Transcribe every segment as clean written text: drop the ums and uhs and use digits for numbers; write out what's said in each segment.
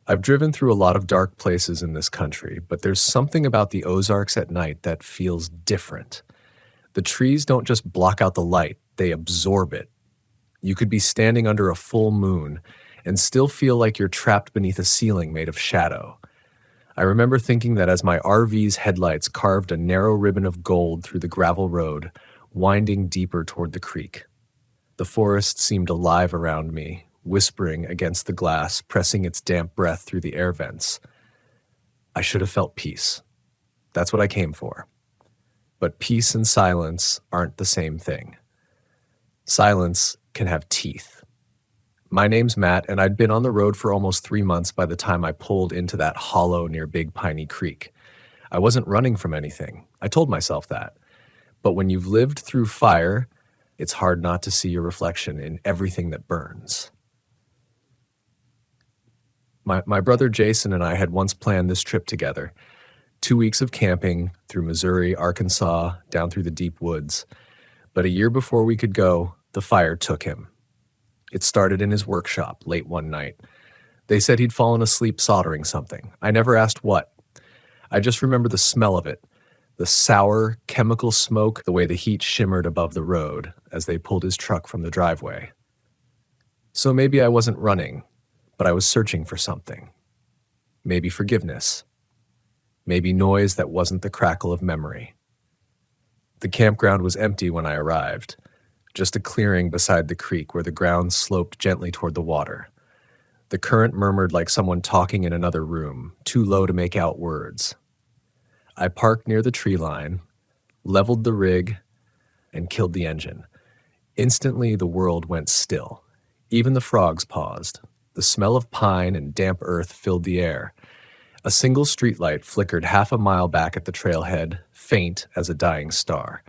I've driven through a lot of dark places in this country, but there's something about the Ozarks at night that feels different. The trees don't just block out the light, they absorb it. You could be standing under a full moon and still feel like you're trapped beneath a ceiling made of shadow. I remember thinking that as my RV's headlights carved a narrow ribbon of gold through the gravel road, winding deeper toward the creek. The forest seemed alive around me, whispering against the glass, pressing its damp breath through the air vents. I should have felt peace. That's what I came for. But peace and silence aren't the same thing. Silence can have teeth. My name's Matt, and I'd been on the road for almost 3 months by the time I pulled into that hollow near Big Piney Creek. I wasn't running from anything. I told myself that. But when you've lived through fire, it's hard not to see your reflection in everything that burns. My brother Jason and I had once planned this trip together. 2 weeks of camping through Missouri, Arkansas, down through the deep woods. But a year before we could go, the fire took him. It started in his workshop late one night. They said he'd fallen asleep soldering something. I never asked what. I just remember the smell of it, the sour, chemical smoke, the way the heat shimmered above the road as they pulled his truck from the driveway. So maybe I wasn't running, but I was searching for something. Maybe forgiveness. Maybe noise that wasn't the crackle of memory. The campground was empty when I arrived. Just a clearing beside the creek where the ground sloped gently toward the water. The current murmured like someone talking in another room, too low to make out words. I parked near the tree line, leveled the rig, and killed the engine. Instantly, the world went still. Even the frogs paused. The smell of pine and damp earth filled the air. A single streetlight flickered half a mile back at the trailhead, faint as a dying star.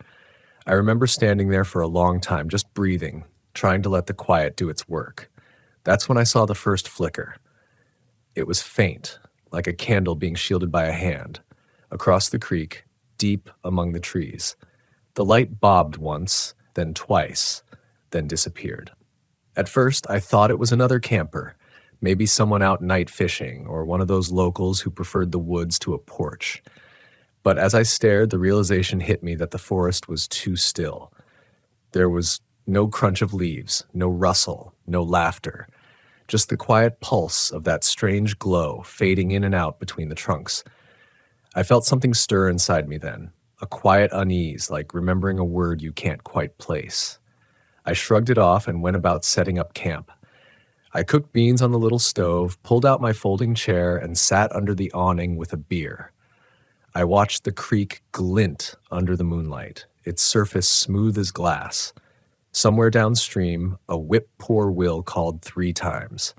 I remember standing there for a long time, just breathing, trying to let the quiet do its work. That's when I saw the first flicker. It was faint, like a candle being shielded by a hand, across the creek, deep among the trees. The light bobbed once, then twice, then disappeared. At first, I thought it was another camper, maybe someone out night fishing or one of those locals who preferred the woods to a porch. But as I stared, the realization hit me that the forest was too still. There was no crunch of leaves, no rustle, no laughter, just the quiet pulse of that strange glow fading in and out between the trunks. I felt something stir inside me then, a quiet unease like remembering a word you can't quite place. I shrugged it off and went about setting up camp. I cooked beans on the little stove, pulled out my folding chair, and sat under the awning with a beer. I watched the creek glint under the moonlight, its surface smooth as glass. Somewhere downstream, a whip-poor-will called 3 times.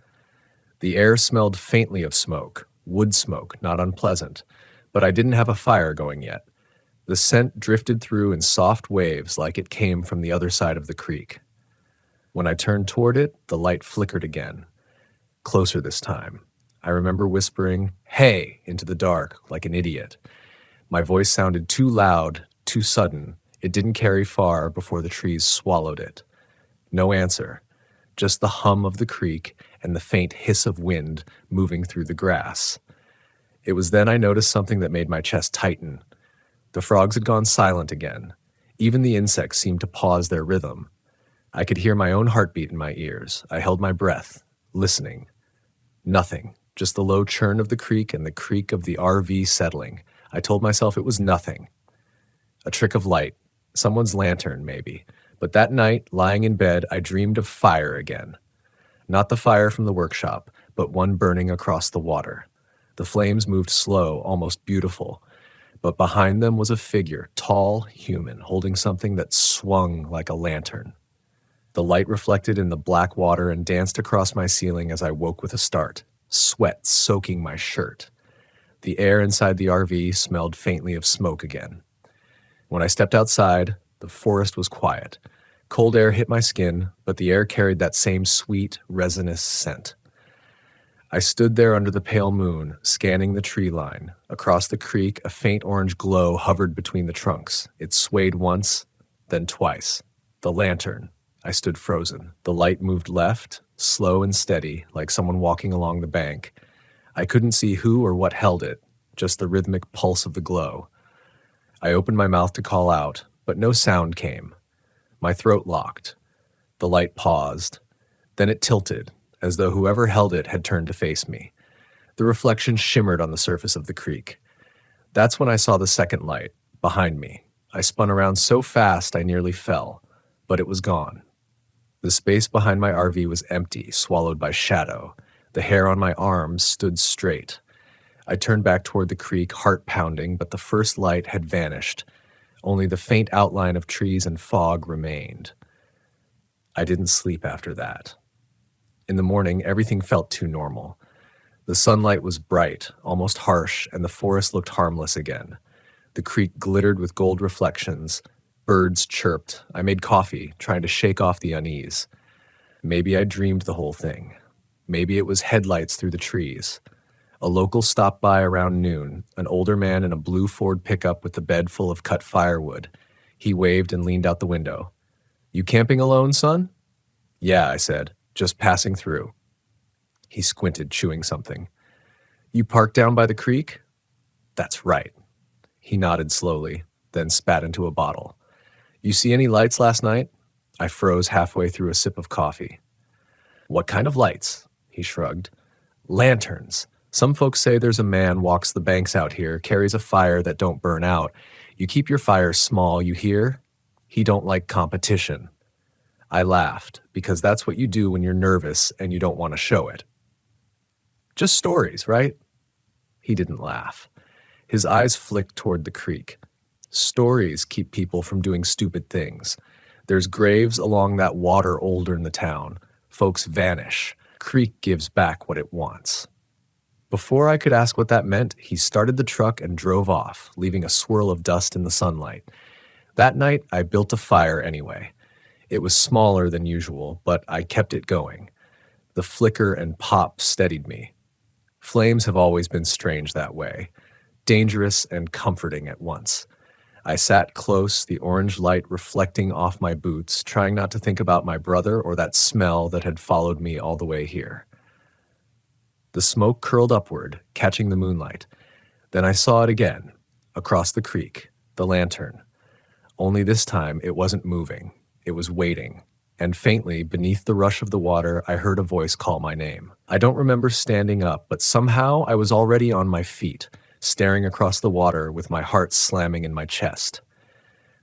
The air smelled faintly of smoke, wood smoke, not unpleasant, but I didn't have a fire going yet. The scent drifted through in soft waves like it came from the other side of the creek. When I turned toward it, the light flickered again. Closer this time. I remember whispering, "Hey," into the dark, like an idiot. My voice sounded too loud, too sudden. It didn't carry far before the trees swallowed it. No answer, just the hum of the creek and the faint hiss of wind moving through the grass. It was then I noticed something that made my chest tighten. The frogs had gone silent again. Even the insects seemed to pause their rhythm. I could hear my own heartbeat in my ears. I held my breath, listening. Nothing, just the low churn of the creek and the creak of the RV settling. I told myself it was nothing. A trick of light, someone's lantern maybe. But that night, lying in bed, I dreamed of fire again. Not the fire from the workshop, but one burning across the water. The flames moved slow, almost beautiful. But behind them was a figure, tall, human, holding something that swung like a lantern. The light reflected in the black water and danced across my ceiling as I woke with a start, sweat soaking my shirt. The air inside the RV smelled faintly of smoke again. When I stepped outside, the forest was quiet. Cold air hit my skin, but the air carried that same sweet, resinous scent. I stood there under the pale moon, scanning the tree line. Across the creek, a faint orange glow hovered between the trunks. It swayed once, then twice. The lantern. I stood frozen. The light moved left, slow and steady, like someone walking along the bank. I couldn't see who or what held it, just the rhythmic pulse of the glow. I opened my mouth to call out, but no sound came. My throat locked. The light paused. Then it tilted, as though whoever held it had turned to face me. The reflection shimmered on the surface of the creek. That's when I saw the second light, behind me. I spun around so fast I nearly fell, but it was gone. The space behind my RV was empty, swallowed by shadow. The hair on my arms stood straight. I turned back toward the creek, heart pounding, but the first light had vanished. Only the faint outline of trees and fog remained. I didn't sleep after that. In the morning, everything felt too normal. The sunlight was bright, almost harsh, and the forest looked harmless again. The creek glittered with gold reflections. Birds chirped. I made coffee, trying to shake off the unease. Maybe I dreamed the whole thing. Maybe it was headlights through the trees. A local stopped by around noon, an older man in a blue Ford pickup with a bed full of cut firewood. He waved and leaned out the window. "You camping alone, son?" "Yeah," I said, "just passing through." He squinted, chewing something. "You parked down by the creek?" "That's right." He nodded slowly, then spat into a bottle. "You see any lights last night?" I froze halfway through a sip of coffee. "What kind of lights?" He shrugged. "Lanterns. Some folks say there's a man walks the banks out here, carries a fire that don't burn out. You keep your fires small, you hear? He don't like competition." I laughed, because that's what you do when you're nervous and you don't want to show it. "Just stories, right?" He didn't laugh. His eyes flicked toward the creek. "Stories keep people from doing stupid things. There's graves along that water older in the town. Folks vanish. Creek gives back what it wants." Before I could ask what that meant, he started the truck and drove off, leaving a swirl of dust in the sunlight. That night, I built a fire anyway. It was smaller than usual, but I kept it going. The flicker and pop steadied me. Flames have always been strange that way, dangerous and comforting at once. I sat close, the orange light reflecting off my boots, trying not to think about my brother or that smell that had followed me all the way here. The smoke curled upward, catching the moonlight. Then I saw it again, across the creek, the lantern. Only this time it wasn't moving, it was waiting. And faintly, beneath the rush of the water, I heard a voice call my name. I don't remember standing up, but somehow I was already on my feet, staring across the water with my heart slamming in my chest.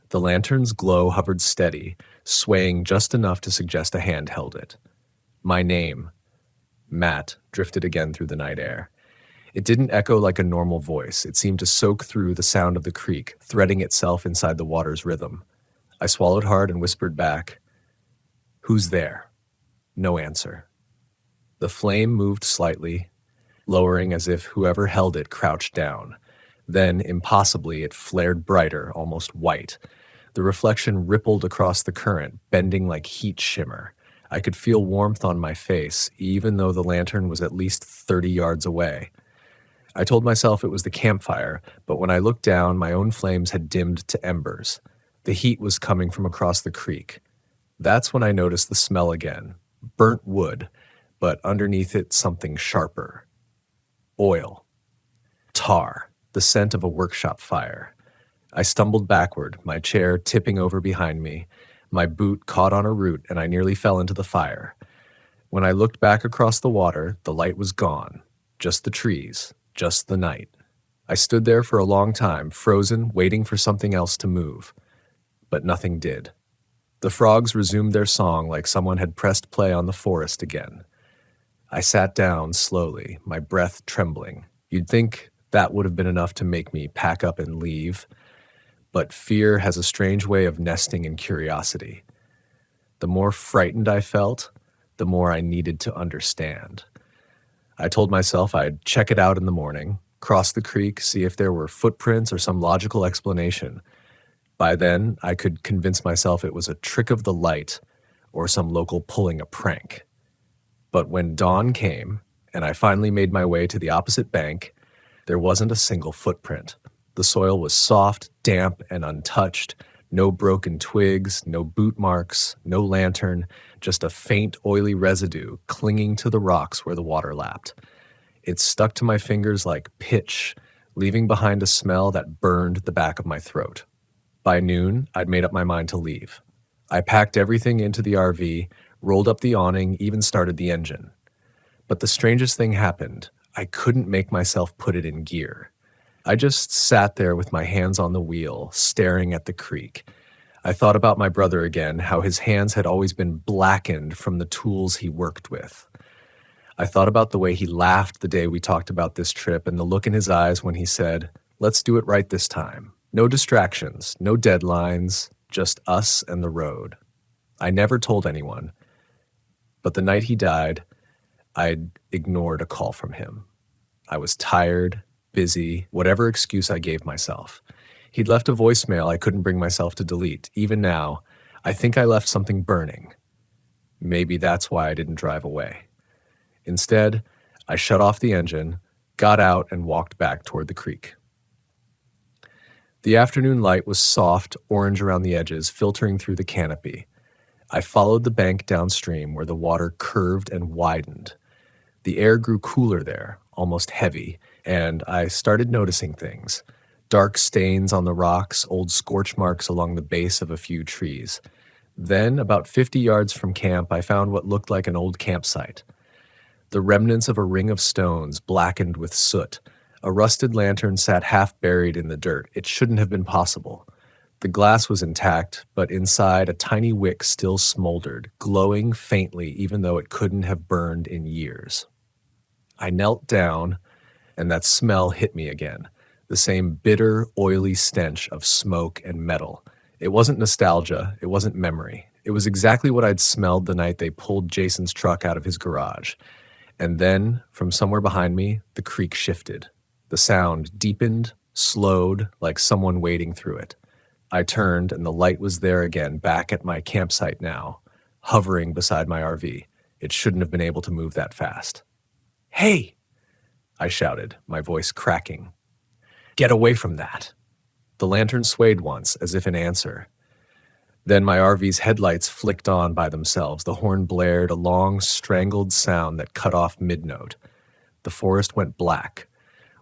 The lantern's glow hovered steady, swaying just enough to suggest a hand held it. My name, Matt, drifted again through the night air. It didn't echo like a normal voice. It seemed to soak through the sound of the creek, threading itself inside the water's rhythm. I swallowed hard and whispered back, "Who's there?" No answer. The flame moved slightly, lowering as if whoever held it crouched down. Then, impossibly, it flared brighter, almost white. The reflection rippled across the current, bending like heat shimmer. I could feel warmth on my face, even though the lantern was at least 30 yards away. I told myself it was the campfire, but when I looked down, my own flames had dimmed to embers. The heat was coming from across the creek. That's when I noticed the smell again. Burnt wood, but underneath it something sharper. Oil. Tar, the scent of a workshop fire. I stumbled backward, my chair tipping over behind me. My boot caught on a root and I nearly fell into the fire. When I looked back across the water, the light was gone. Just the trees, just the night. I stood there for a long time, frozen, waiting for something else to move. But nothing did. The frogs resumed their song like someone had pressed play on the forest again. I sat down slowly, my breath trembling. You'd think that would have been enough to make me pack up and leave. But fear has a strange way of nesting in curiosity. The more frightened I felt, the more I needed to understand. I told myself I'd check it out in the morning, cross the creek, see if there were footprints or some logical explanation. By then, I could convince myself it was a trick of the light or some local pulling a prank. But when dawn came, and I finally made my way to the opposite bank, there wasn't a single footprint. The soil was soft, damp, and untouched. No broken twigs, no boot marks, no lantern, just a faint, oily residue clinging to the rocks where the water lapped. It stuck to my fingers like pitch, leaving behind a smell that burned the back of my throat. By noon, I'd made up my mind to leave. I packed everything into the RV, rolled up the awning, even started the engine. But the strangest thing happened. I couldn't make myself put it in gear. I just sat there with my hands on the wheel, staring at the creek. I thought about my brother again, how his hands had always been blackened from the tools he worked with. I thought about the way he laughed the day we talked about this trip and the look in his eyes when he said, "Let's do it right this time. No distractions, no deadlines, just us and the road." I never told anyone, but the night he died, I'd ignored a call from him. I was tired, busy, whatever excuse I gave myself. He'd left a voicemail I couldn't bring myself to delete. Even now, I think I left something burning. Maybe that's why I didn't drive away. Instead, I shut off the engine, got out, and walked back toward the creek. The afternoon light was soft, orange around the edges, filtering through the canopy. I followed the bank downstream where the water curved and widened. The air grew cooler there, almost heavy, and I started noticing things. Dark stains on the rocks, old scorch marks along the base of a few trees. Then, about 50 yards from camp, I found what looked like an old campsite. The remnants of a ring of stones, blackened with soot. A rusted lantern sat half buried in the dirt. It shouldn't have been possible. The glass was intact, but inside a tiny wick still smoldered, glowing faintly even though it couldn't have burned in years. I knelt down, and that smell hit me again. The same bitter, oily stench of smoke and metal. It wasn't nostalgia, it wasn't memory. It was exactly what I'd smelled the night they pulled Jason's truck out of his garage. And then, from somewhere behind me, the creek shifted. The sound deepened, slowed, like someone wading through it. I turned, and the light was there again, back at my campsite now, hovering beside my RV. It shouldn't have been able to move that fast. "Hey!" I shouted, my voice cracking. "Get away from that!" The lantern swayed once, as if in answer. Then my RV's headlights flicked on by themselves. The horn blared, a long, strangled sound that cut off mid-note. The forest went black.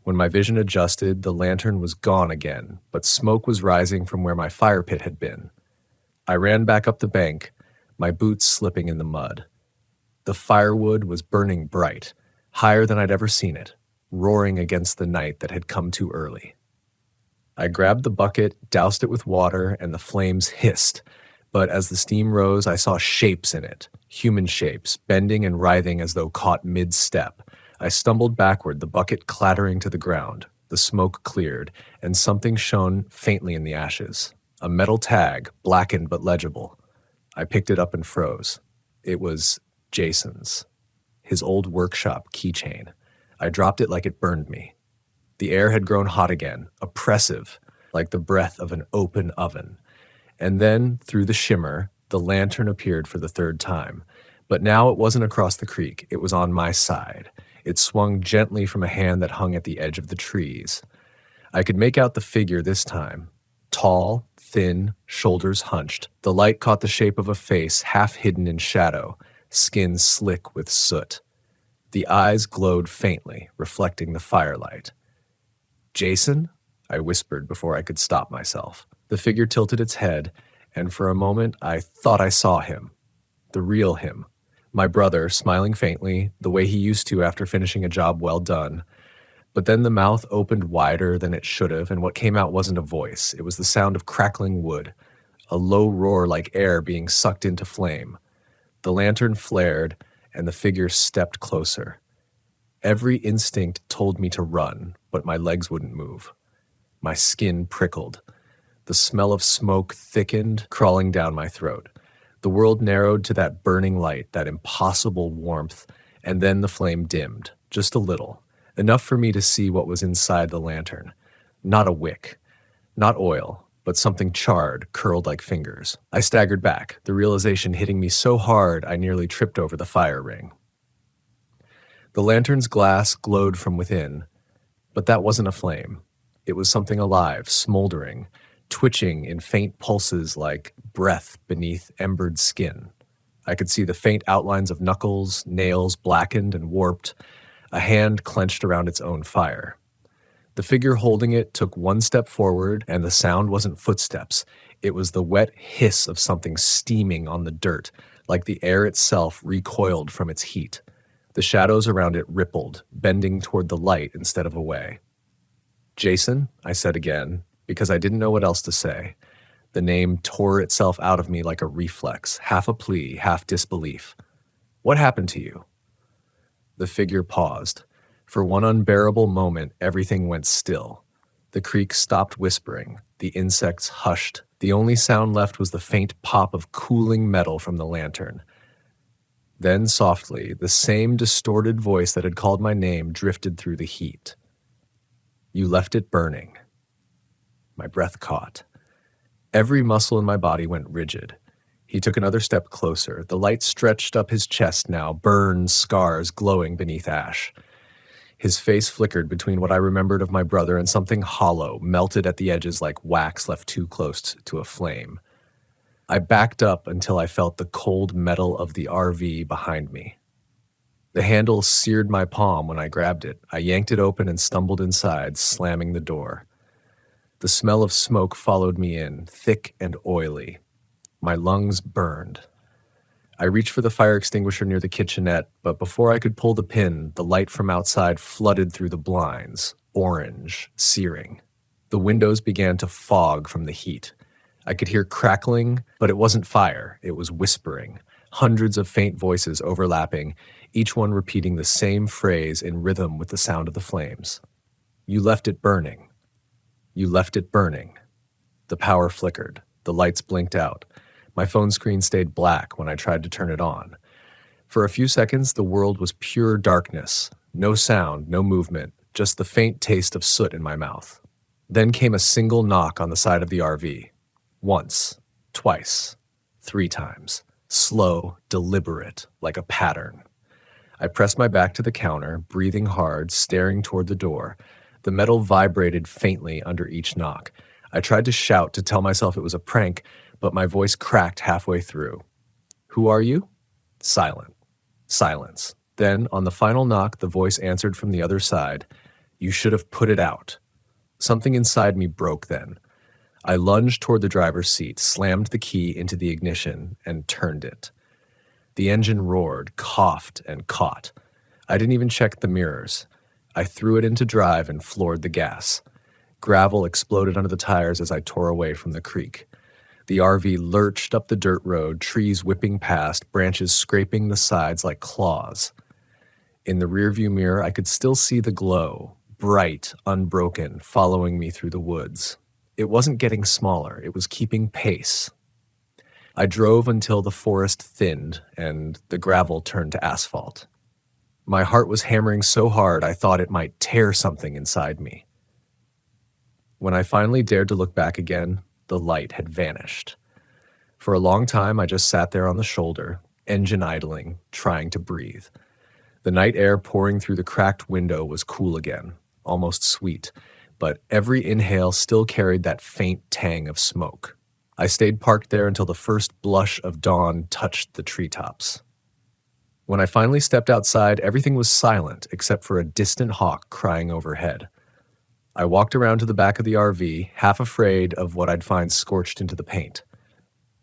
When my vision adjusted, the lantern was gone again, but smoke was rising from where my fire pit had been. I ran back up the bank, my boots slipping in the mud. The firewood was burning bright, higher than I'd ever seen it, roaring against the night that had come too early. I grabbed the bucket, doused it with water, and the flames hissed. But as the steam rose, I saw shapes in it, human shapes, bending and writhing as though caught mid-step. I stumbled backward, the bucket clattering to the ground. The smoke cleared, and something shone faintly in the ashes. A metal tag, blackened but legible. I picked it up and froze. It was Jason's. His old workshop keychain. I dropped it like it burned me. The air had grown hot again, oppressive, like the breath of an open oven. And then, through the shimmer, the lantern appeared for the third time. But now it wasn't across the creek, it was on my side. It swung gently from a hand that hung at the edge of the trees. I could make out the figure this time. Tall, thin, shoulders hunched. The light caught the shape of a face half hidden in shadow, skin slick with soot. The eyes glowed faintly, reflecting the firelight. "Jason?" I whispered before I could stop myself. The figure tilted its head, and for a moment I thought I saw him. The real him. My brother, smiling faintly, the way he used to after finishing a job well done. But then the mouth opened wider than it should have, and what came out wasn't a voice. It was the sound of crackling wood, a low roar like air being sucked into flame. The lantern flared, and the figure stepped closer. Every instinct told me to run, but my legs wouldn't move. My skin prickled. The smell of smoke thickened, crawling down my throat. The world narrowed to that burning light, that impossible warmth, and then the flame dimmed, just a little, enough for me to see what was inside the lantern. Not a wick, not oil, but something charred, curled like fingers. I staggered back, the realization hitting me so hard I nearly tripped over the fire ring. The lantern's glass glowed from within, but that wasn't a flame. It was something alive, smoldering, twitching in faint pulses like breath beneath embered skin. I could see the faint outlines of knuckles, nails blackened and warped, a hand clenched around its own fire. The figure holding it took one step forward, and the sound wasn't footsteps. It was the wet hiss of something steaming on the dirt, like the air itself recoiled from its heat. The shadows around it rippled, bending toward the light instead of away. "Jason," I said again, because I didn't know what else to say. The name tore itself out of me like a reflex, half a plea, half disbelief. "What happened to you?" The figure paused. For one unbearable moment, everything went still. The creek stopped whispering. The insects hushed. The only sound left was the faint pop of cooling metal from the lantern. Then, softly, the same distorted voice that had called my name drifted through the heat. "You left it burning." My breath caught. Every muscle in my body went rigid. He took another step closer. The light stretched up his chest now, burns, scars glowing beneath ash. His face flickered between what I remembered of my brother and something hollow, melted at the edges like wax left too close to a flame. I backed up until I felt the cold metal of the RV behind me. The handle seared my palm when I grabbed it. I yanked it open and stumbled inside, slamming the door. The smell of smoke followed me in, thick and oily. My lungs burned. I reached for the fire extinguisher near the kitchenette, but before I could pull the pin, the light from outside flooded through the blinds, orange, searing. The windows began to fog from the heat. I could hear crackling, but it wasn't fire, it was whispering. Hundreds of faint voices overlapping, each one repeating the same phrase in rhythm with the sound of the flames. "You left it burning. You left it burning." The power flickered. The lights blinked out. My phone screen stayed black when I tried to turn it on. For a few seconds, the world was pure darkness. No sound, no movement, just the faint taste of soot in my mouth. Then came a single knock on the side of the RV. Once, twice, 3 times. Slow, deliberate, like a pattern. I pressed my back to the counter, breathing hard, staring toward the door. The metal vibrated faintly under each knock. I tried to shout to tell myself it was a prank, but my voice cracked halfway through. "Who are you?" Silent. Silence. Then, on the final knock, the voice answered from the other side. "You should have put it out." Something inside me broke then. I lunged toward the driver's seat, slammed the key into the ignition, and turned it. The engine roared, coughed, and caught. I didn't even check the mirrors. I threw it into drive and floored the gas. Gravel exploded under the tires as I tore away from the creek. The RV lurched up the dirt road, trees whipping past, branches scraping the sides like claws. In the rearview mirror, I could still see the glow, bright, unbroken, following me through the woods. It wasn't getting smaller, it was keeping pace. I drove until the forest thinned and the gravel turned to asphalt. My heart was hammering so hard I thought it might tear something inside me. When I finally dared to look back again, the light had vanished. For a long time, I just sat there on the shoulder, engine idling, trying to breathe. The night air pouring through the cracked window was cool again, almost sweet, but every inhale still carried that faint tang of smoke. I stayed parked there until the first blush of dawn touched the treetops. When I finally stepped outside, everything was silent except for a distant hawk crying overhead. I walked around to the back of the RV, half afraid of what I'd find scorched into the paint.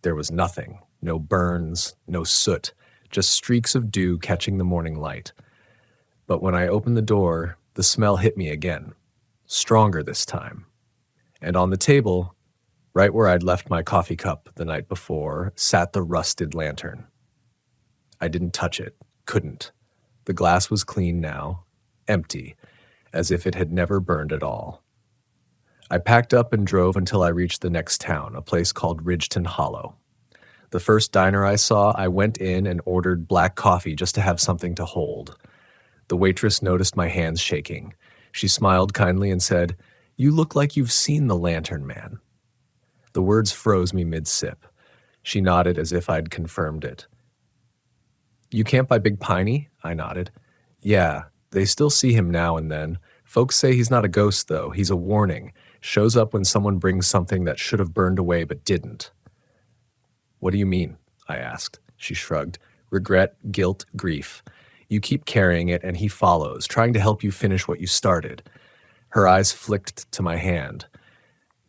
There was nothing, no burns, no soot, just streaks of dew catching the morning light. But when I opened the door, the smell hit me again, stronger this time. And on the table, right where I'd left my coffee cup the night before, sat the rusted lantern. I didn't touch it, couldn't. The glass was clean now, empty, as if it had never burned at all. I packed up and drove until I reached the next town, a place called Ridgeton Hollow. The first diner I saw, I went in and ordered black coffee just to have something to hold. The waitress noticed my hands shaking. She smiled kindly and said, "You look like you've seen the Lantern Man." The words froze me mid-sip. She nodded as if I'd confirmed it. "You camp by Big Piney?" I nodded. "Yeah, they still see him now and then. Folks say he's not a ghost, though. He's a warning. Shows up when someone brings something that should have burned away but didn't." "What do you mean?" I asked. She shrugged. "Regret, guilt, grief. You keep carrying it and he follows, trying to help you finish what you started. Her eyes flicked to my hand.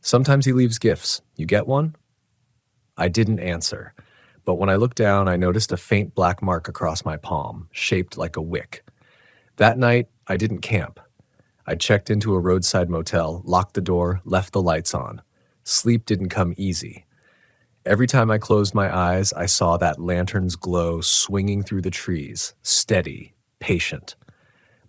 Sometimes he leaves gifts. You get one? I didn't answer, but when I looked down, I noticed a faint black mark across my palm, shaped like a wick. That night, I didn't camp. I checked into a roadside motel, locked the door, left the lights on. Sleep didn't come easy. Every time I closed my eyes, I saw that lantern's glow swinging through the trees, steady, patient.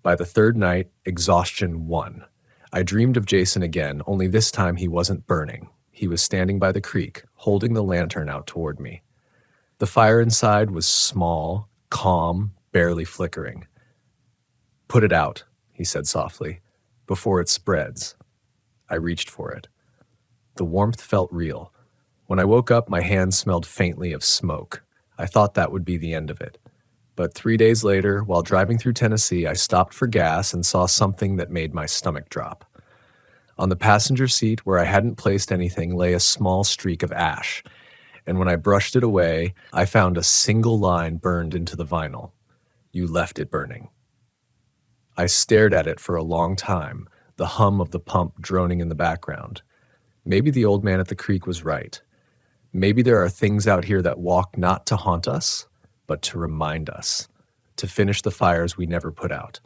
By the third night, exhaustion won. I dreamed of Jason again, only this time he wasn't burning. He was standing by the creek, holding the lantern out toward me. The fire inside was small, calm, barely flickering. "Put it out," he said softly, "before it spreads." I reached for it. The warmth felt real. When I woke up, my hands smelled faintly of smoke. I thought that would be the end of it. But 3 days later, while driving through Tennessee, I stopped for gas and saw something that made my stomach drop. On the passenger seat, where I hadn't placed anything, lay a small streak of ash, and when I brushed it away, I found a single line burned into the vinyl. "You left it burning." I stared at it for a long time, the hum of the pump droning in the background. Maybe the old man at the creek was right. Maybe there are things out here that walk not to haunt us, but to remind us, to finish the fires we never put out.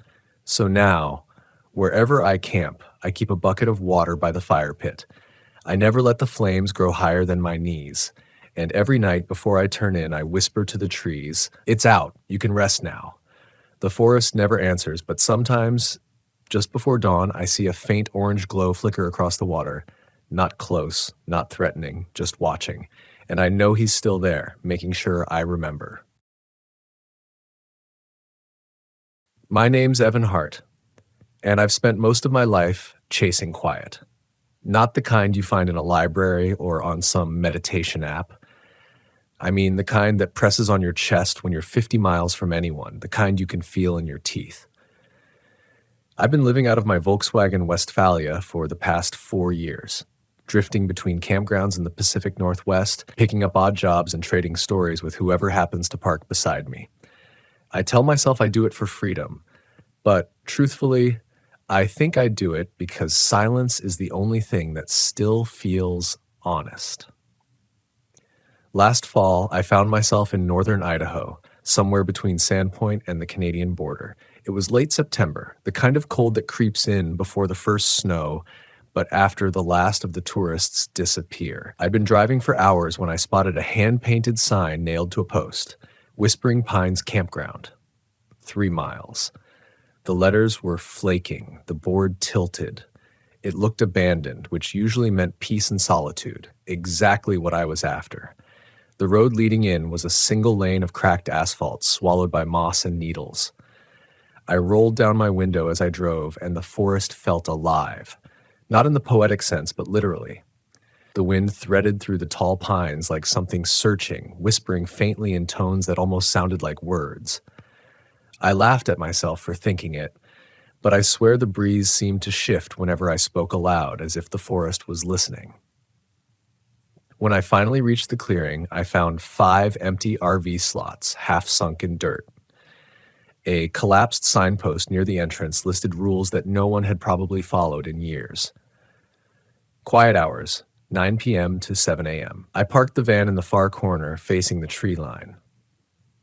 So now, wherever I camp, I keep a bucket of water by the fire pit. I never let the flames grow higher than my knees. And every night before I turn in, I whisper to the trees, "It's out. You can rest now." The forest never answers, but sometimes, just before dawn, I see a faint orange glow flicker across the water. Not close, not threatening, just watching. And I know he's still there, making sure I remember. My name's Evan Hart, and I've spent most of my life chasing quiet. Not the kind you find in a library or on some meditation app. I mean the kind that presses on your chest when you're 50 miles from anyone, the kind you can feel in your teeth. I've been living out of my Volkswagen Westphalia for the past 4 years, drifting between campgrounds in the Pacific Northwest, picking up odd jobs and trading stories with whoever happens to park beside me. I tell myself I do it for freedom, but truthfully, I think I do it because silence is the only thing that still feels honest. Last fall, I found myself in northern Idaho, somewhere between Sandpoint and the Canadian border. It was late September, the kind of cold that creeps in before the first snow, but after the last of the tourists disappear. I'd been driving for hours when I spotted a hand-painted sign nailed to a post, Whispering Pines Campground. 3 miles. The letters were flaking, the board tilted. It looked abandoned, which usually meant peace and solitude, exactly what I was after. The road leading in was a single lane of cracked asphalt swallowed by moss and needles. I rolled down my window as I drove, and the forest felt alive. Not in the poetic sense, but literally. The wind threaded through the tall pines like something searching, whispering faintly in tones that almost sounded like words. I laughed at myself for thinking it, but I swear the breeze seemed to shift whenever I spoke aloud, as if the forest was listening. When I finally reached the clearing, I found 5 empty RV slots, half sunk in dirt. A collapsed signpost near the entrance listed rules that no one had probably followed in years. Quiet hours, 9 p.m. to 7 a.m. I parked the van in the far corner, facing the tree line.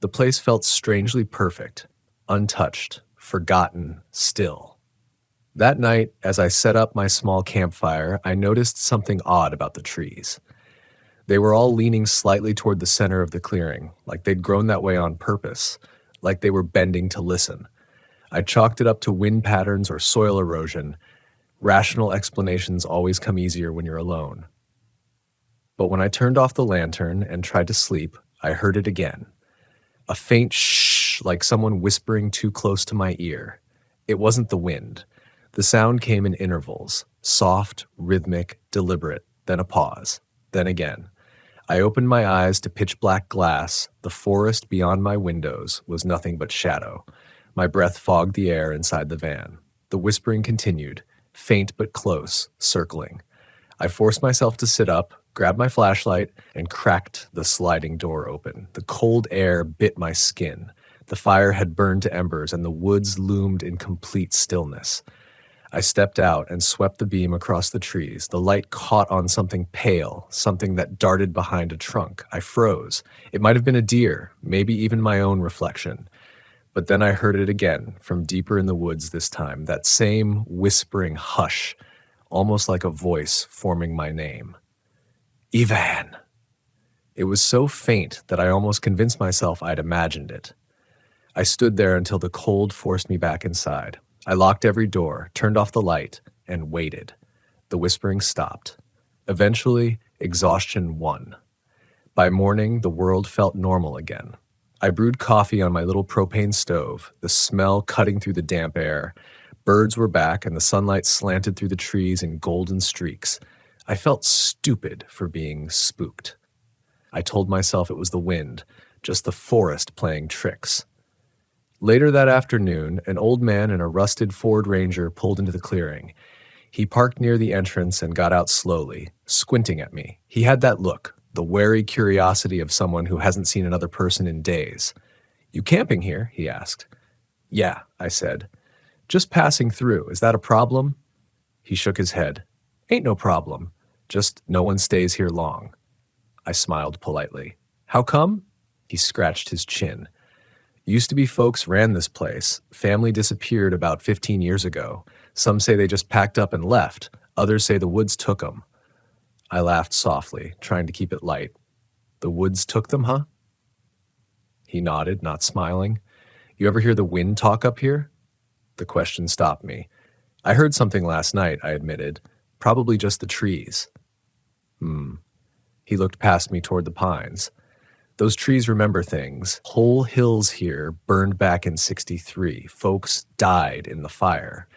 The place felt strangely perfect, untouched, forgotten, still. That night, as I set up my small campfire, I noticed something odd about the trees. They were all leaning slightly toward the center of the clearing, like they'd grown that way on purpose, like they were bending to listen. I chalked it up to wind patterns or soil erosion. Rational explanations always come easier when you're alone. But when I turned off the lantern and tried to sleep, I heard it again. A faint shh, like someone whispering too close to my ear. It wasn't the wind. The sound came in intervals, soft, rhythmic, deliberate, then a pause, then again. I opened my eyes to pitch black glass. The forest beyond my windows was nothing but shadow. My breath fogged the air inside the van. The whispering continued, faint but close, circling. I forced myself to sit up, grabbed my flashlight, and cracked the sliding door open. The cold air bit my skin. The fire had burned to embers, and the woods loomed in complete stillness. I stepped out and swept the beam across the trees. The light caught on something pale, something that darted behind a trunk. I froze. It might have been a deer, maybe even my own reflection. But then I heard it again, from deeper in the woods this time, that same whispering hush, almost like a voice forming my name. Ivan! It was so faint that I almost convinced myself I'd imagined it. I stood there until the cold forced me back inside. I locked every door, turned off the light, and waited. The whispering stopped. Eventually, exhaustion won. By morning, the world felt normal again. I brewed coffee on my little propane stove, the smell cutting through the damp air. Birds were back, and the sunlight slanted through the trees in golden streaks. I felt stupid for being spooked. I told myself it was the wind, just the forest playing tricks. Later that afternoon, an old man in a rusted Ford Ranger pulled into the clearing. He parked near the entrance and got out slowly, squinting at me. He had that look, the wary curiosity of someone who hasn't seen another person in days. "You camping here?" he asked. "Yeah," I said. "Just passing through. Is that a problem?" He shook his head. "Ain't no problem. Just no one stays here long." I smiled politely. "How come?" He scratched his chin. "Used to be folks ran this place. Family disappeared about 15 years ago. Some say they just packed up and left. Others say the woods took them." I laughed softly, trying to keep it light. "The woods took them, huh?" He nodded, not smiling. "You ever hear the wind talk up here?" The question stopped me. "I heard something last night," I admitted. "Probably just the trees." He looked past me toward the pines. "Those trees remember things. Whole hills here burned back in '63. Folks died in the fire.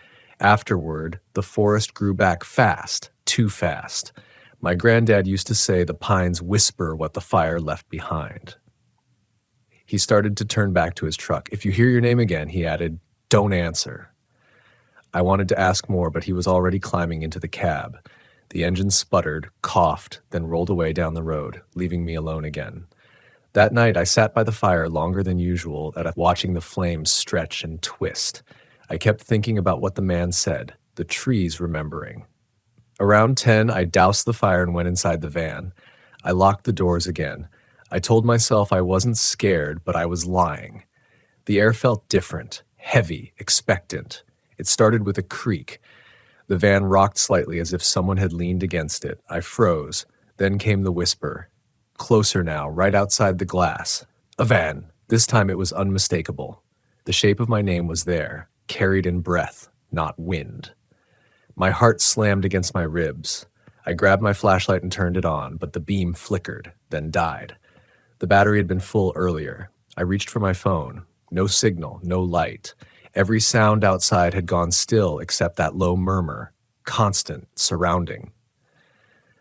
Afterward, the forest grew back fast, too fast. My granddad used to say the pines whisper what the fire left behind." He started to turn back to his truck. "If you hear your name again," he added, "don't answer." I wanted to ask more, but he was already climbing into the cab. The engine sputtered, coughed, then rolled away down the road, leaving me alone again. That night, I sat by the fire longer than usual, watching the flames stretch and twist. I kept thinking about what the man said, the trees remembering. Around 10, I doused the fire and went inside the van. I locked the doors again. I told myself I wasn't scared, but I was lying. The air felt different, heavy, expectant. It started with a creak. The van rocked slightly as if someone had leaned against it. I froze. Then came the whisper. Closer now, right outside the glass. A van. This time it was unmistakable. The shape of my name was there, carried in breath, not wind. My heart slammed against my ribs. I grabbed my flashlight and turned it on, but the beam flickered, then died. The battery had been full earlier. I reached for my phone. No signal, no light. Every sound outside had gone still except that low murmur, constant, surrounding.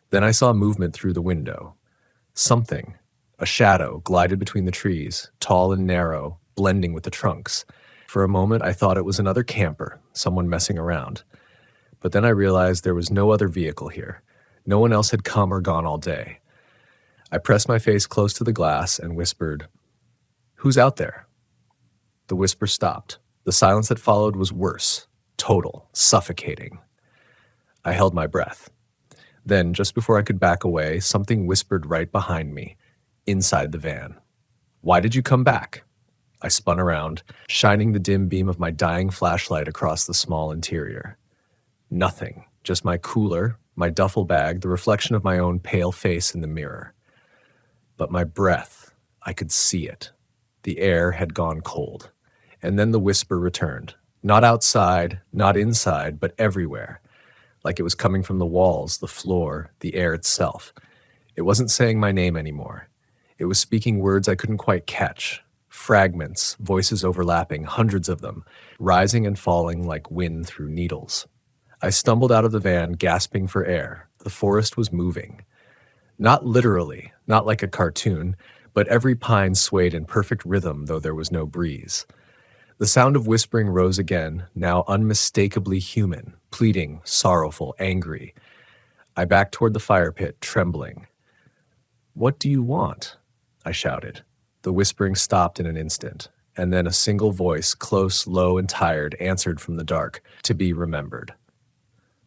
Then I saw movement through the window. Something, a shadow, glided between the trees, tall and narrow, blending with the trunks. For a moment, I thought it was another camper, someone messing around. But then I realized there was no other vehicle here. No one else had come or gone all day. I pressed my face close to the glass and whispered, "Who's out there?" The whisper stopped. The silence that followed was worse, total, suffocating. I held my breath. Then, just before I could back away, something whispered right behind me, inside the van. "Why did you come back?" I spun around, shining the dim beam of my dying flashlight across the small interior. Nothing, just my cooler, my duffel bag, the reflection of my own pale face in the mirror. But my breath, I could see it. The air had gone cold. And then the whisper returned. Not outside, not inside, but everywhere. Like it was coming from the walls, the floor, the air itself. It wasn't saying my name anymore. It was speaking words I couldn't quite catch. Fragments, voices overlapping, hundreds of them, rising and falling like wind through needles. I stumbled out of the van, gasping for air. The forest was moving. Not literally, not like a cartoon, but every pine swayed in perfect rhythm, though there was no breeze. The sound of whispering rose again, now unmistakably human, pleading, sorrowful, angry. I backed toward the fire pit, trembling. "What do you want?" I shouted. The whispering stopped in an instant. and then a single voice, close, low, and tired, answered from the dark, "To be remembered."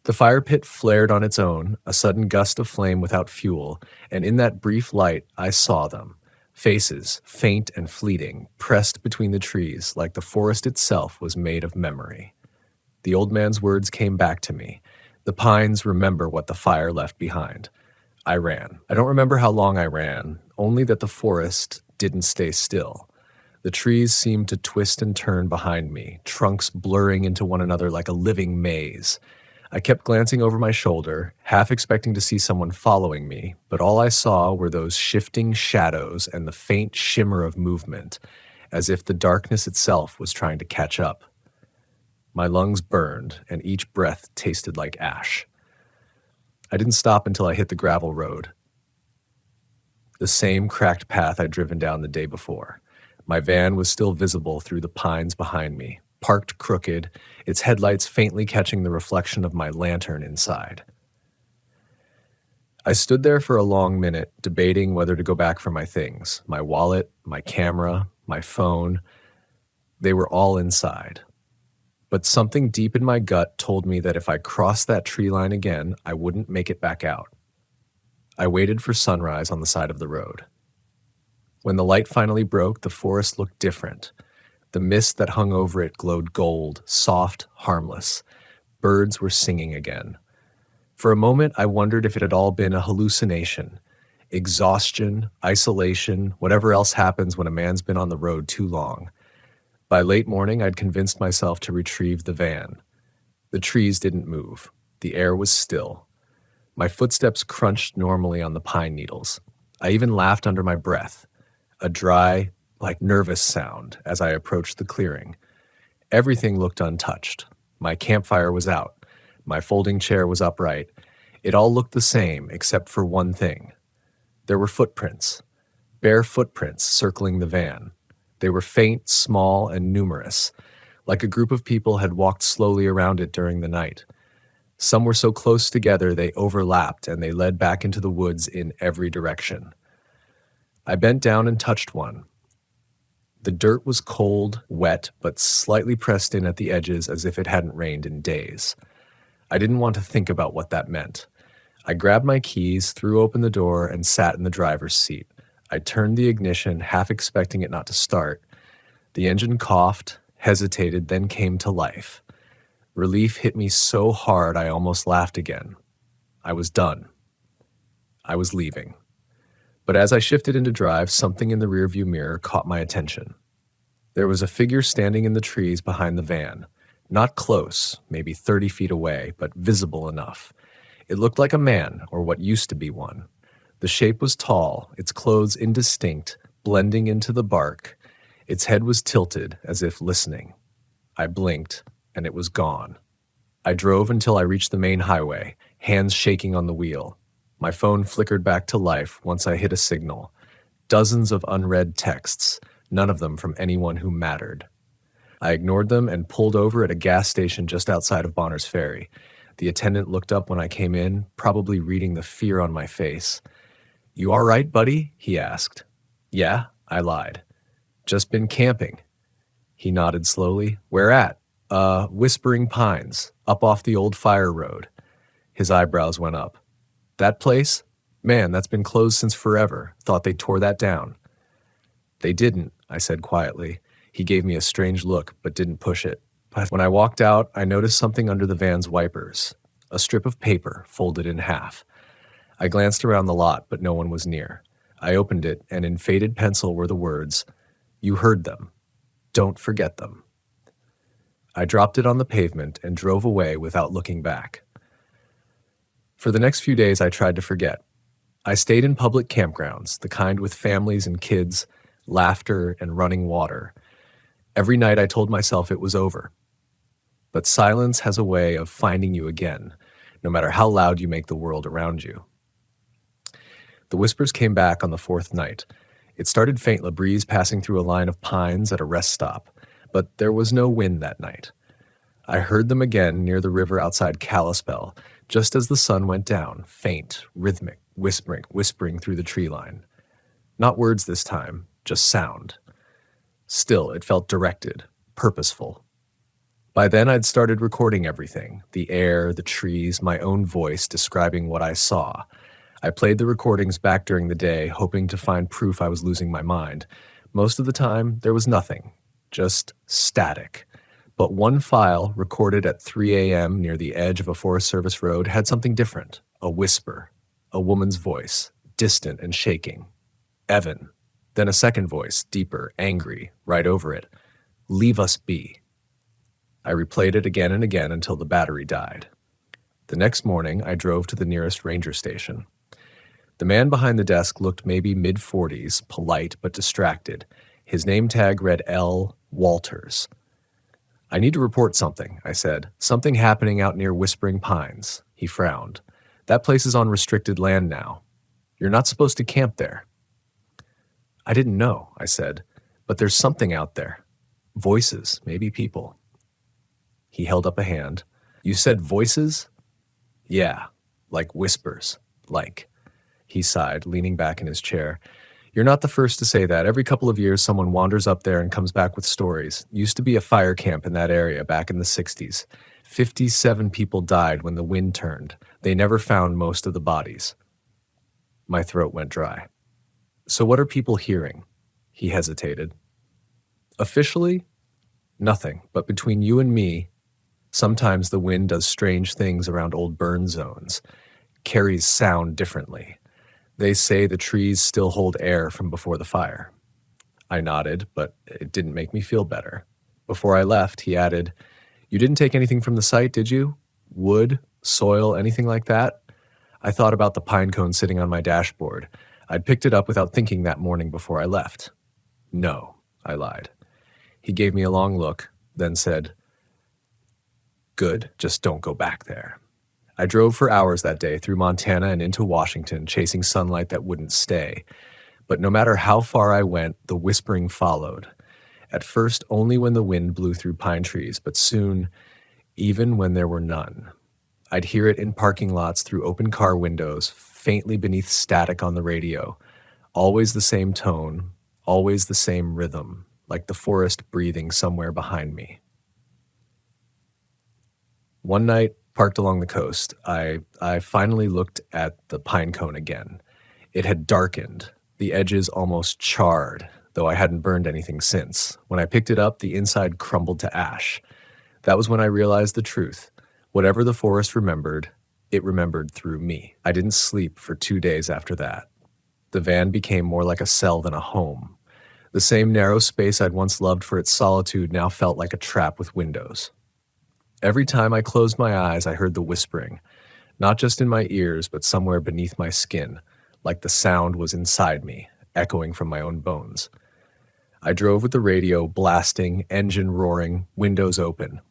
The fire pit flared on its own, a sudden gust of flame without fuel, and in that brief light I saw them. Faces, faint and fleeting, pressed between the trees like the forest itself was made of memory. The old man's words came back to me. The pines remember what the fire left behind. I ran. I don't remember how long I ran, only that the forest didn't stay still. The trees seemed to twist and turn behind me, trunks blurring into one another like a living maze. I kept glancing over my shoulder, half expecting to see someone following me, but all I saw were those shifting shadows and the faint shimmer of movement, as if the darkness itself was trying to catch up. My lungs burned, and each breath tasted like ash. I didn't stop until I hit the gravel road, the same cracked path I'd driven down the day before. My van was still visible through the pines behind me, parked crooked, its headlights faintly catching the reflection of my lantern inside. I stood there for a long minute, debating whether to go back for my things, my wallet, my camera, my phone. They were all inside. But something deep in my gut told me that if I crossed that tree line again, I wouldn't make it back out. I waited for sunrise on the side of the road. When the light finally broke, the forest looked different. The mist that hung over it glowed gold, soft, harmless. Birds were singing again. For a moment, I wondered if it had all been a hallucination. Exhaustion, isolation, whatever else happens when a man's been on the road too long. By late morning, I'd convinced myself to retrieve the van. The trees didn't move. The air was still. My footsteps crunched normally on the pine needles. I even laughed under my breath, a dry, like nervous sound as I approached the clearing. Everything looked untouched. My campfire was out. My folding chair was upright. It all looked the same except for one thing. There were footprints, bare footprints circling the van. They were faint, small, and numerous, like a group of people had walked slowly around it during the night. Some were so close together they overlapped and they led back into the woods in every direction. I bent down and touched one. The dirt was cold, wet, but slightly pressed in at the edges as if it hadn't rained in days. I didn't want to think about what that meant. I grabbed my keys, threw open the door, and sat in the driver's seat. I turned the ignition, half expecting it not to start. The engine coughed, hesitated, then came to life. Relief hit me so hard I almost laughed again. I was done. I was leaving. But as I shifted into drive, something in the rearview mirror caught my attention. There was a figure standing in the trees behind the van. Not close, maybe 30 feet away, but visible enough. It looked like a man, or what used to be one. The shape was tall, its clothes indistinct, blending into the bark. Its head was tilted, as if listening. I blinked, and it was gone. I drove until I reached the main highway, hands shaking on the wheel. My phone flickered back to life once I hit a signal. Dozens of unread texts, none of them from anyone who mattered. I ignored them and pulled over at a gas station just outside of Bonner's Ferry. The attendant looked up when I came in, probably reading the fear on my face. "You all right, buddy?" he asked. "Yeah," I lied. "Just been camping." He nodded slowly. "Where at?" Whispering Pines, up off the old fire road." His eyebrows went up. "That place? Man, that's been closed since forever. Thought they tore that down." "They didn't," I said quietly. He gave me a strange look, but didn't push it. When I walked out, I noticed something under the van's wipers. A strip of paper, folded in half. I glanced around the lot, but no one was near. I opened it, and in faded pencil were the words, "You heard them. Don't forget them." I dropped it on the pavement and drove away without looking back. For the next few days, I tried to forget. I stayed in public campgrounds, the kind with families and kids, laughter and running water. Every night I told myself it was over. But silence has a way of finding you again, no matter how loud you make the world around you. The whispers came back on the fourth night. It started faint, a breeze passing through a line of pines at a rest stop, but there was no wind that night. I heard them again near the river outside Kalispell, just as the sun went down, faint, rhythmic, whispering through the tree line. Not words this time, just sound. Still, it felt directed, purposeful. By then, I'd started recording everything, the air, the trees, my own voice describing what I saw. I played the recordings back during the day, hoping to find proof I was losing my mind. Most of the time, there was nothing, just static. But one file, recorded at 3 a.m. near the edge of a Forest Service road, had something different, a whisper, a woman's voice, distant and shaking. Evan. Then a second voice, deeper, angry, right over it. Leave us be. I replayed it again and again until the battery died. The next morning, I drove to the nearest ranger station. The man behind the desk looked maybe mid-40s, polite but distracted. His name tag read L. Walters. I need to report something, I said. Something happening out near Whispering Pines. He frowned. That place is on restricted land now. You're not supposed to camp there. I didn't know, I said, but there's something out there. Voices, maybe people. He held up a hand. You said voices? Yeah, like whispers, like. He sighed, leaning back in his chair. You're not the first to say that. Every couple of years, someone wanders up there and comes back with stories. Used to be a fire camp in that area back in the 60s. 57 people died when the wind turned. They never found most of the bodies. My throat went dry. So what are people hearing? He hesitated. Officially, nothing. But between you and me, sometimes the wind does strange things around old burn zones, carries sound differently. They say the trees still hold air from before the fire. I nodded, but it didn't make me feel better. Before I left, he added, You didn't take anything from the site, did you? Wood, soil, anything like that? I thought about the pine cone sitting on my dashboard. I'd picked it up without thinking that morning before I left. No, I lied. He gave me a long look, then said, Good, just don't go back there. I drove for hours that day through Montana and into Washington, chasing sunlight that wouldn't stay. But no matter how far I went, the whispering followed. At first, only when the wind blew through pine trees, but soon, even when there were none. I'd hear it in parking lots through open car windows, faintly beneath static on the radio. Always the same tone, always the same rhythm, like the forest breathing somewhere behind me. One night, parked along the coast, I finally looked at the pine cone again. It had darkened, the edges almost charred, though I hadn't burned anything since. When I picked it up, the inside crumbled to ash. That was when I realized the truth. Whatever the forest remembered, it remembered through me. I didn't sleep for 2 days after that. The van became more like a cell than a home. The same narrow space I'd once loved for its solitude now felt like a trap with windows. Every time I closed my eyes, I heard the whispering, not just in my ears, but somewhere beneath my skin, like the sound was inside me, echoing from my own bones. I drove with the radio blasting, engine roaring, windows open.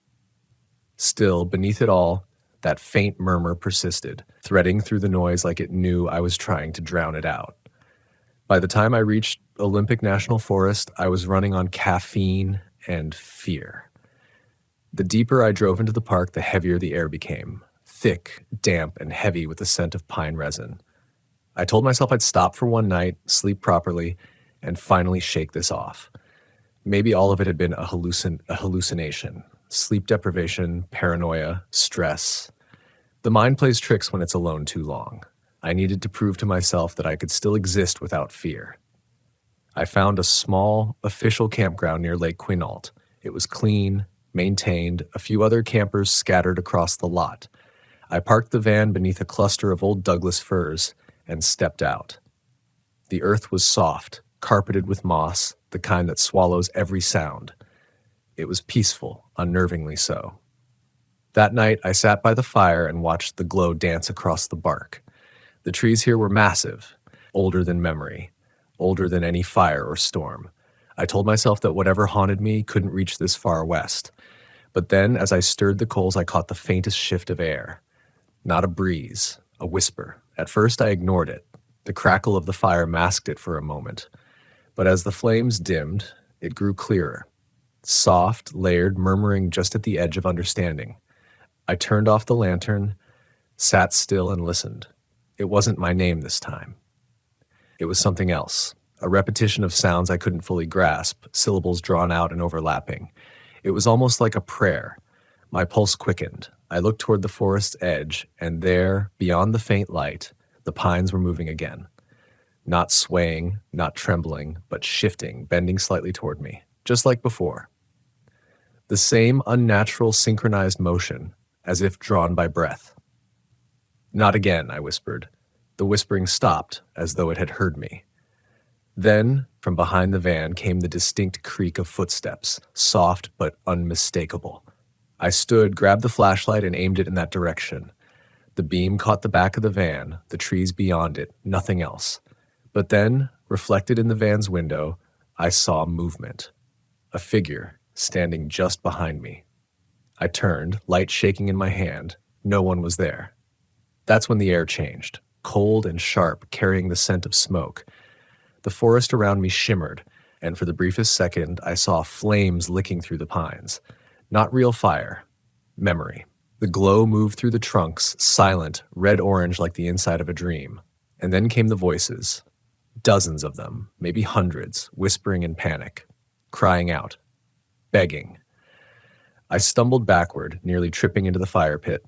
Still, beneath it all, that faint murmur persisted, threading through the noise like it knew I was trying to drown it out. By the time I reached Olympic National Forest, I was running on caffeine and fear. The deeper I drove into the park, the heavier the air became, thick, damp, and heavy with the scent of pine resin. I told myself I'd stop for one night, sleep properly, and finally shake this off. Maybe all of it had been a hallucination. Sleep deprivation, paranoia, stress. The mind plays tricks when it's alone too long. I needed to prove to myself that I could still exist without fear. I found a small, official campground near Lake Quinault. It was clean, maintained, a few other campers scattered across the lot. I parked the van beneath a cluster of old Douglas firs and stepped out. The earth was soft, carpeted with moss, the kind that swallows every sound. It was peaceful, unnervingly so. That night, I sat by the fire and watched the glow dance across the bark. The trees here were massive, older than memory, older than any fire or storm. I told myself that whatever haunted me couldn't reach this far west. But then, as I stirred the coals, I caught the faintest shift of air. Not a breeze, a whisper. At first, I ignored it. The crackle of the fire masked it for a moment. But as the flames dimmed, it grew clearer. Soft, layered, murmuring just at the edge of understanding. I turned off the lantern, sat still and listened. It wasn't my name this time. It was something else, a repetition of sounds I couldn't fully grasp, syllables drawn out and overlapping. It was almost like a prayer. My pulse quickened. I looked toward the forest's edge, and there, beyond the faint light, the pines were moving again. Not swaying, not trembling, but shifting, bending slightly toward me, just like before. The same unnatural synchronized motion, as if drawn by breath. "Not again," I whispered. The whispering stopped, as though it had heard me. Then, from behind the van came the distinct creak of footsteps, soft but unmistakable. I stood, grabbed the flashlight, and aimed it in that direction. The beam caught the back of the van, the trees beyond it, nothing else. But then, reflected in the van's window, I saw movement. A figure, standing just behind me. I turned, light shaking in my hand. No one was there. That's when the air changed, cold and sharp, carrying the scent of smoke. The forest around me shimmered, and for the briefest second, I saw flames licking through the pines. Not real fire. Memory. The glow moved through the trunks, silent, red-orange like the inside of a dream. And then came the voices. Dozens of them, maybe hundreds, whispering in panic, crying out, begging. I stumbled backward, nearly tripping into the fire pit.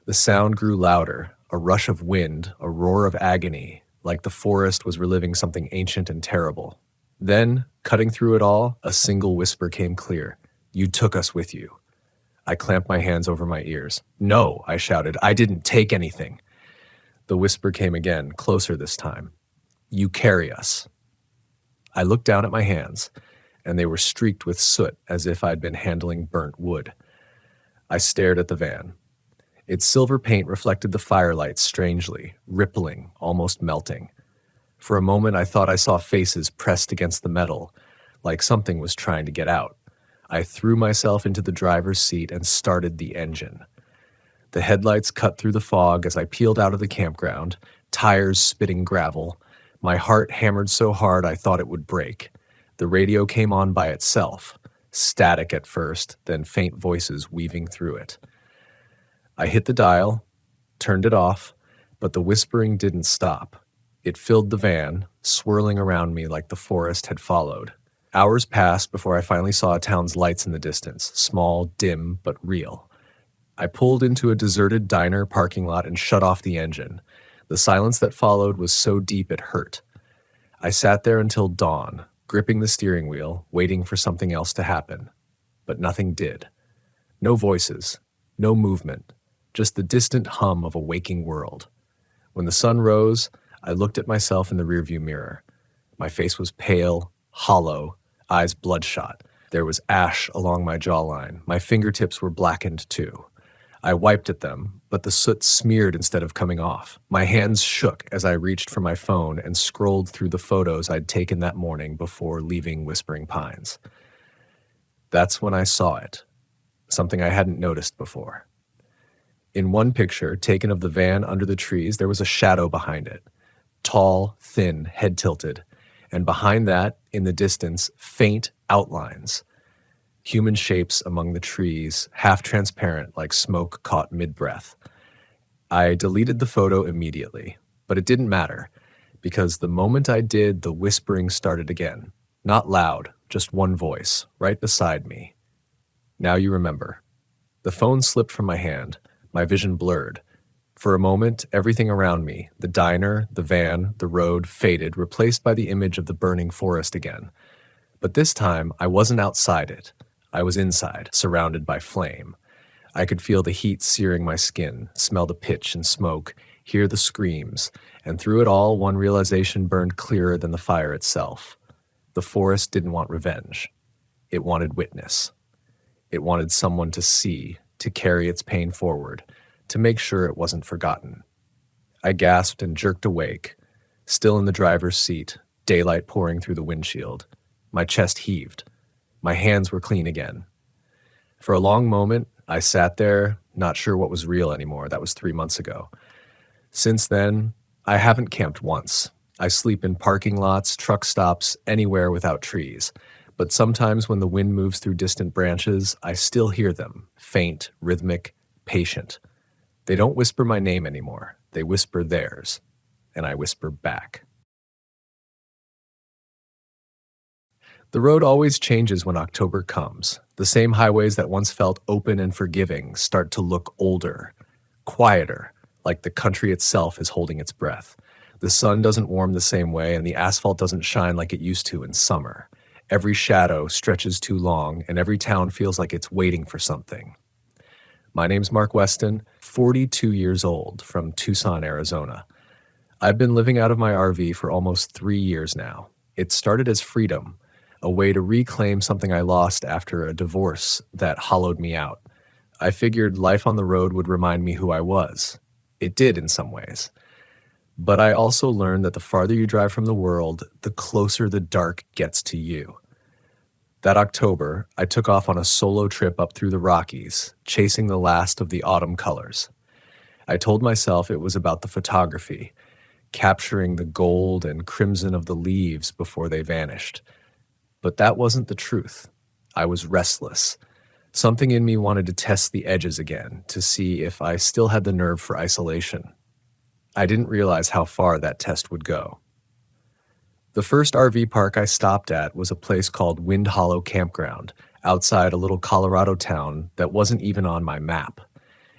The sound grew louder, a rush of wind, a roar of agony, like the forest was reliving something ancient and terrible. Then, cutting through it all, a single whisper came clear. "You took us with you." I clamped my hands over my ears. "No," I shouted, "I didn't take anything." The whisper came again, closer this time. "You carry us." I looked down at my hands, and they were streaked with soot as if I'd been handling burnt wood. I stared at the van. Its silver paint reflected the firelight strangely, rippling, almost melting. For a moment I thought I saw faces pressed against the metal, like something was trying to get out. I threw myself into the driver's seat and started the engine. The headlights cut through the fog as I peeled out of the campground, tires spitting gravel. My heart hammered so hard I thought it would break. The radio came on by itself, static at first, then faint voices weaving through it. I hit the dial, turned it off, but the whispering didn't stop. It filled the van, swirling around me like the forest had followed. Hours passed before I finally saw a town's lights in the distance, small, dim, but real. I pulled into a deserted diner parking lot and shut off the engine. The silence that followed was so deep it hurt. I sat there until dawn, gripping the steering wheel, waiting for something else to happen. But nothing did. No voices, no movement, just the distant hum of a waking world. When the sun rose, I looked at myself in the rearview mirror. My face was pale, hollow, eyes bloodshot. There was ash along my jawline. My fingertips were blackened too. I wiped at them, but the soot smeared instead of coming off. My hands shook as I reached for my phone and scrolled through the photos I'd taken that morning before leaving Whispering Pines. That's when I saw it, something I hadn't noticed before. In one picture, taken of the van under the trees, there was a shadow behind it. Tall, thin, head tilted. And behind that, in the distance, faint outlines. Human shapes among the trees, half transparent like smoke caught mid-breath. I deleted the photo immediately, but it didn't matter, because the moment I did, the whispering started again. Not loud, just one voice, right beside me. "Now you remember." The phone slipped from my hand. My vision blurred. For a moment, everything around me, the diner, the van, the road, faded, replaced by the image of the burning forest again. But this time, I wasn't outside it. I was inside, surrounded by flame. I could feel the heat searing my skin, smell the pitch and smoke, hear the screams, and through it all, one realization burned clearer than the fire itself. The forest didn't want revenge. It wanted witness. It wanted someone to see, to carry its pain forward, to make sure it wasn't forgotten. I gasped and jerked awake, still in the driver's seat, daylight pouring through the windshield. My chest heaved. My hands were clean again. For a long moment, I sat there, not sure what was real anymore. That was 3 months ago. Since then, I haven't camped once. I sleep in parking lots, truck stops, anywhere without trees. But sometimes when the wind moves through distant branches, I still hear them, faint, rhythmic, patient. They don't whisper my name anymore. They whisper theirs, and I whisper back. The road always changes when October comes. The same highways that once felt open and forgiving start to look older, quieter, like the country itself is holding its breath. The sun doesn't warm the same way, and the asphalt doesn't shine like it used to in summer. Every shadow stretches too long, and every town feels like it's waiting for something. My name's Mark Weston, 42 years old, from Tucson, Arizona. I've been living out of my RV for almost 3 years now. It started as freedom, a way to reclaim something I lost after a divorce that hollowed me out. I figured life on the road would remind me who I was. It did in some ways. But I also learned that the farther you drive from the world, the closer the dark gets to you. That October, I took off on a solo trip up through the Rockies, chasing the last of the autumn colors. I told myself it was about the photography, capturing the gold and crimson of the leaves before they vanished. But that wasn't the truth. I was restless. Something in me wanted to test the edges again, to see if I still had the nerve for isolation. I didn't realize how far that test would go. The first RV park I stopped at was a place called Wind Hollow Campground, outside a little Colorado town that wasn't even on my map.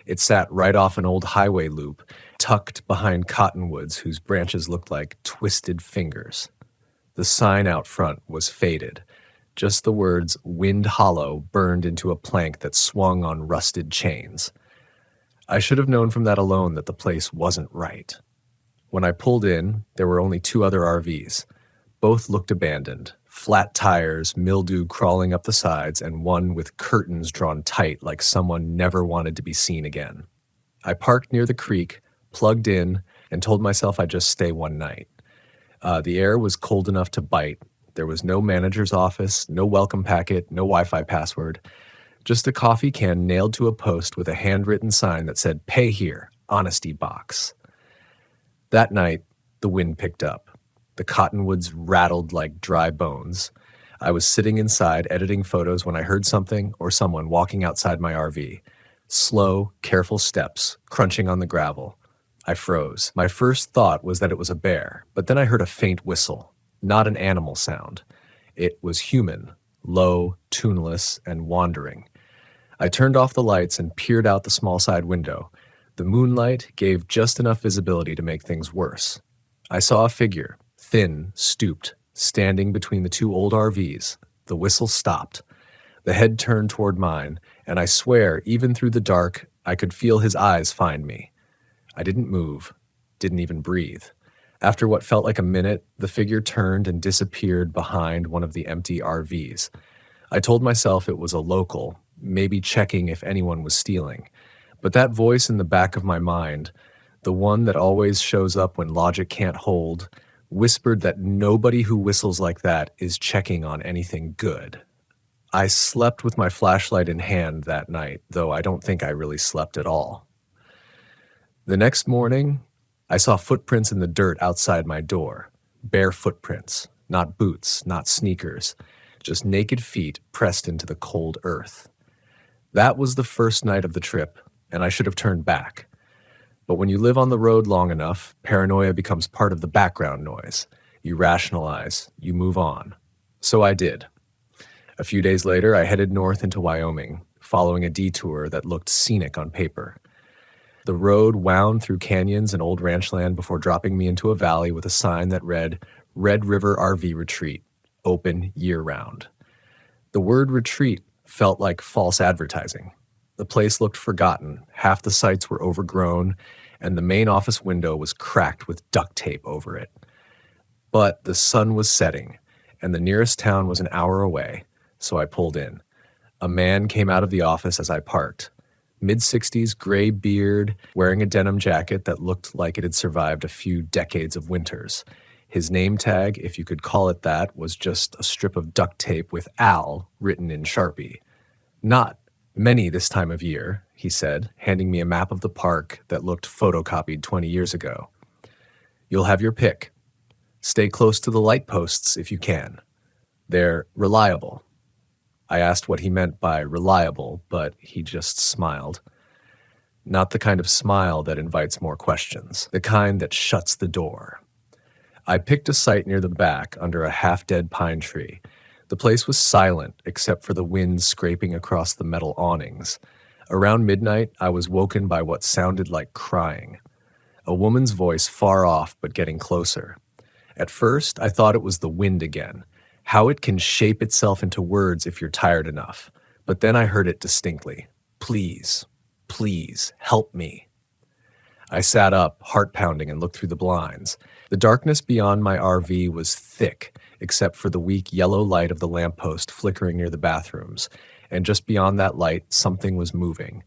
It sat right off an old highway loop, tucked behind cottonwoods whose branches looked like twisted fingers. The sign out front was faded. Just the words Wind Hollow burned into a plank that swung on rusted chains. I should have known from that alone that the place wasn't right. When I pulled in, there were only 2 other RVs. Both looked abandoned, flat tires, mildew crawling up the sides, and one with curtains drawn tight like someone never wanted to be seen again. I parked near the creek, plugged in, and told myself I'd just stay one night. The air was cold enough to bite. There was no manager's office, no welcome packet, no Wi-Fi password. Just a coffee can nailed to a post with a handwritten sign that said, "Pay here, honesty box." That night, the wind picked up. The cottonwoods rattled like dry bones. I was sitting inside editing photos when I heard something or someone walking outside my RV. Slow, careful steps, crunching on the gravel. I froze. My first thought was that it was a bear, but then I heard a faint whistle, not an animal sound. It was human, low, tuneless, and wandering. I turned off the lights and peered out the small side window. The moonlight gave just enough visibility to make things worse. I saw a figure, thin, stooped, standing between the 2 old RVs. The whistle stopped. The head turned toward mine, and I swear, even through the dark, I could feel his eyes find me. I didn't move, didn't even breathe. After what felt like a minute, the figure turned and disappeared behind one of the empty RVs. I told myself it was a local, maybe checking if anyone was stealing. But that voice in the back of my mind, the one that always shows up when logic can't hold, whispered that nobody who whistles like that is checking on anything good. I slept with my flashlight in hand that night, though I don't think I really slept at all. The next morning, I saw footprints in the dirt outside my door. Bare footprints, not boots, not sneakers, just naked feet pressed into the cold earth. That was the first night of the trip, and I should have turned back. But when you live on the road long enough, paranoia becomes part of the background noise. You rationalize, you move on. So I did. A few days later, I headed north into Wyoming, following a detour that looked scenic on paper. The road wound through canyons and old ranch land before dropping me into a valley with a sign that read, "Red River RV Retreat, open year-round." The word retreat felt like false advertising. The place looked forgotten, half the sites were overgrown, and the main office window was cracked with duct tape over it. But the sun was setting, and the nearest town was an hour away, so I pulled in. A man came out of the office as I parked. Mid-60s, gray beard, wearing a denim jacket that looked like it had survived a few decades of winters. His name tag, if you could call it that, was just a strip of duct tape with Al written in Sharpie. "Not many this time of year," he said, handing me a map of the park that looked photocopied 20 years ago. "You'll have your pick. Stay close to the light posts if you can. They're reliable." I asked what he meant by reliable, but he just smiled. Not the kind of smile that invites more questions, the kind that shuts the door. I picked a site near the back under a half-dead pine tree. The place was silent except for the wind scraping across the metal awnings. Around midnight, I was woken by what sounded like crying. A woman's voice far off but getting closer. At first, I thought it was the wind again, how it can shape itself into words if you're tired enough. But then I heard it distinctly. Please, please, help me. I sat up, heart pounding, and looked through the blinds. The darkness beyond my RV was thick, except for the weak yellow light of the lamppost flickering near the bathrooms, and just beyond that light, something was moving.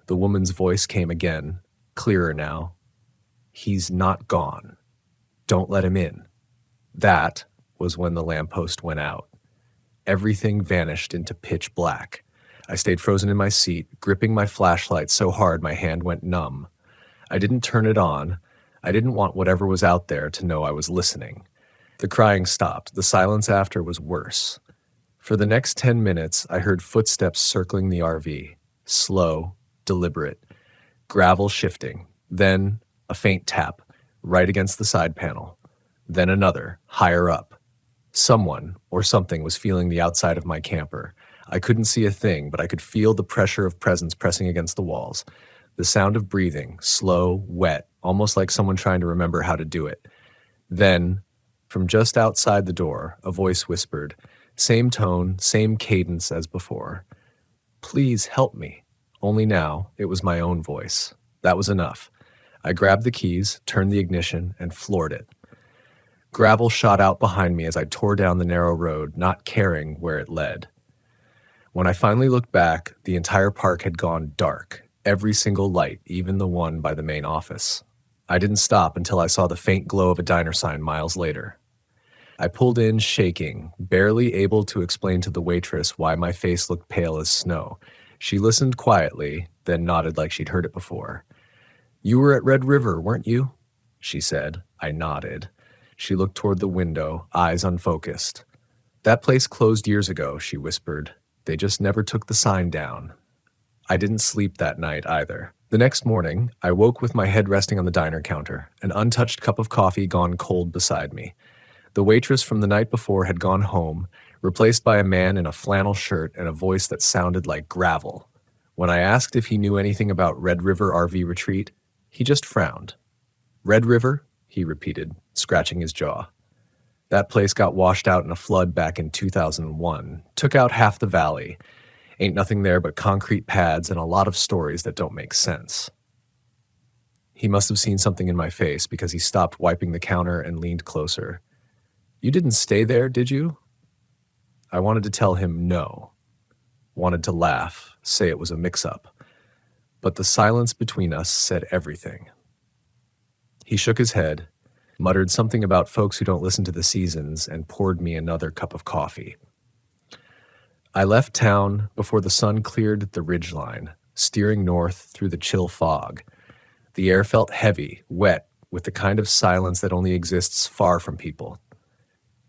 The woman's voice came again, clearer now. He's not gone. Don't let him in. That was when the lamppost went out. Everything vanished into pitch black. I stayed frozen in my seat, gripping my flashlight so hard my hand went numb. I didn't turn it on. I didn't want whatever was out there to know I was listening. The crying stopped. The silence after was worse. For the next 10 minutes, I heard footsteps circling the RV. Slow, deliberate. Gravel shifting. Then a faint tap, right against the side panel. Then another, higher up. Someone or something was feeling the outside of my camper. I couldn't see a thing, but I could feel the pressure of presence pressing against the walls. The sound of breathing, slow, wet, almost like someone trying to remember how to do it. Then, from just outside the door, a voice whispered, same tone, same cadence as before. Please help me. Only now, it was my own voice. That was enough. I grabbed the keys, turned the ignition, and floored it. Gravel shot out behind me as I tore down the narrow road, not caring where it led. When I finally looked back, the entire park had gone dark. Every single light, even the one by the main office. I didn't stop until I saw the faint glow of a diner sign miles later. I pulled in, shaking, barely able to explain to the waitress why my face looked pale as snow. She listened quietly, then nodded like she'd heard it before. You were at Red River, weren't you? She said. I nodded. She looked toward the window, eyes unfocused. That place closed years ago, she whispered. They just never took the sign down. I didn't sleep that night either. The next morning, I woke with my head resting on the diner counter, an untouched cup of coffee gone cold beside me. The waitress from the night before had gone home, replaced by a man in a flannel shirt and a voice that sounded like gravel. When I asked if he knew anything about Red River RV Retreat, he just frowned. Red River? He repeated, scratching his jaw. That place got washed out in a flood back in 2001, took out half the valley. Ain't nothing there but concrete pads and a lot of stories that don't make sense. He must have seen something in my face because he stopped wiping the counter and leaned closer. You didn't stay there, did you? I wanted to tell him no. Wanted to laugh, say it was a mix-up. But the silence between us said everything. He shook his head, muttered something about folks who don't listen to the seasons, and poured me another cup of coffee. I left town before the sun cleared the ridgeline, steering north through the chill fog. The air felt heavy, wet, with the kind of silence that only exists far from people.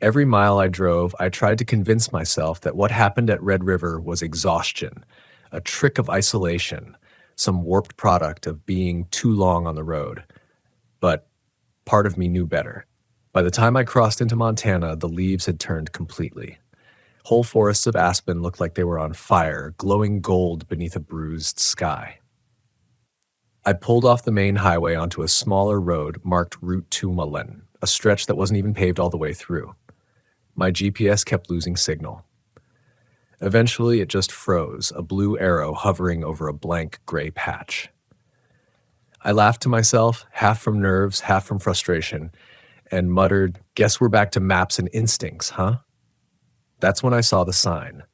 Every mile I drove, I tried to convince myself that what happened at Red River was exhaustion, a trick of isolation, some warped product of being too long on the road. But part of me knew better. By the time I crossed into Montana, the leaves had turned completely. Whole forests of aspen looked like they were on fire, glowing gold beneath a bruised sky. I pulled off the main highway onto a smaller road marked Route 2 Mullen, a stretch that wasn't even paved all the way through. My GPS kept losing signal. Eventually, it just froze, a blue arrow hovering over a blank gray patch. I laughed to myself, half from nerves, half from frustration, and muttered, "Guess we're back to maps and instincts, huh?" That's when I saw the sign.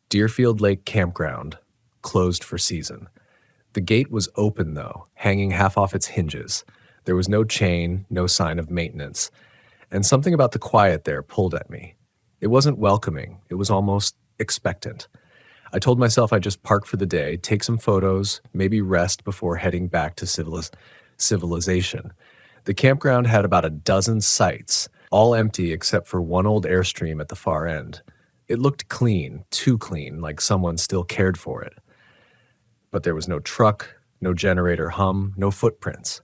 Deerfield Lake Campground, closed for season. The gate was open, though, hanging half off its hinges. There was no chain, no sign of maintenance. And something about the quiet there pulled at me. It wasn't welcoming. It was almost expectant. I told myself I'd just park for the day, take some photos, maybe rest before heading back to civilization. The campground had about a dozen sites, all empty except for one old Airstream at the far end. It looked clean, too clean, like someone still cared for it. But there was no truck, no generator hum, no footprints.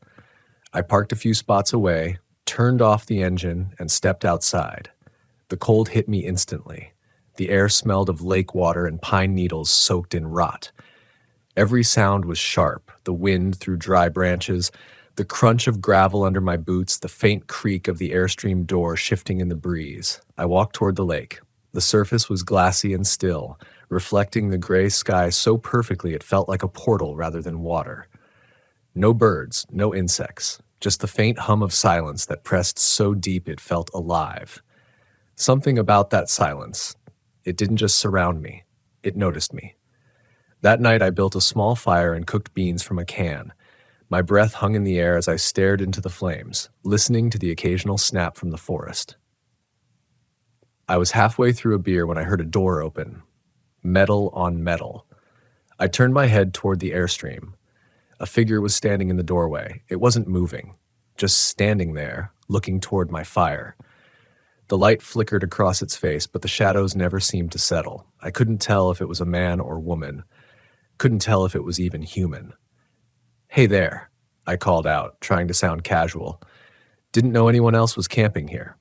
I parked a few spots away, turned off the engine, and stepped outside. The cold hit me instantly. The air smelled of lake water and pine needles soaked in rot. Every sound was sharp, the wind through dry branches, the crunch of gravel under my boots, the faint creak of the Airstream door shifting in the breeze. I walked toward the lake. The surface was glassy and still, reflecting the gray sky so perfectly it felt like a portal rather than water. No birds, no insects, just the faint hum of silence that pressed so deep it felt alive. Something about that silence. It didn't just surround me, it noticed me. That night I built a small fire and cooked beans from a can. My breath hung in the air as I stared into the flames, listening to the occasional snap from the forest. I was halfway through a beer when I heard a door open. Metal on metal. I turned my head toward the Airstream. A figure was standing in the doorway. It wasn't moving, just standing there, looking toward my fire. The light flickered across its face, but the shadows never seemed to settle. I couldn't tell if it was a man or woman. Couldn't tell if it was even human. "Hey there," I called out, trying to sound casual. Didn't know anyone else was camping here.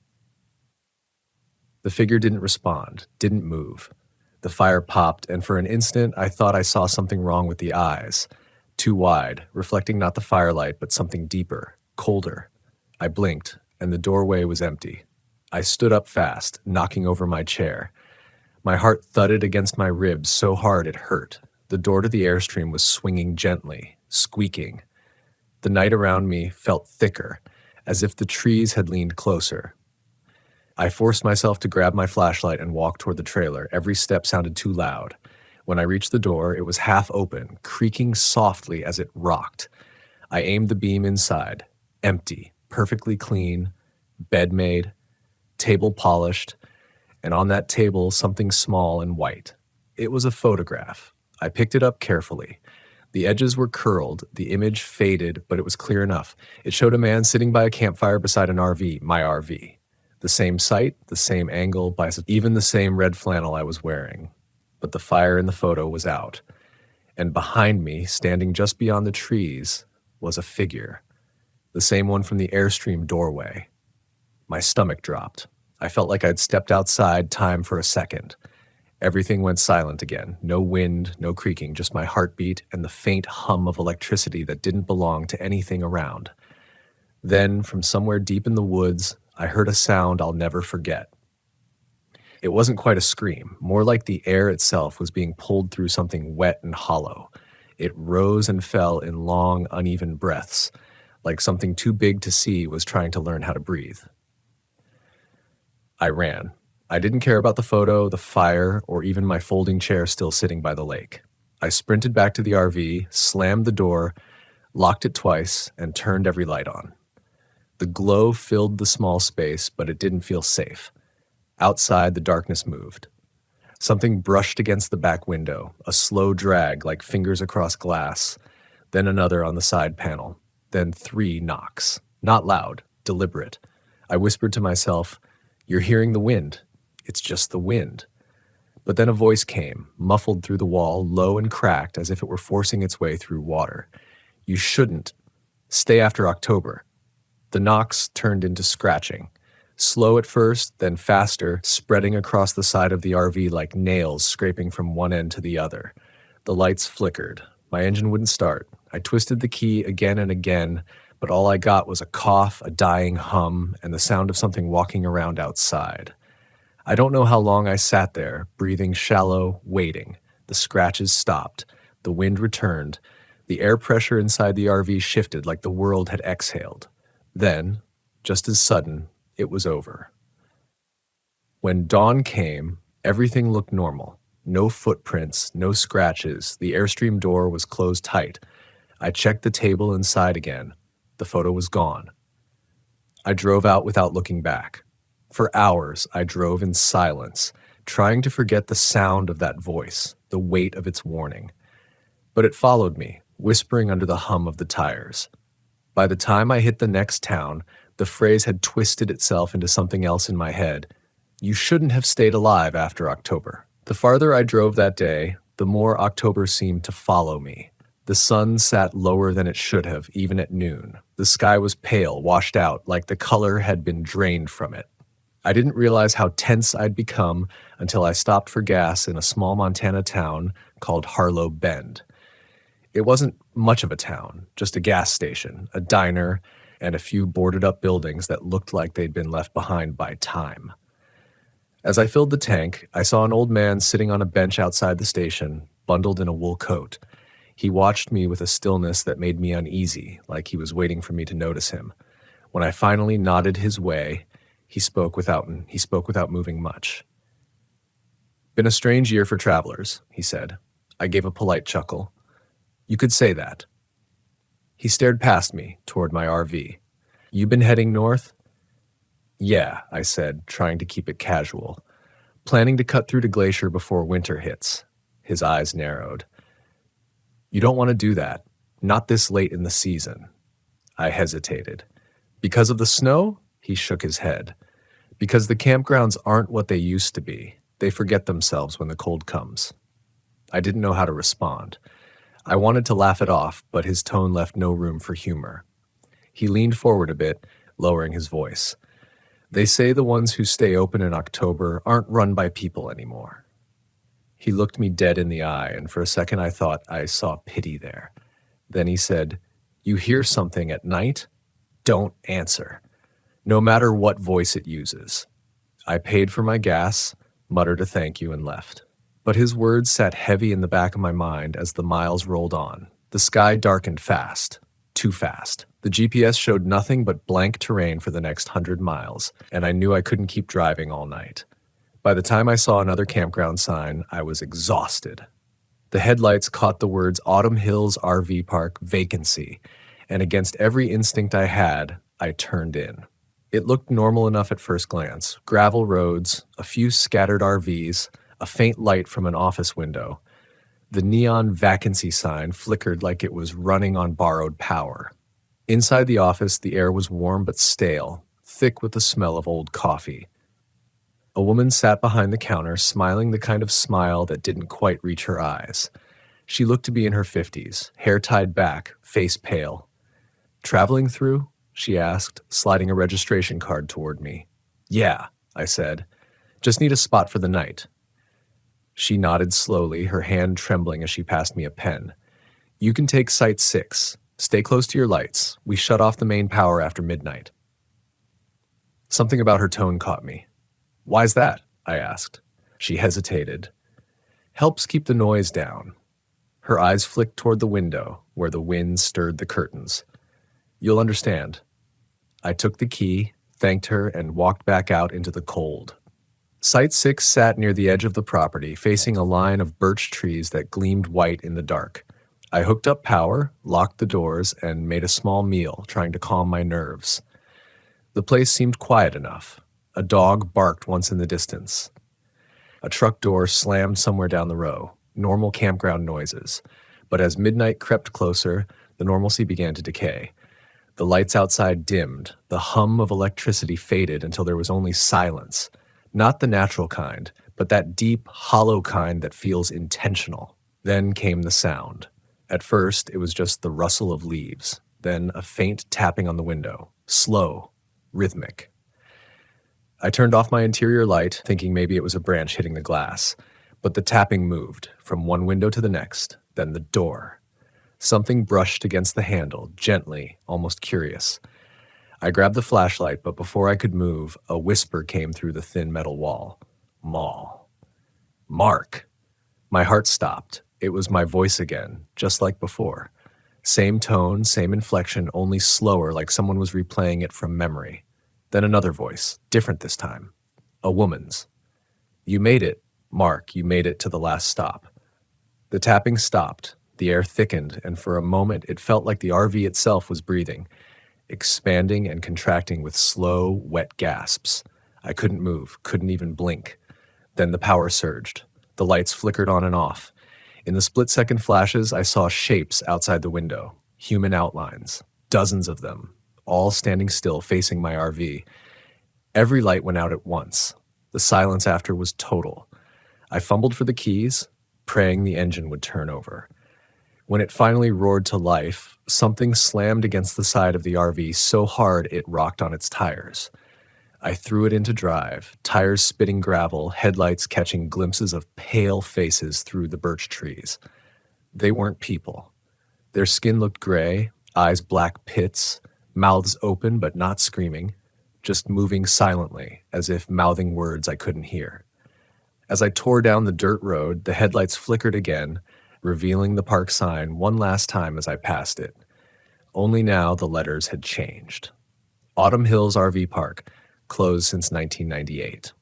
The figure didn't respond, didn't move. The fire popped, and for an instant I thought I saw something wrong with the eyes. Too wide, reflecting not the firelight, but something deeper, colder. I blinked, and the doorway was empty. I stood up fast, knocking over my chair. My heart thudded against my ribs so hard it hurt. The door to the Airstream was swinging gently, squeaking. The night around me felt thicker, as if the trees had leaned closer. I forced myself to grab my flashlight and walk toward the trailer. Every step sounded too loud. When I reached the door, it was half open, creaking softly as it rocked. I aimed the beam inside. Empty, perfectly clean, bed made, table polished, and on that table something small and white. It was a photograph. I picked it up carefully. The edges were curled, the image faded, but it was clear enough. It showed a man sitting by a campfire beside an RV, my RV. The same site, the same angle, even the same red flannel I was wearing. But the fire in the photo was out. And behind me, standing just beyond the trees, was a figure. The same one from the Airstream doorway. My stomach dropped. I felt like I'd stepped outside time for a second. Everything went silent again. No wind, no creaking, just my heartbeat and the faint hum of electricity that didn't belong to anything around. Then, from somewhere deep in the woods, I heard a sound I'll never forget. It wasn't quite a scream, more like the air itself was being pulled through something wet and hollow. It rose and fell in long, uneven breaths, like something too big to see was trying to learn how to breathe. I ran. I didn't care about the photo, the fire, or even my folding chair still sitting by the lake. I sprinted back to the RV, slammed the door, locked it twice, and turned every light on. The glow filled the small space, but it didn't feel safe. Outside, the darkness moved. Something brushed against the back window, a slow drag like fingers across glass, then another on the side panel, then 3 knocks. Not loud, deliberate. I whispered to myself, "You're hearing the wind. It's just the wind." But then a voice came, muffled through the wall, low and cracked as if it were forcing its way through water. "You shouldn't. Stay after October." The knocks turned into scratching. Slow at first, then faster, spreading across the side of the RV like nails scraping from one end to the other. The lights flickered. My engine wouldn't start. I twisted the key again and again, but all I got was a cough, a dying hum, and the sound of something walking around outside. I don't know how long I sat there, breathing shallow, waiting. The scratches stopped. The wind returned. The air pressure inside the RV shifted like the world had exhaled. Then, just as sudden, it was over. When dawn came, everything looked normal. No footprints, no scratches. The Airstream door was closed tight. I checked the table inside again. The photo was gone. I drove out without looking back. For hours, I drove in silence, trying to forget the sound of that voice, the weight of its warning. But it followed me, whispering under the hum of the tires. By the time I hit the next town, the phrase had twisted itself into something else in my head. You shouldn't have stayed alive after October. The farther I drove that day, the more October seemed to follow me. The sun sat lower than it should have, even at noon. The sky was pale, washed out, like the color had been drained from it. I didn't realize how tense I'd become until I stopped for gas in a small Montana town called Harlow Bend. It wasn't much of a town, just a gas station, a diner, and a few boarded-up buildings that looked like they'd been left behind by time. As I filled the tank, I saw an old man sitting on a bench outside the station, bundled in a wool coat. He watched me with a stillness that made me uneasy, like he was waiting for me to notice him. When I finally nodded his way, he spoke without moving much. "Been a strange year for travelers," he said. I gave a polite chuckle. "You could say that." He stared past me, toward my RV. "You been heading north?" "Yeah," I said, trying to keep it casual. "Planning to cut through to Glacier before winter hits." His eyes narrowed. "You don't want to do that. Not this late in the season." I hesitated. "Because of the snow?" He shook his head. "Because the campgrounds aren't what they used to be. They forget themselves when the cold comes." I didn't know how to respond. I wanted to laugh it off, but his tone left no room for humor. He leaned forward a bit, lowering his voice. "They say the ones who stay open in October aren't run by people anymore." He looked me dead in the eye, and for a second I thought I saw pity there. Then he said, "You hear something at night? Don't answer, no matter what voice it uses." I paid for my gas, muttered a thank you, and left. But his words sat heavy in the back of my mind as the miles rolled on. The sky darkened fast, too fast. The GPS showed nothing but blank terrain for the next 100 miles, and I knew I couldn't keep driving all night. By the time I saw another campground sign, I was exhausted. The headlights caught the words Autumn Hills RV Park Vacancy, and against every instinct I had, I turned in. It looked normal enough at first glance. Gravel roads, a few scattered RVs, a faint light from an office window. The neon vacancy sign flickered like it was running on borrowed power. Inside the office, the air was warm but stale, thick with the smell of old coffee. A woman sat behind the counter, smiling the kind of smile that didn't quite reach her eyes. She looked to be in her 50s, hair tied back, face pale. "Traveling through?" she asked, sliding a registration card toward me. "Yeah," I said. "Just need a spot for the night." She nodded slowly, her hand trembling as she passed me a pen. "You can take Site 6. Stay close to your lights. We shut off the main power after midnight." Something about her tone caught me. "Why's that?" I asked. She hesitated. "Helps keep the noise down." Her eyes flicked toward the window, where the wind stirred the curtains. "You'll understand." I took the key, thanked her, and walked back out into the cold. Site 6 sat near the edge of the property, facing a line of birch trees that gleamed white in the dark. I hooked up power, locked the doors, and made a small meal, trying to calm my nerves. The place seemed quiet enough. A dog barked once in the distance. A truck door slammed somewhere down the row. Normal campground noises. But as midnight crept closer, the normalcy began to decay. The lights outside dimmed. The hum of electricity faded until there was only silence. Not the natural kind, but that deep, hollow kind that feels intentional. Then came the sound. At first, it was just the rustle of leaves. Then a faint tapping on the window. Slow, rhythmic. I turned off my interior light, thinking maybe it was a branch hitting the glass. But the tapping moved, from one window to the next, then the door. Something brushed against the handle, gently, almost curious. I grabbed the flashlight, but before I could move, a whisper came through the thin metal wall. "Maul." "Mark." My heart stopped. It was my voice again, just like before. Same tone, same inflection, only slower, like someone was replaying it from memory. Then another voice, different this time. A woman's. "You made it, Mark, you made it to the last stop." The tapping stopped. The air thickened, and for a moment it felt like the RV itself was breathing, expanding and contracting with slow, wet gasps. I couldn't move, couldn't even blink. Then the power surged. The lights flickered on and off. In the split-second flashes, I saw shapes outside the window, human outlines, dozens of them, all standing still facing my RV. Every light went out at once. The silence after was total. I fumbled for the keys, praying the engine would turn over. When it finally roared to life, something slammed against the side of the RV so hard it rocked on its tires. I threw it into drive, tires spitting gravel, headlights catching glimpses of pale faces through the birch trees. They weren't people. Their skin looked gray, eyes black pits, mouths open but not screaming, just moving silently, as if mouthing words I couldn't hear. As I tore down the dirt road, the headlights flickered again, revealing the park sign one last time as I passed it. Only now the letters had changed. Autumn Hills RV Park, closed since 1998.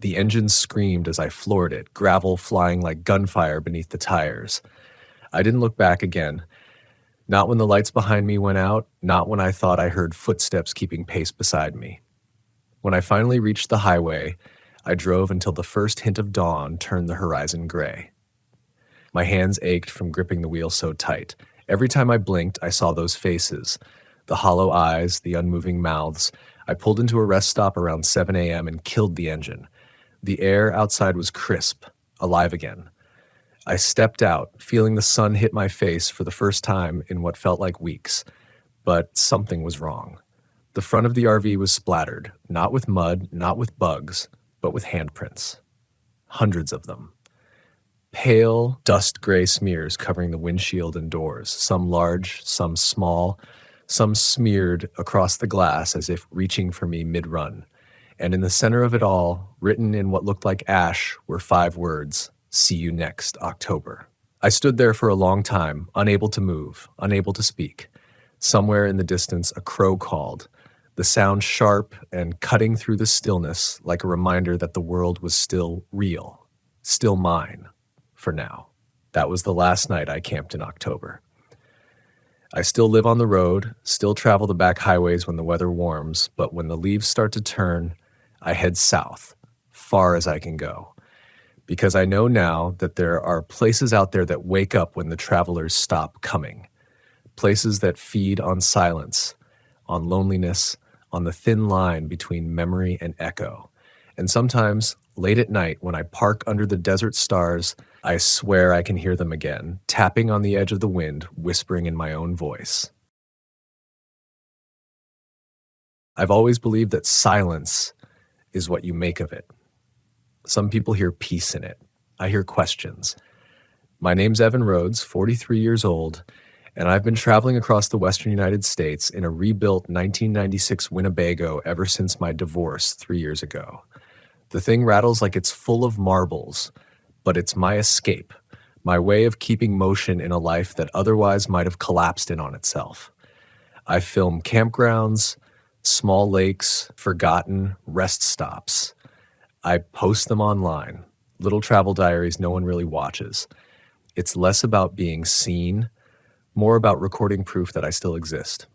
The engine screamed as I floored it, gravel flying like gunfire beneath the tires. I didn't look back again. Not when the lights behind me went out, not when I thought I heard footsteps keeping pace beside me. When I finally reached the highway, I drove until the first hint of dawn turned the horizon gray. My hands ached from gripping the wheel so tight. Every time I blinked, I saw those faces, the hollow eyes, the unmoving mouths. I pulled into a rest stop around 7 a.m. and killed the engine. The air outside was crisp, alive again. I stepped out, feeling the sun hit my face for the first time in what felt like weeks. But something was wrong. The front of the RV was splattered, not with mud, not with bugs, but with handprints. Hundreds of them. Pale, dust-gray smears covering the windshield and doors, some large, some small, some smeared across the glass as if reaching for me mid-run. And in the center of it all, written in what looked like ash, were 5 words: "See you next October." I stood there for a long time, unable to move, unable to speak. Somewhere in the distance, a crow called, the sound sharp and cutting through the stillness like a reminder that the world was still real, still mine, for now. That was the last night I camped in October. I still live on the road, still travel the back highways when the weather warms, but when the leaves start to turn, I head south, far as I can go. Because I know now that there are places out there that wake up when the travelers stop coming. Places that feed on silence, on loneliness, on the thin line between memory and echo. And sometimes, late at night, when I park under the desert stars, I swear I can hear them again, tapping on the edge of the wind, whispering in my own voice. I've always believed that silence is what you make of it. Some people hear peace in it. I hear questions. My name's Evan Rhodes, 43 years old, and I've been traveling across the western United States in a rebuilt 1996 Winnebago ever since my divorce 3 years ago. The thing rattles like it's full of marbles, but it's my escape, my way of keeping motion in a life that otherwise might have collapsed in on itself. I film campgrounds, small lakes, forgotten rest stops. I post them online, little travel diaries no one really watches. It's less about being seen, more about recording proof that I still exist.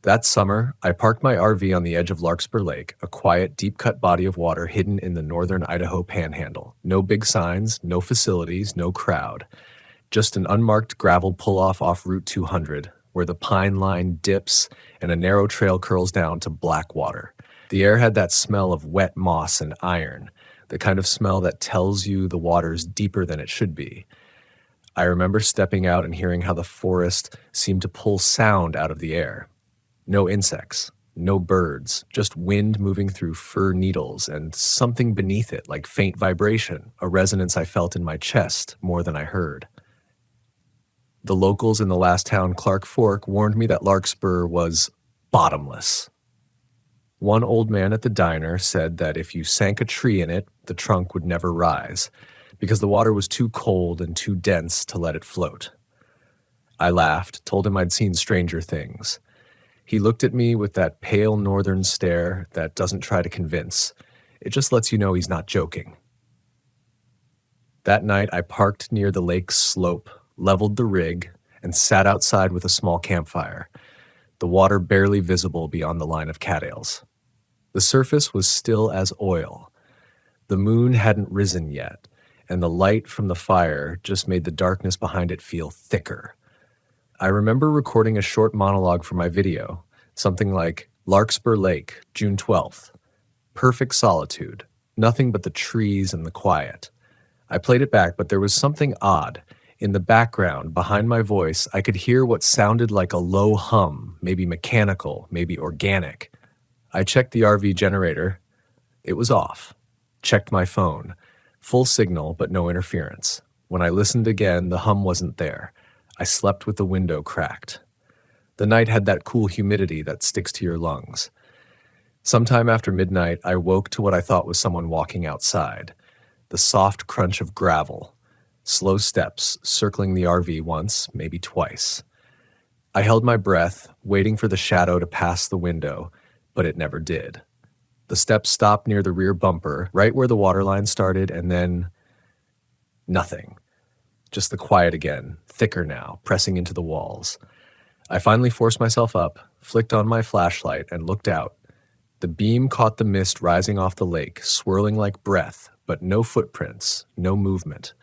That summer, I parked my RV on the edge of Larkspur Lake, a quiet, deep-cut body of water hidden in the northern Idaho panhandle. No big signs, no facilities, no crowd. Just an unmarked gravel pull-off off Route 200, where the pine line dips and a narrow trail curls down to black water. The air had that smell of wet moss and iron, the kind of smell that tells you the water's deeper than it should be. I remember stepping out and hearing how the forest seemed to pull sound out of the air. No insects, no birds, just wind moving through fir needles and something beneath it like faint vibration, a resonance I felt in my chest more than I heard. The locals in the last town, Clark Fork, warned me that Larkspur was bottomless. One old man at the diner said that if you sank a tree in it, the trunk would never rise, because the water was too cold and too dense to let it float. I laughed, told him I'd seen stranger things. He looked at me with that pale northern stare that doesn't try to convince. It just lets you know he's not joking. That night, I parked near the lake's slope, leveled the rig, and sat outside with a small campfire, the water barely visible beyond the line of cattails. The surface was still as oil. The moon hadn't risen yet, and the light from the fire just made the darkness behind it feel thicker. I remember recording a short monologue for my video, something like, Larkspur Lake, June 12th. Perfect solitude, nothing but the trees and the quiet. I played it back, but there was something odd. In the background, behind my voice, I could hear what sounded like a low hum, maybe mechanical, maybe organic. I checked the RV generator. It was off. Checked my phone. Full signal, but no interference. When I listened again, the hum wasn't there. I slept with the window cracked. The night had that cool humidity that sticks to your lungs. Sometime after midnight, I woke to what I thought was someone walking outside. The soft crunch of gravel. Slow steps circling the RV once, maybe twice. I held my breath, waiting for the shadow to pass the window, but it never did. The steps stopped near the rear bumper, right where the waterline started, and then nothing. Just the quiet again, thicker now, pressing into the walls. I finally forced myself up, flicked on my flashlight, and looked out. The beam caught the mist rising off the lake, swirling like breath, but no footprints, no movement.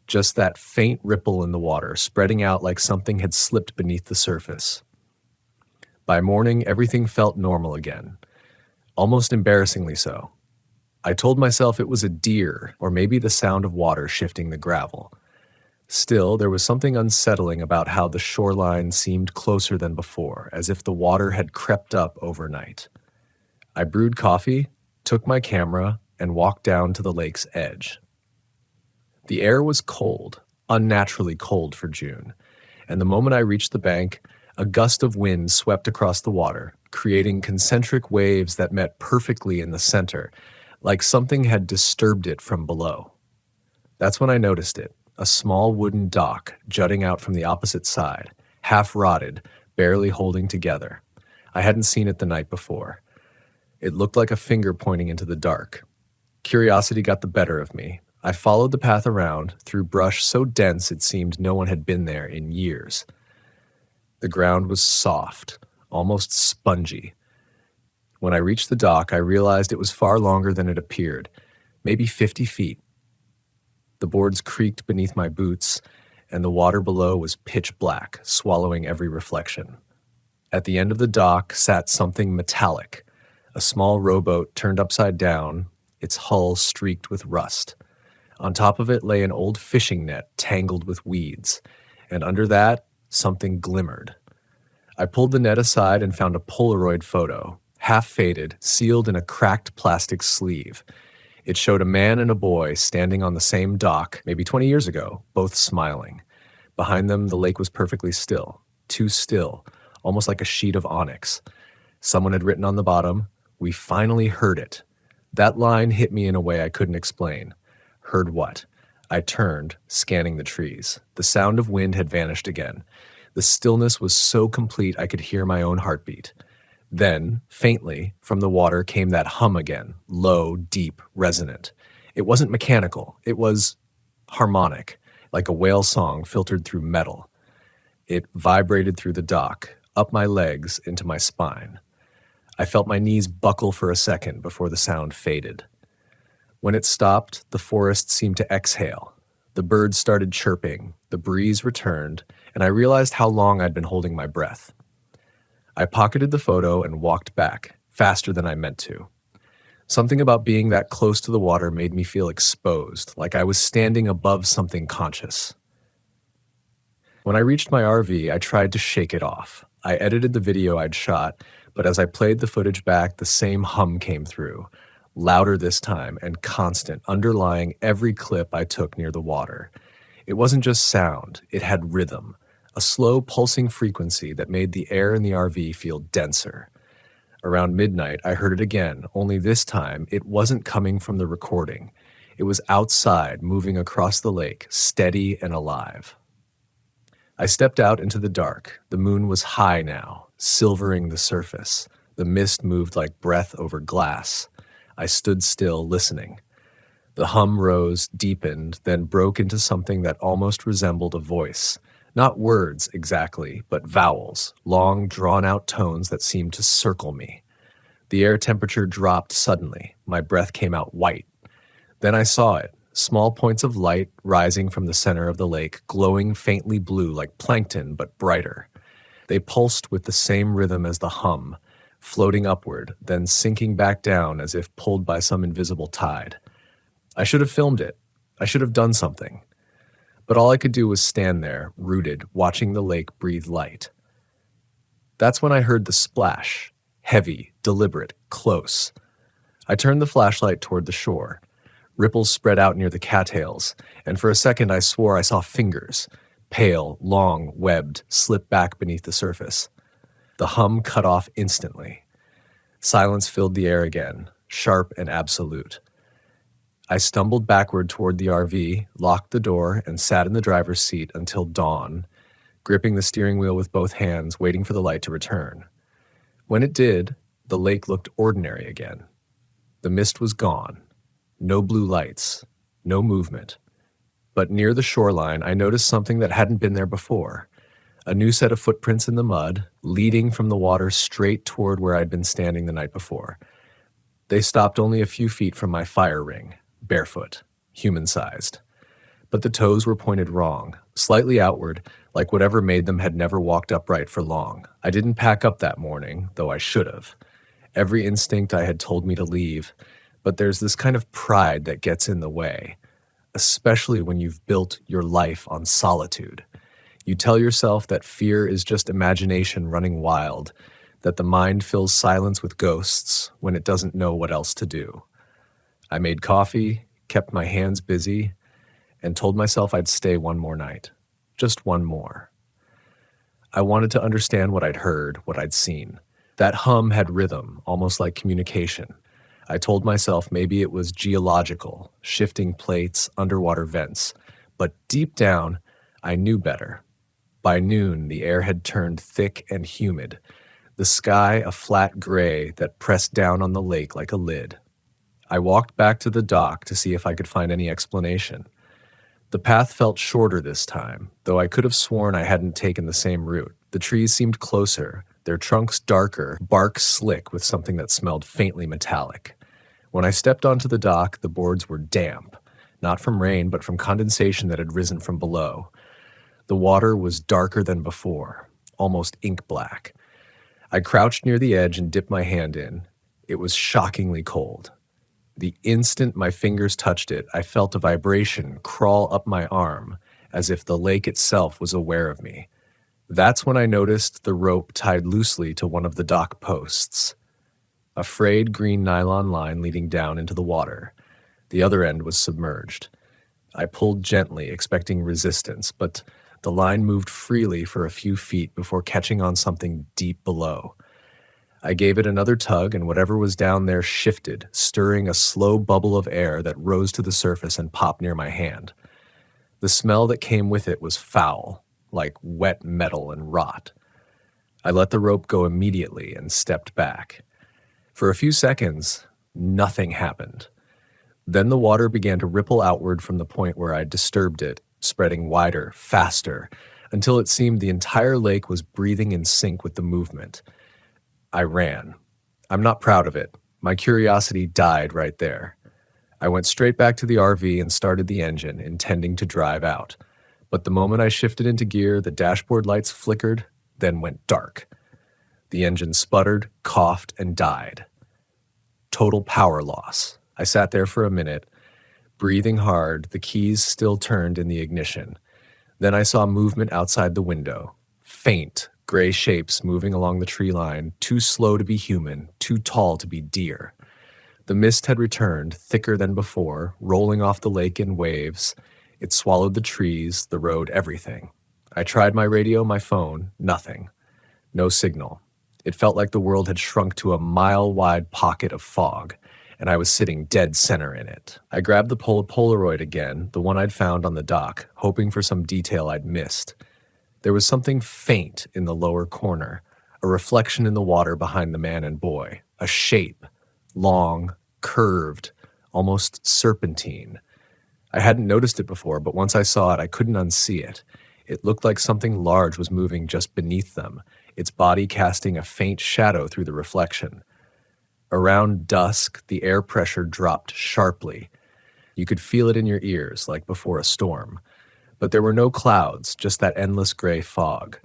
Just that faint ripple in the water, spreading out like something had slipped beneath the surface. By morning, everything felt normal again. Almost embarrassingly so. I told myself it was a deer, or maybe the sound of water shifting the gravel. Still, there was something unsettling about how the shoreline seemed closer than before, as if the water had crept up overnight. I brewed coffee, took my camera, and walked down to the lake's edge. The air was cold, unnaturally cold for June, and the moment I reached the bank, a gust of wind swept across the water, creating concentric waves that met perfectly in the center, like something had disturbed it from below. That's when I noticed it, a small wooden dock jutting out from the opposite side, half rotted, barely holding together. I hadn't seen it the night before. It looked like a finger pointing into the dark. Curiosity got the better of me. I followed the path around, through brush so dense it seemed no one had been there in years. The ground was soft, almost spongy. When I reached the dock, I realized it was far longer than it appeared, maybe 50 feet. The boards creaked beneath my boots, and the water below was pitch black, swallowing every reflection. At the end of the dock sat something metallic, a small rowboat turned upside down, its hull streaked with rust. On top of it lay an old fishing net tangled with weeds, and under that, something glimmered. I pulled the net aside and found a Polaroid photo, half faded, sealed in a cracked plastic sleeve. It showed a man and a boy standing on the same dock, maybe 20 years ago, both smiling. Behind them, the lake was perfectly still, too still, almost like a sheet of onyx. Someone had written on the bottom, "We finally heard it." That line hit me in a way I couldn't explain. Heard what? I turned, scanning the trees. The sound of wind had vanished again. The stillness was so complete I could hear my own heartbeat. Then, faintly, from the water came that hum again, low, deep, resonant. It wasn't mechanical. It was harmonic, like a whale song filtered through metal. It vibrated through the dock, up my legs, into my spine. I felt my knees buckle for a second before the sound faded. When it stopped, the forest seemed to exhale. The birds started chirping, the breeze returned, and I realized how long I'd been holding my breath. I pocketed the photo and walked back, faster than I meant to. Something about being that close to the water made me feel exposed, like I was standing above something conscious. When I reached my RV, I tried to shake it off. I edited the video I'd shot, but as I played the footage back, the same hum came through, louder this time and constant, underlying every clip I took near the water. It wasn't just sound, it had rhythm, a slow pulsing frequency that made the air in the RV feel denser. Around midnight, I heard it again, only this time it wasn't coming from the recording. It was outside, moving across the lake, steady and alive. I stepped out into the dark. The moon was high now, silvering the surface. The mist moved like breath over glass. I stood still, listening. The hum rose, deepened, then broke into something that almost resembled a voice. Not words exactly, but vowels, long, drawn-out tones that seemed to circle me. The air temperature dropped suddenly. My breath came out white. Then I saw it, small points of light rising from the center of the lake, glowing faintly blue like plankton, but brighter. They pulsed with the same rhythm as the hum, floating upward, then sinking back down as if pulled by some invisible tide. I should have filmed it. I should have done something. But all I could do was stand there, rooted, watching the lake breathe light. That's when I heard the splash. Heavy, deliberate, close. I turned the flashlight toward the shore. Ripples spread out near the cattails, and for a second I swore I saw fingers, pale, long, webbed, slip back beneath the surface. The hum cut off instantly. Silence filled the air again, sharp and absolute. I stumbled backward toward the RV, locked the door, and sat in the driver's seat until dawn, gripping the steering wheel with both hands, waiting for the light to return. When it did, the lake looked ordinary again. The mist was gone. No blue lights. No movement. But near the shoreline, I noticed something that hadn't been there before. A new set of footprints in the mud, leading from the water straight toward where I'd been standing the night before. They stopped only a few feet from my fire ring, barefoot, human-sized. But the toes were pointed wrong, slightly outward, like whatever made them had never walked upright for long. I didn't pack up that morning, though I should have. Every instinct I had told me to leave, but there's this kind of pride that gets in the way, especially when you've built your life on solitude. You tell yourself that fear is just imagination running wild, that the mind fills silence with ghosts when it doesn't know what else to do. I made coffee, kept my hands busy, and told myself I'd stay one more night. Just one more. I wanted to understand what I'd heard, what I'd seen. That hum had rhythm, almost like communication. I told myself maybe it was geological, shifting plates, underwater vents. But deep down, I knew better. By noon, the air had turned thick and humid, the sky a flat gray that pressed down on the lake like a lid. I walked back to the dock to see if I could find any explanation. The path felt shorter this time, though I could have sworn I hadn't taken the same route. The trees seemed closer, their trunks darker, bark slick with something that smelled faintly metallic. When I stepped onto the dock, the boards were damp, not from rain, but from condensation that had risen from below. The water was darker than before, almost ink black. I crouched near the edge and dipped my hand in. It was shockingly cold. The instant my fingers touched it, I felt a vibration crawl up my arm, as if the lake itself was aware of me. That's when I noticed the rope tied loosely to one of the dock posts. A frayed green nylon line leading down into the water. The other end was submerged. I pulled gently, expecting resistance, but the line moved freely for a few feet before catching on something deep below. I gave it another tug, and whatever was down there shifted, stirring a slow bubble of air that rose to the surface and popped near my hand. The smell that came with it was foul, like wet metal and rot. I let the rope go immediately and stepped back. For a few seconds, nothing happened. Then the water began to ripple outward from the point where I'd disturbed it, spreading wider, faster, until it seemed the entire lake was breathing in sync with the movement. I ran. I'm not proud of it. My curiosity died right there. I went straight back to the RV and started the engine, intending to drive out. But the moment I shifted into gear, the dashboard lights flickered, then went dark. The engine sputtered, coughed, and died. Total power loss. I sat there for a minute, breathing hard, the keys still turned in the ignition. Then I saw movement outside the window. Faint, gray shapes moving along the tree line, too slow to be human, too tall to be deer. The mist had returned, thicker than before, rolling off the lake in waves. It swallowed the trees, the road, everything. I tried my radio, my phone, nothing. No signal. It felt like the world had shrunk to a mile-wide pocket of fog, and I was sitting dead center in it. I grabbed the Polaroid again, the one I'd found on the dock, hoping for some detail I'd missed. There was something faint in the lower corner, a reflection in the water behind the man and boy, a shape, long, curved, almost serpentine. I hadn't noticed it before, but once I saw it, I couldn't unsee it. It looked like something large was moving just beneath them, its body casting a faint shadow through the reflection. Around dusk, the air pressure dropped sharply. You could feel it in your ears, like before a storm. But there were no clouds, just that endless gray fog.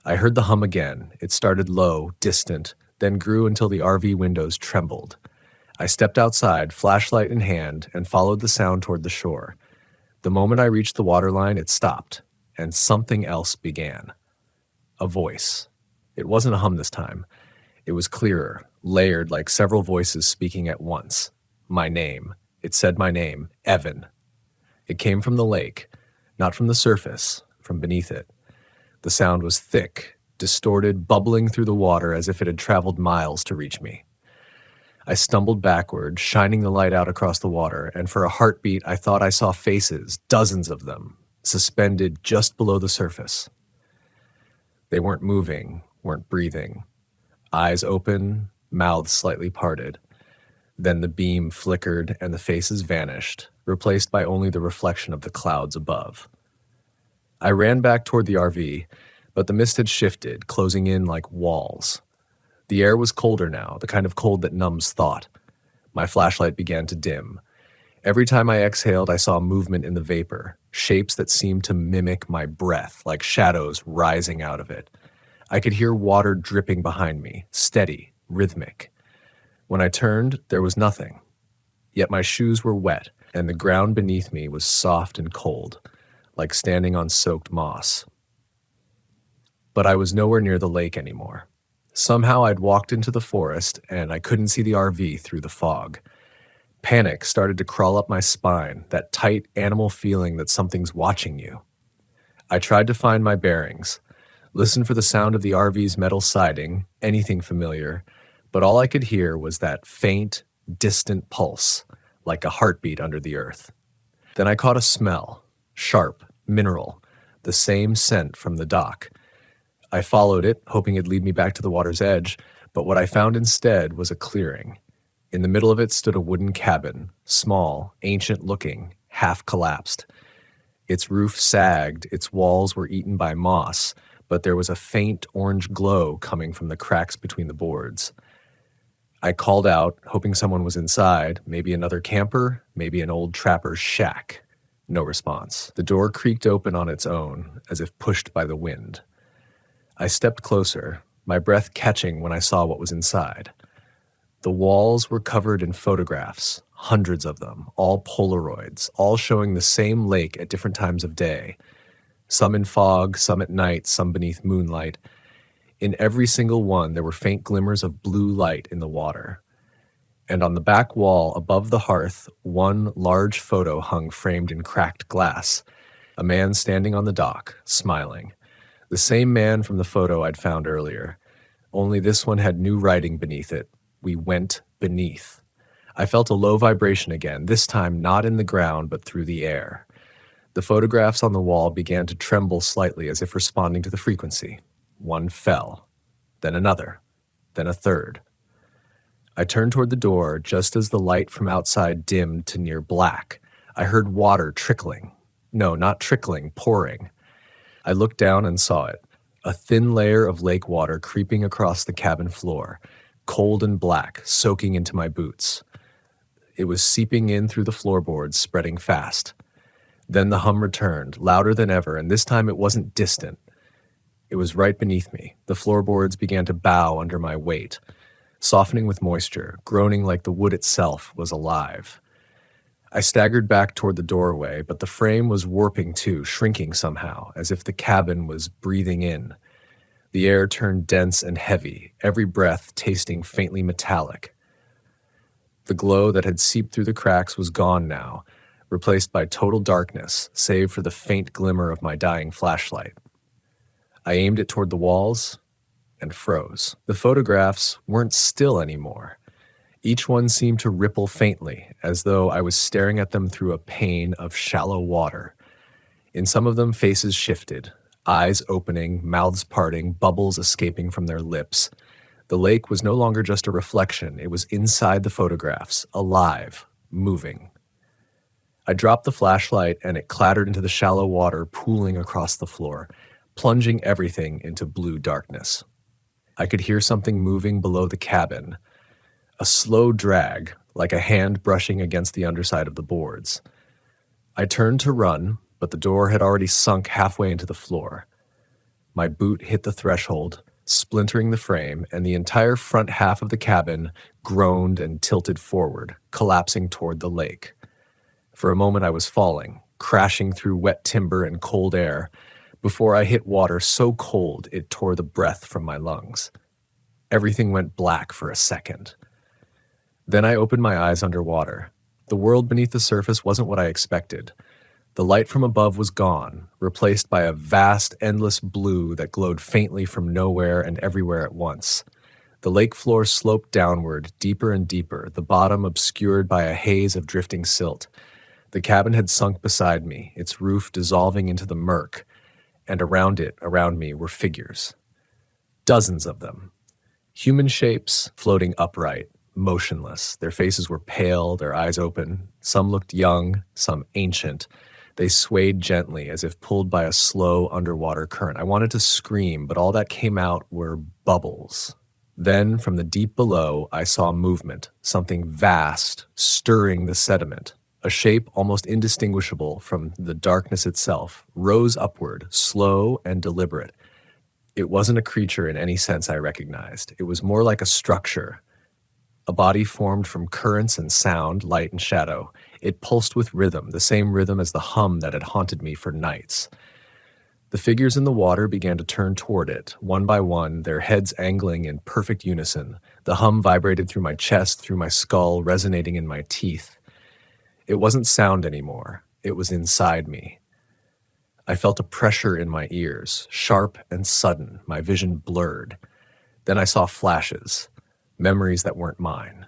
I heard the hum again. It started low, distant, then grew until the RV windows trembled. I stepped outside, flashlight in hand, and followed the sound toward the shore. The moment I reached the waterline, it stopped, and something else began. A voice. It wasn't a hum this time. It was clearer, layered like several voices speaking at once. My name. It said my name, Evan. It came from the lake, not from the surface, from beneath it. The sound was thick, distorted, bubbling through the water as if it had traveled miles to reach me. I stumbled backward, shining the light out across the water, and for a heartbeat I thought I saw faces, dozens of them, suspended just below the surface. They weren't moving, weren't breathing. Eyes open, mouths slightly parted. Then the beam flickered and the faces vanished, replaced by only the reflection of the clouds above. I ran back toward the RV, but the mist had shifted, closing in like walls. The air was colder now, the kind of cold that numbs thought. My flashlight began to dim. Every time I exhaled, I saw movement in the vapor, shapes that seemed to mimic my breath, like shadows rising out of it. I could hear water dripping behind me, steady, rhythmic. When I turned, there was nothing. Yet my shoes were wet, and the ground beneath me was soft and cold, like standing on soaked moss. But I was nowhere near the lake anymore. Somehow I'd walked into the forest, and I couldn't see the RV through the fog. Panic started to crawl up my spine, that tight animal feeling that something's watching you. I tried to find my bearings, listen for the sound of the RV's metal siding, anything familiar, but all I could hear was that faint, distant pulse, like a heartbeat under the earth. Then I caught a smell, sharp, mineral, the same scent from the dock. I followed it, hoping it'd lead me back to the water's edge, but what I found instead was a clearing. In the middle of it stood a wooden cabin, small, ancient-looking, half-collapsed. Its roof sagged, its walls were eaten by moss, but there was a faint orange glow coming from the cracks between the boards. I called out, hoping someone was inside, maybe another camper, maybe an old trapper's shack. No response. The door creaked open on its own, as if pushed by the wind. I stepped closer, my breath catching when I saw what was inside. The walls were covered in photographs, hundreds of them, all Polaroids, all showing the same lake at different times of day. Some in fog, some at night, some beneath moonlight. In every single one, there were faint glimmers of blue light in the water. And on the back wall, above the hearth, one large photo hung framed in cracked glass. A man standing on the dock, smiling. The same man from the photo I'd found earlier. Only this one had new writing beneath it. We went beneath. I felt a low vibration again, this time not in the ground but through the air. The photographs on the wall began to tremble slightly as if responding to the frequency. One fell, then another, then a third. I turned toward the door just as the light from outside dimmed to near black. I heard water trickling. No, not trickling, pouring. I looked down and saw it, a thin layer of lake water creeping across the cabin floor, cold and black, soaking into my boots. It was seeping in through the floorboards, spreading fast. Then the hum returned, louder than ever, and this time it wasn't distant. It was right beneath me. The floorboards began to bow under my weight, softening with moisture, groaning like the wood itself was alive. I staggered back toward the doorway, but the frame was warping too, shrinking somehow, as if the cabin was breathing in. The air turned dense and heavy, every breath tasting faintly metallic. The glow that had seeped through the cracks was gone now, replaced by total darkness, save for the faint glimmer of my dying flashlight. I aimed it toward the walls and froze. The photographs weren't still anymore. Each one seemed to ripple faintly, as though I was staring at them through a pane of shallow water. In some of them, faces shifted, eyes opening, mouths parting, bubbles escaping from their lips. The lake was no longer just a reflection. It was inside the photographs, alive, moving. I dropped the flashlight and it clattered into the shallow water pooling across the floor, plunging everything into blue darkness. I could hear something moving below the cabin, a slow drag, like a hand brushing against the underside of the boards. I turned to run, but the door had already sunk halfway into the floor. My boot hit the threshold, splintering the frame, and the entire front half of the cabin groaned and tilted forward, collapsing toward the lake. For a moment I was falling, crashing through wet timber and cold air, before I hit water so cold it tore the breath from my lungs. Everything went black for a second. Then I opened my eyes underwater. The world beneath the surface wasn't what I expected. The light from above was gone, replaced by a vast, endless blue that glowed faintly from nowhere and everywhere at once. The lake floor sloped downward, deeper and deeper, the bottom obscured by a haze of drifting silt. The cabin had sunk beside me, its roof dissolving into the murk, and around me, were figures. Dozens of them. Human shapes floating upright, motionless. Their faces were pale, their eyes open. Some looked young, some ancient. They swayed gently as if pulled by a slow underwater current. I wanted to scream, but all that came out were bubbles. Then, from the deep below, I saw movement, something vast, stirring the sediment. A shape almost indistinguishable from the darkness itself rose upward, slow and deliberate. It wasn't a creature in any sense I recognized. It was more like a structure, a body formed from currents and sound, light and shadow. It pulsed with rhythm, the same rhythm as the hum that had haunted me for nights. The figures in the water began to turn toward it, one by one, their heads angling in perfect unison. The hum vibrated through my chest, through my skull, resonating in my teeth. It wasn't sound anymore. It was inside me. I felt a pressure in my ears, sharp and sudden, my vision blurred. Then I saw flashes, memories that weren't mine.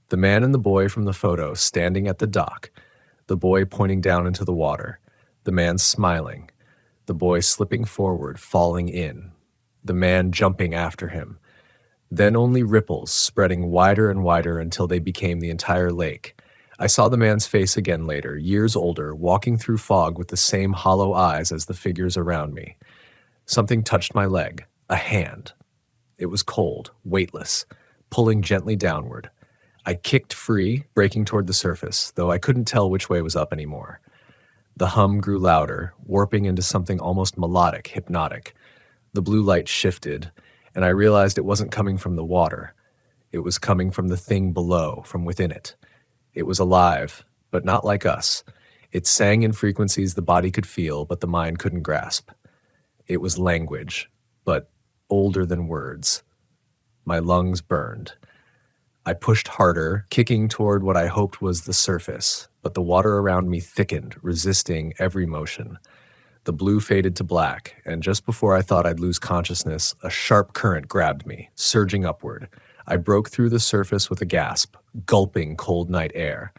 The man and the boy from the photo standing at the dock, the boy pointing down into the water, the man smiling, the boy slipping forward, falling in, the man jumping after him. Then only ripples spreading wider and wider until they became the entire lake. I saw the man's face again later, years older, walking through fog with the same hollow eyes as the figures around me. Something touched my leg, a hand. It was cold, weightless, pulling gently downward. I kicked free, breaking toward the surface, though I couldn't tell which way was up anymore. The hum grew louder, warping into something almost melodic, hypnotic. The blue light shifted, and I realized it wasn't coming from the water. It was coming from the thing below, from within it. It was alive, but not like us. It sang in frequencies the body could feel, but the mind couldn't grasp. It was language, but older than words. My lungs burned. I pushed harder, kicking toward what I hoped was the surface, but the water around me thickened, resisting every motion. The blue faded to black, and just before I thought I'd lose consciousness, a sharp current grabbed me, surging upward. I broke through the surface with a gasp, gulping cold night air.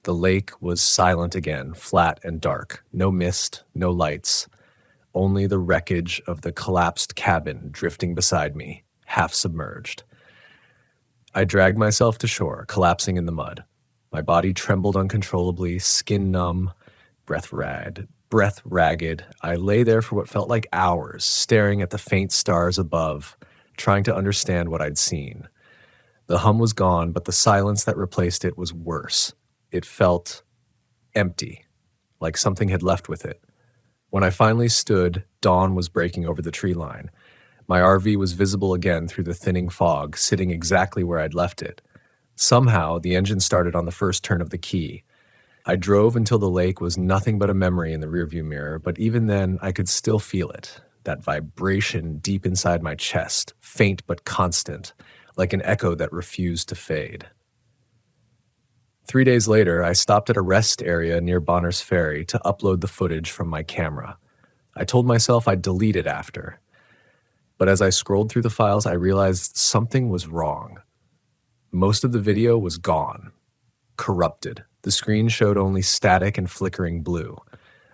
The lake was silent again, flat and dark. No mist, no lights. Only the wreckage of the collapsed cabin drifting beside me, half submerged. I dragged myself to shore, collapsing in the mud. My body trembled uncontrollably, skin numb, breath ragged. I lay there for what felt like hours, staring at the faint stars above, trying to understand what I'd seen. The hum was gone, but the silence that replaced it was worse. It felt empty, like something had left with it. When I finally stood, dawn was breaking over the tree line. My RV was visible again through the thinning fog, sitting exactly where I'd left it. Somehow, the engine started on the first turn of the key. I drove until the lake was nothing but a memory in the rearview mirror, but even then, I could still feel it, that vibration deep inside my chest, faint but constant, like an echo that refused to fade. 3 days later, I stopped at a rest area near Bonner's Ferry to upload the footage from my camera. I told myself I'd delete it after. But as I scrolled through the files, I realized something was wrong. Most of the video was gone, corrupted. The screen showed only static and flickering blue,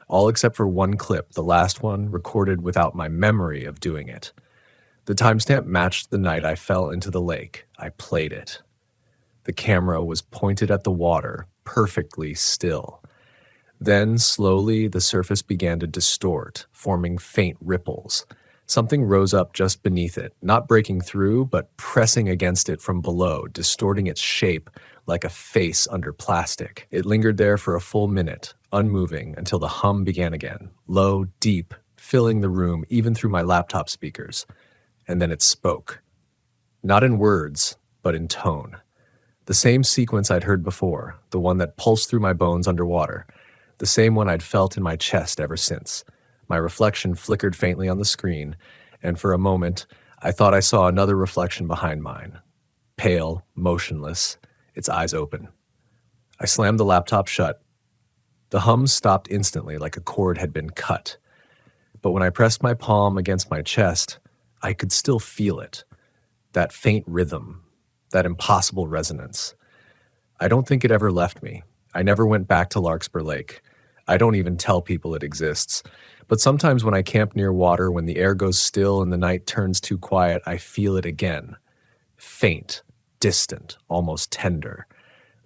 all except for one clip, the last one, recorded without my memory of doing it. The timestamp matched the night I fell into the lake. I played it. The camera was pointed at the water, perfectly still. Then, slowly, the surface began to distort, forming faint ripples. Something rose up just beneath it, not breaking through, but pressing against it from below, distorting its shape like a face under plastic. It lingered there for a full minute, unmoving, until the hum began again, low, deep, filling the room even through my laptop speakers. And then it spoke. Not in words, but in tone. The same sequence I'd heard before, the one that pulsed through my bones underwater, the same one I'd felt in my chest ever since. My reflection flickered faintly on the screen, and for a moment, I thought I saw another reflection behind mine, pale, motionless, its eyes open. I slammed the laptop shut. The hum stopped instantly, like a cord had been cut. But when I pressed my palm against my chest, I could still feel it. That faint rhythm, that impossible resonance. I don't think it ever left me. I never went back to Larkspur Lake. I don't even tell people it exists. But sometimes when I camp near water, when the air goes still and the night turns too quiet, I feel it again. Faint, distant, almost tender.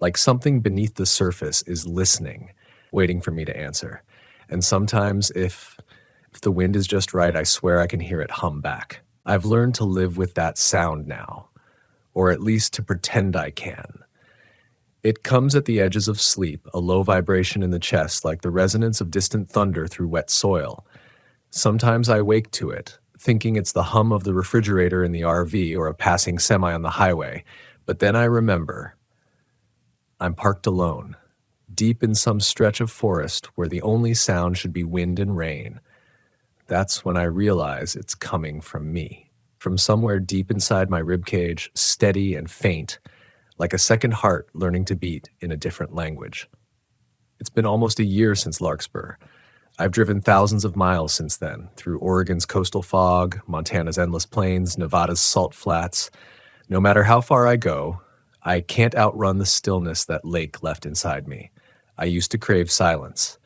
Like something beneath the surface is listening, waiting for me to answer. And sometimes if the wind is just right, I swear I can hear it hum back. I've learned to live with that sound now, or at least to pretend I can. It comes at the edges of sleep, a low vibration in the chest like the resonance of distant thunder through wet soil. Sometimes I wake to it, thinking it's the hum of the refrigerator in the RV or a passing semi on the highway, but then I remember I'm parked alone, deep in some stretch of forest where the only sound should be wind and rain. That's when I realize it's coming from me, from somewhere deep inside my ribcage, steady and faint, like a second heart learning to beat in a different language. It's been almost a year since Larkspur. I've driven thousands of miles since then, through Oregon's coastal fog, Montana's endless plains, Nevada's salt flats. No matter how far I go, I can't outrun the stillness that lake left inside me. I used to crave silence.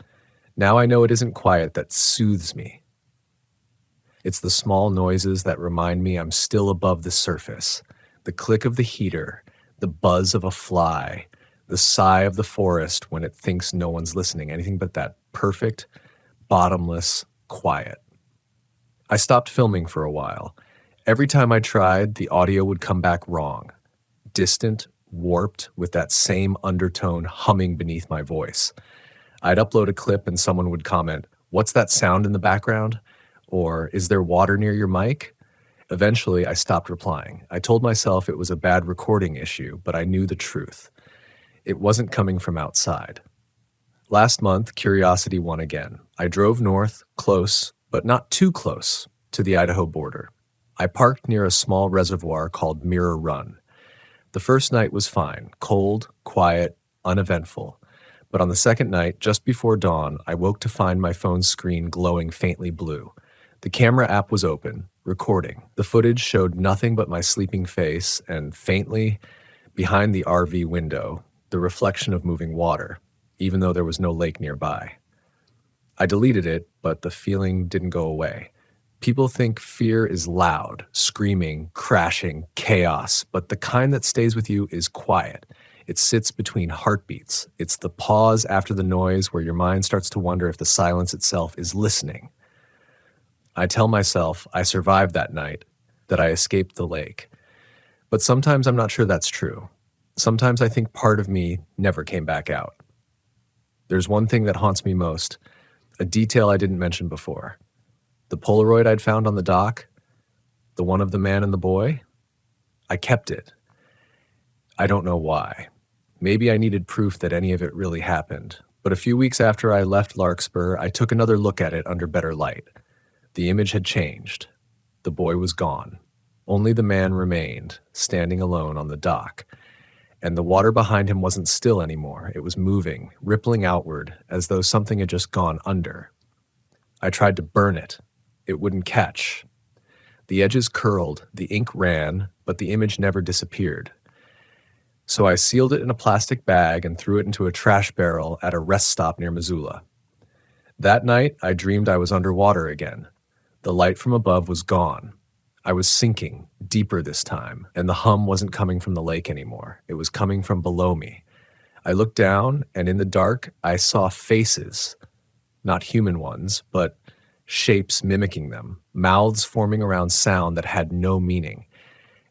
Now I know it isn't quiet that soothes me. It's the small noises that remind me I'm still above the surface. The click of the heater, the buzz of a fly, the sigh of the forest when it thinks no one's listening, anything but that perfect, bottomless quiet. I stopped filming for a while. Every time I tried, the audio would come back wrong. Distant, warped, with that same undertone humming beneath my voice. I'd upload a clip and someone would comment, "What's that sound in the background?" Or, "Is there water near your mic?" Eventually, I stopped replying. I told myself it was a bad recording issue, but I knew the truth. It wasn't coming from outside. Last month, curiosity won again. I drove north, close, but not too close, to the Idaho border. I parked near a small reservoir called Mirror Run. The first night was fine, cold, quiet, uneventful. But on the second night, just before dawn, I woke to find my phone's screen glowing faintly blue. The camera app was open, recording. The footage showed nothing but my sleeping face and faintly, behind the RV window, the reflection of moving water, even though there was no lake nearby. I deleted it, but the feeling didn't go away. People think fear is loud, screaming, crashing, chaos, but the kind that stays with you is quiet. It sits between heartbeats. It's the pause after the noise where your mind starts to wonder if the silence itself is listening. I tell myself I survived that night, that I escaped the lake. But sometimes I'm not sure that's true. Sometimes I think part of me never came back out. There's one thing that haunts me most, a detail I didn't mention before. The Polaroid I'd found on the dock, the one of the man and the boy, I kept it. I don't know why. Maybe I needed proof that any of it really happened. But a few weeks after I left Larkspur, I took another look at it under better light. The image had changed. The boy was gone. Only the man remained, standing alone on the dock. And the water behind him wasn't still anymore. It was moving, rippling outward, as though something had just gone under. I tried to burn it. It wouldn't catch. The edges curled, the ink ran, but the image never disappeared. So I sealed it in a plastic bag and threw it into a trash barrel at a rest stop near Missoula. That night, I dreamed I was underwater again. The light from above was gone. I was sinking, deeper this time, and the hum wasn't coming from the lake anymore. It was coming from below me. I looked down, and in the dark, I saw faces. Not human ones, but shapes mimicking them, mouths forming around sound that had no meaning.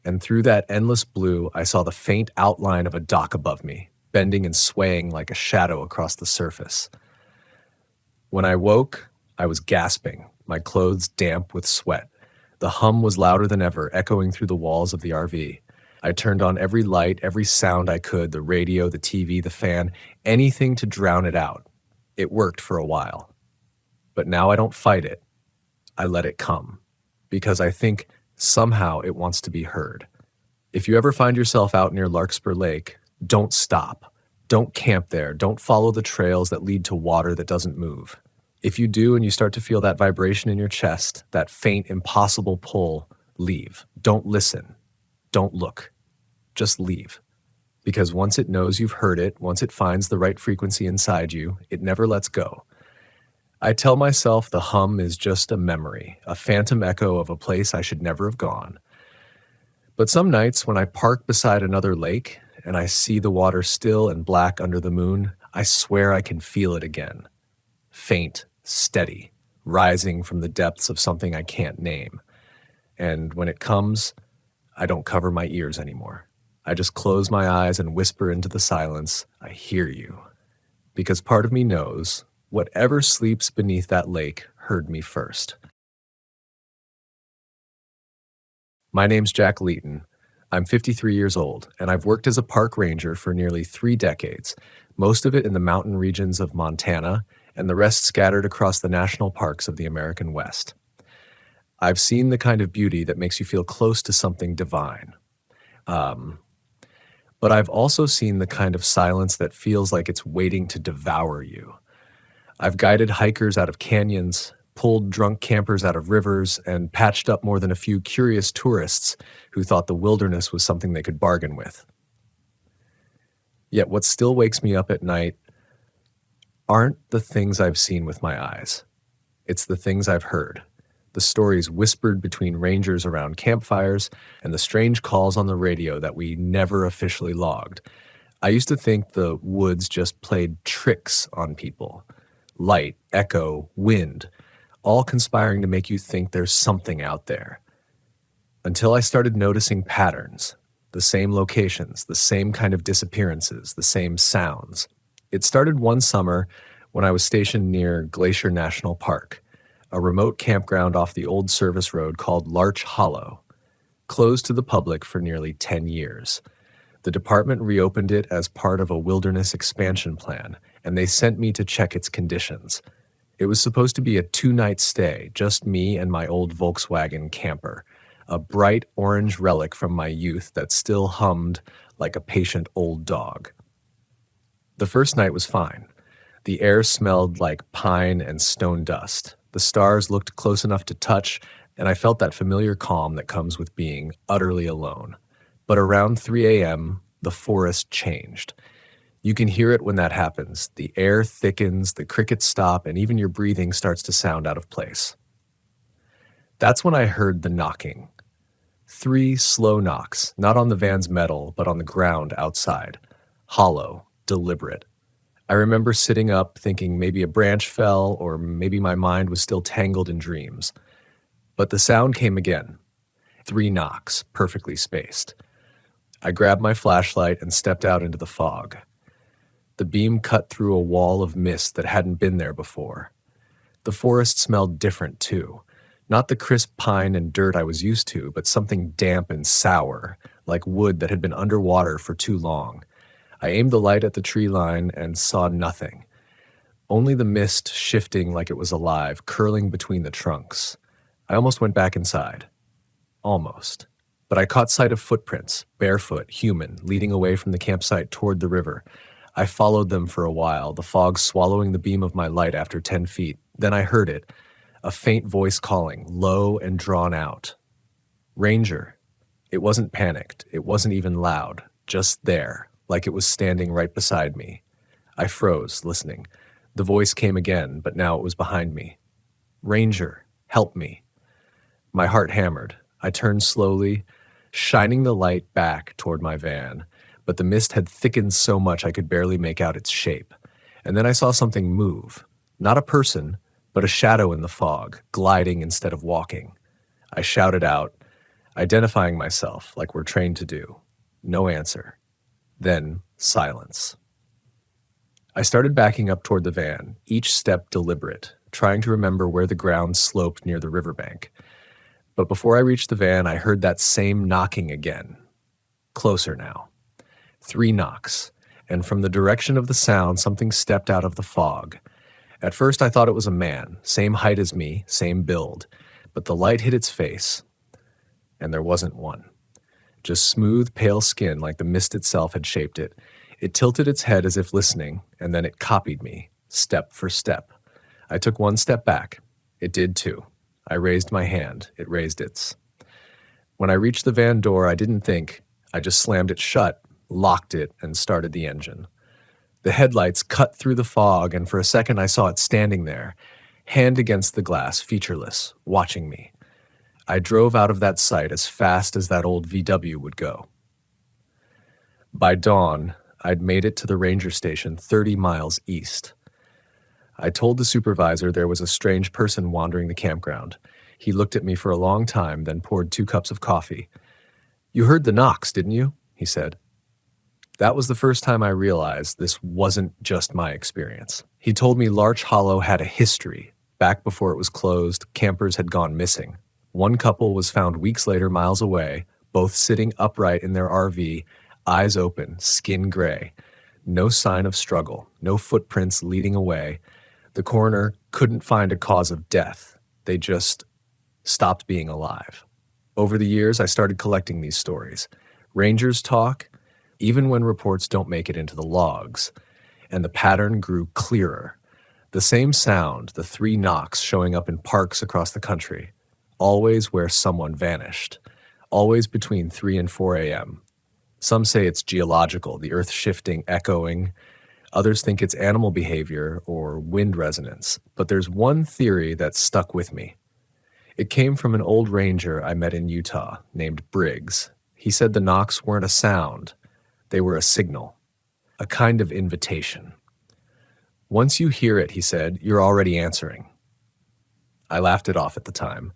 And through that endless blue, I saw the faint outline of a dock above me, bending and swaying like a shadow across the surface. When I woke, I was gasping, my clothes damp with sweat. The hum was louder than ever, echoing through the walls of the RV. I turned on every light, every sound I could, the radio, the TV, the fan, anything to drown it out. It worked for a while. But now I don't fight it. I let it come. Because I think Somehow it wants to be heard. If you ever find yourself out near Larkspur Lake, don't stop. Don't camp there. Don't follow the trails that lead to water that doesn't move. If you do and you start to feel that vibration in your chest, that faint, impossible pull, leave. Don't listen. Don't look. Just leave. Because once it knows you've heard it, once it finds the right frequency inside you, it never lets go. I tell myself the hum is just a memory, a phantom echo of a place I should never have gone. But some nights when I park beside another lake and I see the water still and black under the moon, I swear I can feel it again. Faint, steady, rising from the depths of something I can't name. And when it comes, I don't cover my ears anymore. I just close my eyes and whisper into the silence, I hear you. Because part of me knows, whatever sleeps beneath that lake heard me first. My name's Jack Leeton. I'm 53 years old, and I've worked as a park ranger for nearly 3 decades, most of it in the mountain regions of Montana, and the rest scattered across the national parks of the American West. I've seen the kind of beauty that makes you feel close to something divine. But I've also seen the kind of silence that feels like it's waiting to devour you. I've guided hikers out of canyons, pulled drunk campers out of rivers, and patched up more than a few curious tourists who thought the wilderness was something they could bargain with. Yet what still wakes me up at night aren't the things I've seen with my eyes. It's the things I've heard. The stories whispered between rangers around campfires, and the strange calls on the radio that we never officially logged. I used to think the woods just played tricks on people. Light, echo, wind, all conspiring to make you think there's something out there. Until I started noticing patterns, the same locations, the same kind of disappearances, the same sounds. It started one summer when I was stationed near Glacier National Park, a remote campground off the old service road called Larch Hollow, closed to the public for nearly 10 years. The department reopened it as part of a wilderness expansion plan, and they sent me to check its conditions. It was supposed to be a 2-night stay, just me and my old Volkswagen camper, a bright orange relic from my youth that still hummed like a patient old dog. The first night was fine. The air smelled like pine and stone dust. The stars looked close enough to touch, and I felt that familiar calm that comes with being utterly alone. But around 3 a.m., the forest changed. You can hear it when that happens. The air thickens, the crickets stop, and even your breathing starts to sound out of place. That's when I heard the knocking. 3 slow knocks, not on the van's metal, but on the ground outside. Hollow, deliberate. I remember sitting up thinking maybe a branch fell or maybe my mind was still tangled in dreams. But the sound came again. 3 knocks, perfectly spaced. I grabbed my flashlight and stepped out into the fog. The beam cut through a wall of mist that hadn't been there before. The forest smelled different too. Not the crisp pine and dirt I was used to, but something damp and sour, like wood that had been underwater for too long. I aimed the light at the tree line and saw nothing. Only the mist shifting like it was alive, curling between the trunks. I almost went back inside. Almost. But I caught sight of footprints, barefoot, human, leading away from the campsite toward the river. I followed them for a while, the fog swallowing the beam of my light after 10 feet. Then I heard it, a faint voice calling, low and drawn out. Ranger. It wasn't panicked. It wasn't even loud. Just there. Like it was standing right beside me. I froze, listening. The voice came again, but now it was behind me. Ranger, help me. My heart hammered. I turned slowly, shining the light back toward my van, but the mist had thickened so much I could barely make out its shape. And then I saw something move. Not a person, but a shadow in the fog, gliding instead of walking. I shouted out, identifying myself like we're trained to do. No answer. Then silence. I started backing up toward the van, each step deliberate, trying to remember where the ground sloped near the riverbank. But before I reached the van, I heard that same knocking again. Closer now. 3 knocks, and from the direction of the sound, something stepped out of the fog. At first I thought it was a man, same height as me, same build, but the light hit its face. and there wasn't one. Just smooth, pale skin like the mist itself had shaped it. It tilted its head as if listening, and then it copied me, step for step. I took one step back. It did too. I raised my hand. It raised its. When I reached the van door, I didn't think. I just slammed it shut, locked it, and started the engine. The headlights cut through the fog, and for a second I saw it standing there, hand against the glass, featureless, watching me. I drove out of that sight as fast as that old VW would go. By dawn, I'd made it to the ranger station 30 miles east. I told the supervisor there was a strange person wandering the campground. He looked at me for a long time, then poured 2 cups of coffee. "You heard the knocks, didn't you?" he said. That was the first time I realized this wasn't just my experience. He told me Larch Hollow had a history. Back before it was closed, campers had gone missing. One couple was found weeks later miles away, both sitting upright in their RV, eyes open, skin gray. No sign of struggle, no footprints leading away. The coroner couldn't find a cause of death. They just stopped being alive. Over the years, I started collecting these stories. Rangers talk, even when reports don't make it into the logs. And the pattern grew clearer. The same sound, the 3 knocks showing up in parks across the country. Always where someone vanished. Always between 3 and 4 a.m. Some say it's geological, the earth shifting, echoing. Others think it's animal behavior or wind resonance. But there's one theory that stuck with me. It came from an old ranger I met in Utah named Briggs. He said the knocks weren't a sound. They were a signal, a kind of invitation. Once you hear it, he said, you're already answering. I laughed it off at the time,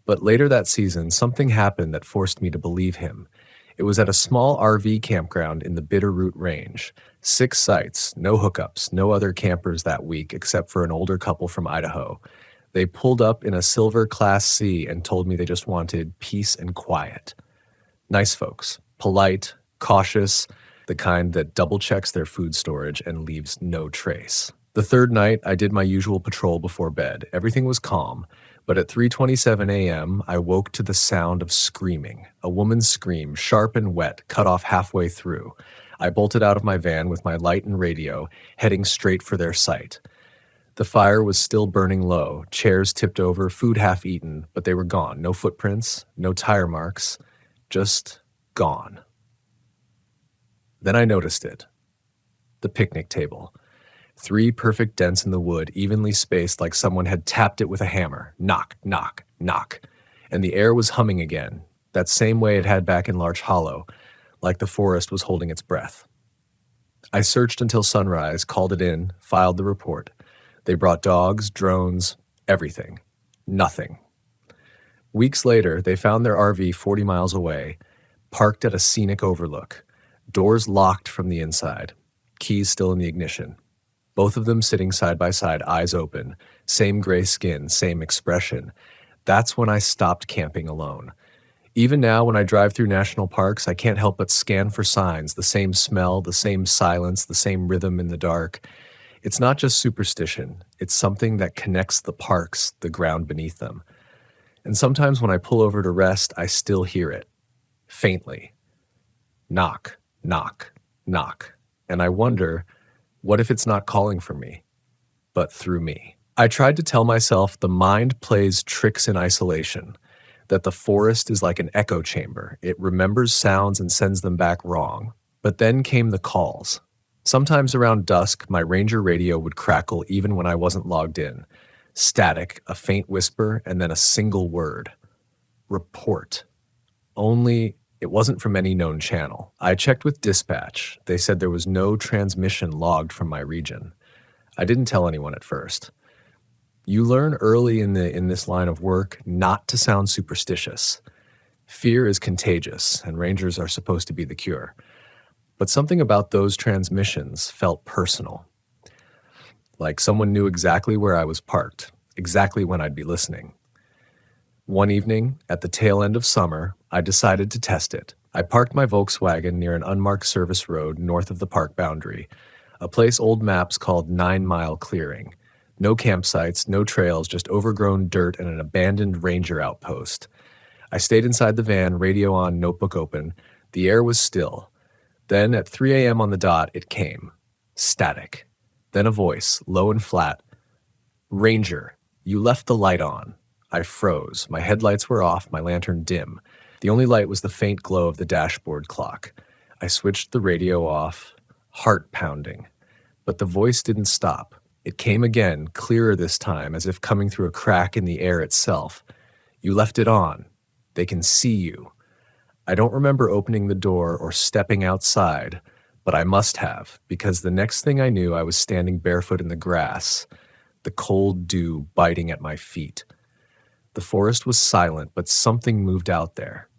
but later that season, something happened that forced me to believe him. It was at a small RV campground in the Bitterroot Range. 6 sites, no hookups, no other campers that week except for an older couple from Idaho. They pulled up in a silver Class C and told me they just wanted peace and quiet. Nice folks, polite, cautious, the kind that double-checks their food storage and leaves no trace. The 3rd night, I did my usual patrol before bed. Everything was calm, but at 3:27 a.m., I woke to the sound of screaming. A woman's scream, sharp and wet, cut off halfway through. I bolted out of my van with my light and radio, heading straight for their site. The fire was still burning low, chairs tipped over, food half eaten, but they were gone. No footprints, no tire marks, just gone. Then I noticed it. The picnic table. 3 perfect dents in the wood, evenly spaced like someone had tapped it with a hammer. Knock, knock, knock. And the air was humming again, that same way it had back in Larch Hollow, like the forest was holding its breath. I searched until sunrise, called it in, filed the report. They brought dogs, drones, everything. Nothing. Weeks later, they found their RV 40 miles away, parked at a scenic overlook. Doors locked from the inside, keys still in the ignition. Both of them sitting side by side, eyes open, same gray skin, same expression. That's when I stopped camping alone. Even now, when I drive through national parks, I can't help but scan for signs, the same smell, the same silence, the same rhythm in the dark. It's not just superstition. It's something that connects the parks, the ground beneath them. And sometimes when I pull over to rest, I still hear it, faintly. Knock, knock, knock. And I wonder, what if it's not calling for me, but through me? I tried to tell myself the mind plays tricks in isolation, that the forest is like an echo chamber. It remembers sounds and sends them back wrong. But then came the calls. Sometimes around dusk, my ranger radio would crackle even when I wasn't logged in. Static, a faint whisper, and then a single word. Report. Only it wasn't from any known channel. I checked with dispatch. They said there was no transmission logged from my region. I didn't tell anyone at first. You learn early in this line of work not to sound superstitious. Fear is contagious, and rangers are supposed to be the cure. But something about those transmissions felt personal. Like someone knew exactly where I was parked, exactly when I'd be listening. One evening, at the tail end of summer, I decided to test it. I parked my Volkswagen near an unmarked service road north of the park boundary, a place old maps called 9 Mile Clearing. No campsites, no trails, just overgrown dirt and an abandoned ranger outpost. I stayed inside the van, radio on, notebook open. The air was still. Then at 3 a.m. on the dot, it came. Static. Then a voice, low and flat. "Ranger, you left the light on." I froze. My headlights were off, my lantern dim. The only light was the faint glow of the dashboard clock. I switched the radio off, heart pounding. But the voice didn't stop. It came again, clearer this time, as if coming through a crack in the air itself. "You left it on. They can see you." I don't remember opening the door or stepping outside, but I must have, because the next thing I knew, I was standing barefoot in the grass, the cold dew biting at my feet. The forest was silent, but something moved out there.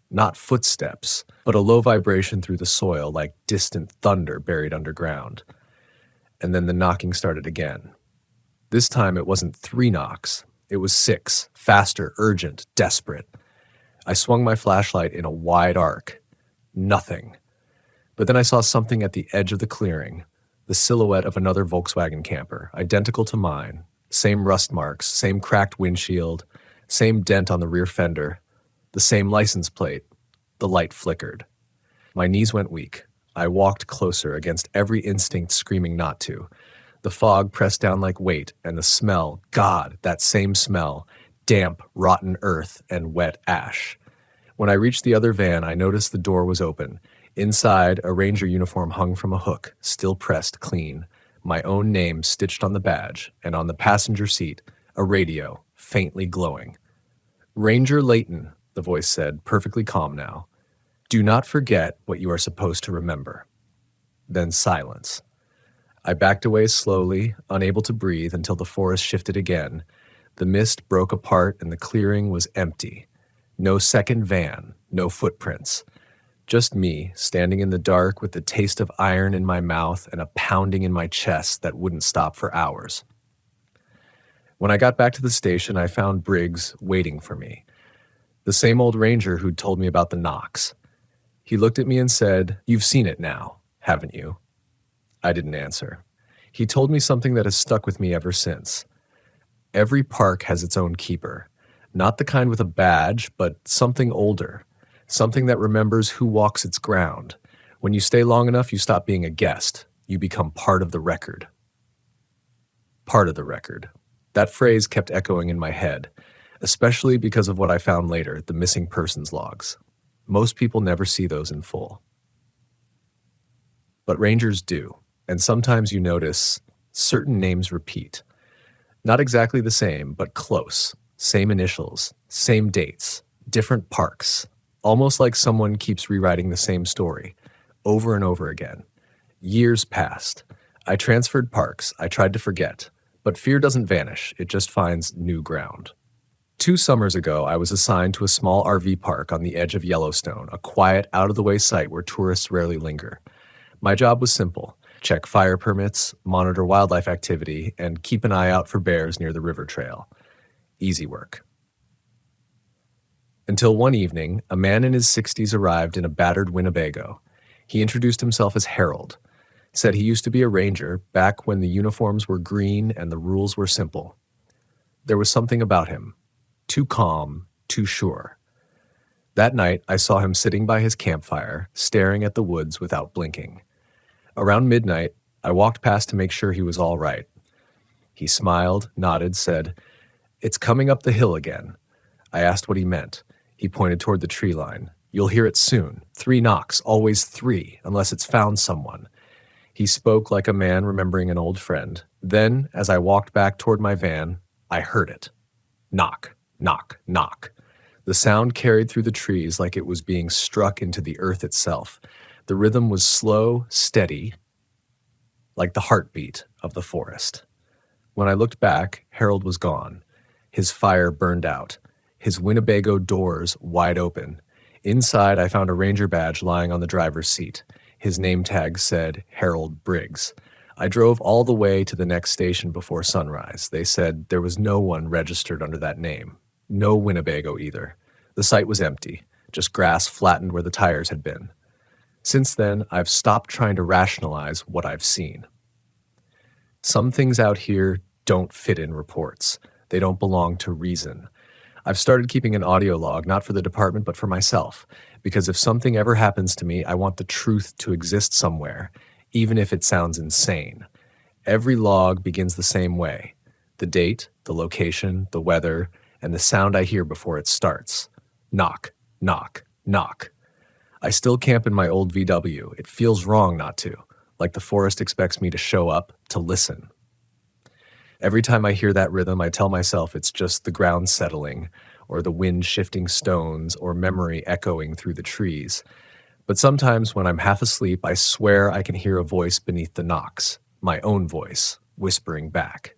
Not footsteps, but a low vibration through the soil, like distant thunder buried underground. And then the knocking started again. This time it wasn't 3 knocks. It was 6, faster, urgent, desperate. I swung my flashlight in a wide arc. Nothing. But then I saw something at the edge of the clearing, the silhouette of another Volkswagen camper, identical to mine. Same rust marks, same cracked windshield, same dent on the rear fender, the same license plate. The light flickered. My knees went weak. I walked closer, against every instinct screaming not to. The fog pressed down like weight, and the smell, God, that same smell, damp, rotten earth and wet ash. When I reached the other van, I noticed the door was open. Inside, a ranger uniform hung from a hook, still pressed clean. My own name stitched on the badge, and on the passenger seat, a radio, faintly glowing. "Ranger Layton," the voice said, perfectly calm now. "Do not forget what you are supposed to remember." Then silence. I backed away slowly, unable to breathe until the forest shifted again. The mist broke apart and the clearing was empty. No second van, no footprints. Just me, standing in the dark with the taste of iron in my mouth and a pounding in my chest that wouldn't stop for hours. When I got back to the station, I found Briggs waiting for me. The same old ranger who'd told me about the knocks. He looked at me and said, "You've seen it now, haven't you?" I didn't answer. He told me something that has stuck with me ever since. Every park has its own keeper. Not the kind with a badge, but something older. Something that remembers who walks its ground. When you stay long enough, you stop being a guest. You become part of the record. Part of the record. That phrase kept echoing in my head, especially because of what I found later, the missing persons logs. Most people never see those in full. But rangers do, and sometimes you notice certain names repeat. Not exactly the same, but close. Same initials, same dates, different parks. Almost like someone keeps rewriting the same story, over and over again. Years passed. I transferred parks. I tried to forget. But fear doesn't vanish. It just finds new ground. 2 summers ago, I was assigned to a small RV park on the edge of Yellowstone, a quiet, out-of-the-way site where tourists rarely linger. My job was simple: check fire permits, monitor wildlife activity, and keep an eye out for bears near the river trail. Easy work. Until one evening, a man in his 60s arrived in a battered Winnebago. He introduced himself as Harold, said he used to be a ranger back when the uniforms were green and the rules were simple. There was something about him. Too calm, too sure. That night, I saw him sitting by his campfire, staring at the woods without blinking. Around midnight, I walked past to make sure he was all right. He smiled, nodded, said, "It's coming up the hill again." I asked what he meant. He pointed toward the tree line. "You'll hear it soon. 3 knocks, always 3, unless it's found someone." He spoke like a man remembering an old friend. Then, as I walked back toward my van, I heard it. Knock, knock, knock. The sound carried through the trees like it was being struck into the earth itself. The rhythm was slow, steady, like the heartbeat of the forest. When I looked back, Harold was gone. His fire burned out. His Winnebago doors wide open. Inside, I found a ranger badge lying on the driver's seat. His name tag said Harold Briggs. I drove all the way to the next station before sunrise. They said there was no one registered under that name. No Winnebago either. The site was empty, just grass flattened where the tires had been. Since then, I've stopped trying to rationalize what I've seen. Some things out here don't fit in reports. They don't belong to reason. I've started keeping an audio log, not for the department, but for myself, because if something ever happens to me, I want the truth to exist somewhere, even if it sounds insane. Every log begins the same way: the date, the location, the weather, and the sound I hear before it starts. Knock, knock, knock. I still camp in my old VW. It feels wrong not to, like the forest expects me to show up, to listen. Every time I hear that rhythm, I tell myself it's just the ground settling, or the wind shifting stones, or memory echoing through the trees. But sometimes when I'm half asleep, I swear I can hear a voice beneath the knocks, my own voice, whispering back.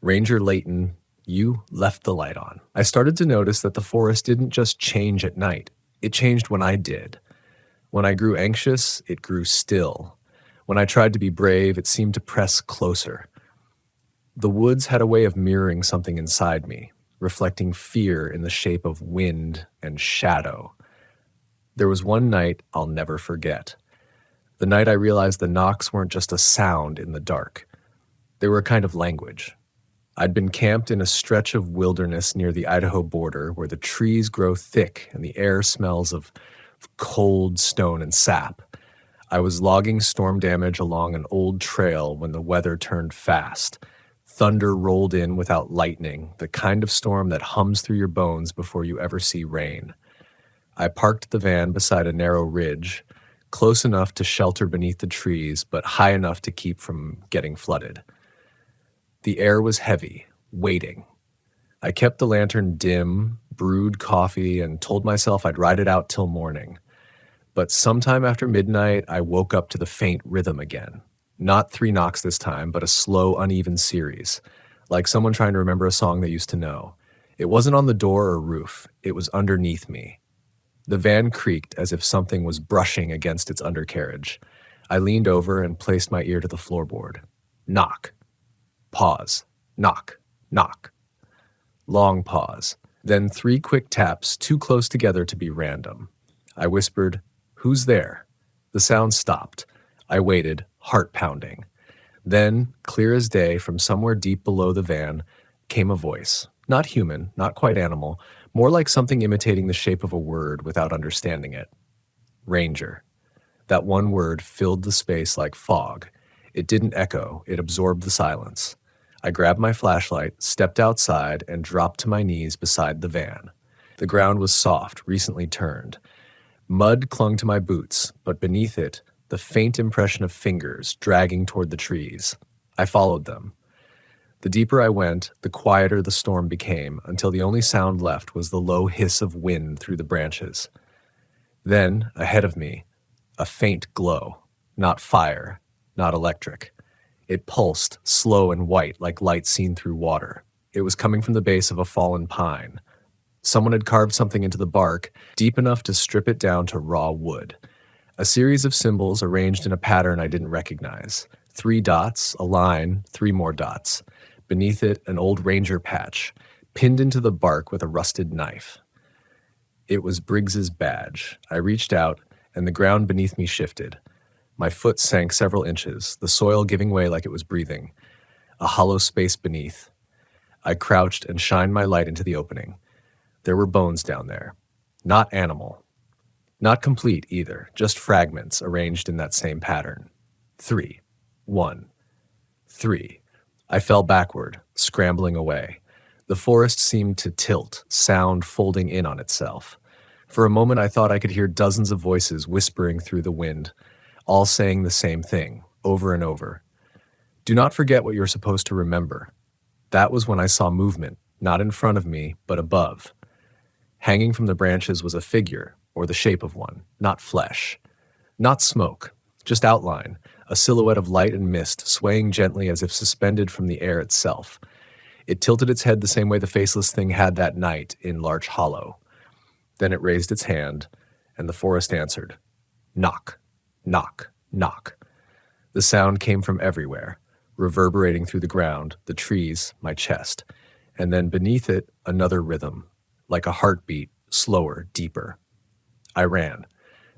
Ranger Layton, you left the light on. I started to notice that the forest didn't just change at night. It changed when I did. When I grew anxious, it grew still. When I tried to be brave, it seemed to press closer. The woods had a way of mirroring something inside me, reflecting fear in the shape of wind and shadow. There was one night I'll never forget. The night I realized the knocks weren't just a sound in the dark. They were a kind of language. I'd been camped in a stretch of wilderness near the Idaho border where the trees grow thick and the air smells of cold stone and sap. I was logging storm damage along an old trail when the weather turned fast. Thunder rolled in without lightning, the kind of storm that hums through your bones before you ever see rain. I parked the van beside a narrow ridge, close enough to shelter beneath the trees, but high enough to keep from getting flooded. The air was heavy, waiting. I kept the lantern dim, brewed coffee, and told myself I'd ride it out till morning. But sometime after midnight, I woke up to the faint rhythm again. Not 3 knocks this time, but a slow, uneven series, like someone trying to remember a song they used to know. It wasn't on the door or roof. It was underneath me. The van creaked as if something was brushing against its undercarriage. I leaned over and placed my ear to the floorboard. Knock. Pause. Knock. Knock. Long pause. Then 3 quick taps, too close together to be random. I whispered, "Who's there?" The sound stopped. I waited, heart pounding. Then, clear as day, from somewhere deep below the van, came a voice. Not human, not quite animal, more like something imitating the shape of a word without understanding it. Ranger. That one word filled the space like fog. It didn't echo, it absorbed the silence. I grabbed my flashlight, stepped outside, and dropped to my knees beside the van. The ground was soft, recently turned. Mud clung to my boots, but beneath it, the faint impression of fingers dragging toward the trees. I followed them. The deeper I went, the quieter the storm became, until the only sound left was the low hiss of wind through the branches. Then, ahead of me, a faint glow. Not fire, not electric. It pulsed, slow and white, like light seen through water. It was coming from the base of a fallen pine. Someone had carved something into the bark, deep enough to strip it down to raw wood. A series of symbols arranged in a pattern I didn't recognize. 3 dots, a line, 3 more dots. Beneath it, an old ranger patch, pinned into the bark with a rusted knife. It was Briggs's badge. I reached out, and the ground beneath me shifted. My foot sank several inches, the soil giving way like it was breathing. A hollow space beneath. I crouched and shined my light into the opening. There were bones down there. Not animal. Not complete either, just fragments arranged in that same pattern. 3. 1. 3. I fell backward, scrambling away. The forest seemed to tilt, sound folding in on itself. For a moment I thought I could hear dozens of voices whispering through the wind, all saying the same thing, over and over. Do not forget what you're supposed to remember. That was when I saw movement, not in front of me, but above. Hanging from the branches was a figure, or the shape of one, not flesh. Not smoke, just outline, a silhouette of light and mist swaying gently as if suspended from the air itself. It tilted its head the same way the faceless thing had that night in Larch Hollow. Then it raised its hand, and the forest answered. Knock, knock, knock. The sound came from everywhere, reverberating through the ground, the trees, my chest, and then beneath it, another rhythm, like a heartbeat, slower, deeper. I ran.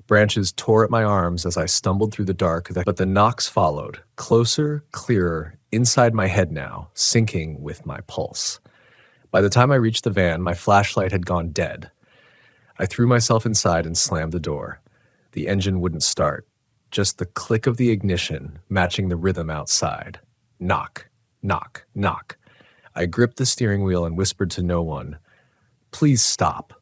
Branches tore at my arms as I stumbled through the dark, but the knocks followed, closer, clearer, inside my head now, syncing with my pulse. By the time I reached the van, my flashlight had gone dead. I threw myself inside and slammed the door. The engine wouldn't start. Just the click of the ignition matching the rhythm outside. Knock, knock, knock. I gripped the steering wheel and whispered to no one, "Please stop."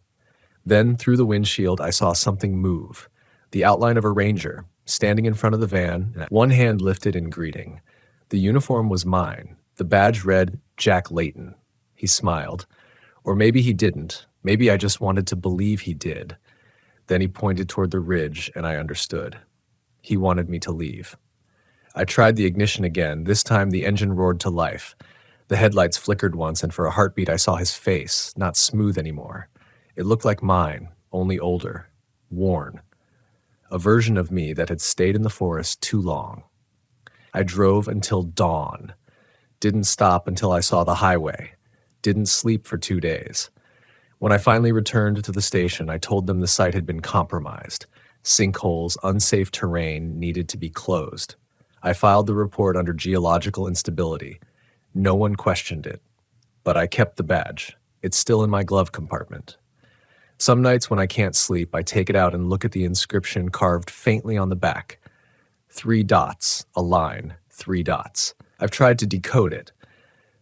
Then, through the windshield, I saw something move. The outline of a ranger, standing in front of the van, one hand lifted in greeting. The uniform was mine. The badge read, "Jack Layton." He smiled. Or maybe he didn't. Maybe I just wanted to believe he did. Then he pointed toward the ridge, and I understood. He wanted me to leave. I tried the ignition again. This time the engine roared to life. The headlights flickered once, and for a heartbeat I saw his face, not smooth anymore. It looked like mine, only older, worn. A version of me that had stayed in the forest too long. I drove until dawn. Didn't stop until I saw the highway. Didn't sleep for 2 days. When I finally returned to the station, I told them the site had been compromised. Sinkholes, unsafe terrain needed to be closed. I filed the report under geological instability. No one questioned it. But I kept the badge. It's still in my glove compartment. Some nights when I can't sleep, I take it out and look at the inscription carved faintly on the back. 3 dots, a line, 3 dots. I've tried to decode it.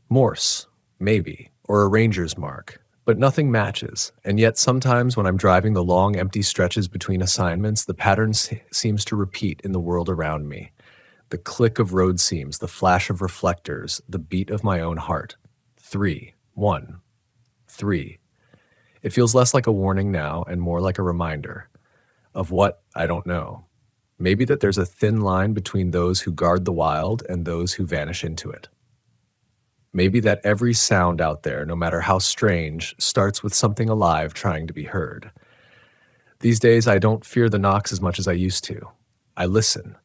Morse, maybe, or a ranger's mark. But nothing matches, and yet sometimes when I'm driving the long, empty stretches between assignments, the pattern seems to repeat in the world around me. The click of road seams, the flash of reflectors, the beat of my own heart. 3, 1, 3. It feels less like a warning now and more like a reminder. Of what? I don't know. Maybe that there's a thin line between those who guard the wild and those who vanish into it. Maybe that every sound out there, no matter how strange, starts with something alive trying to be heard. These days, I don't fear the knocks as much as I used to. I listen.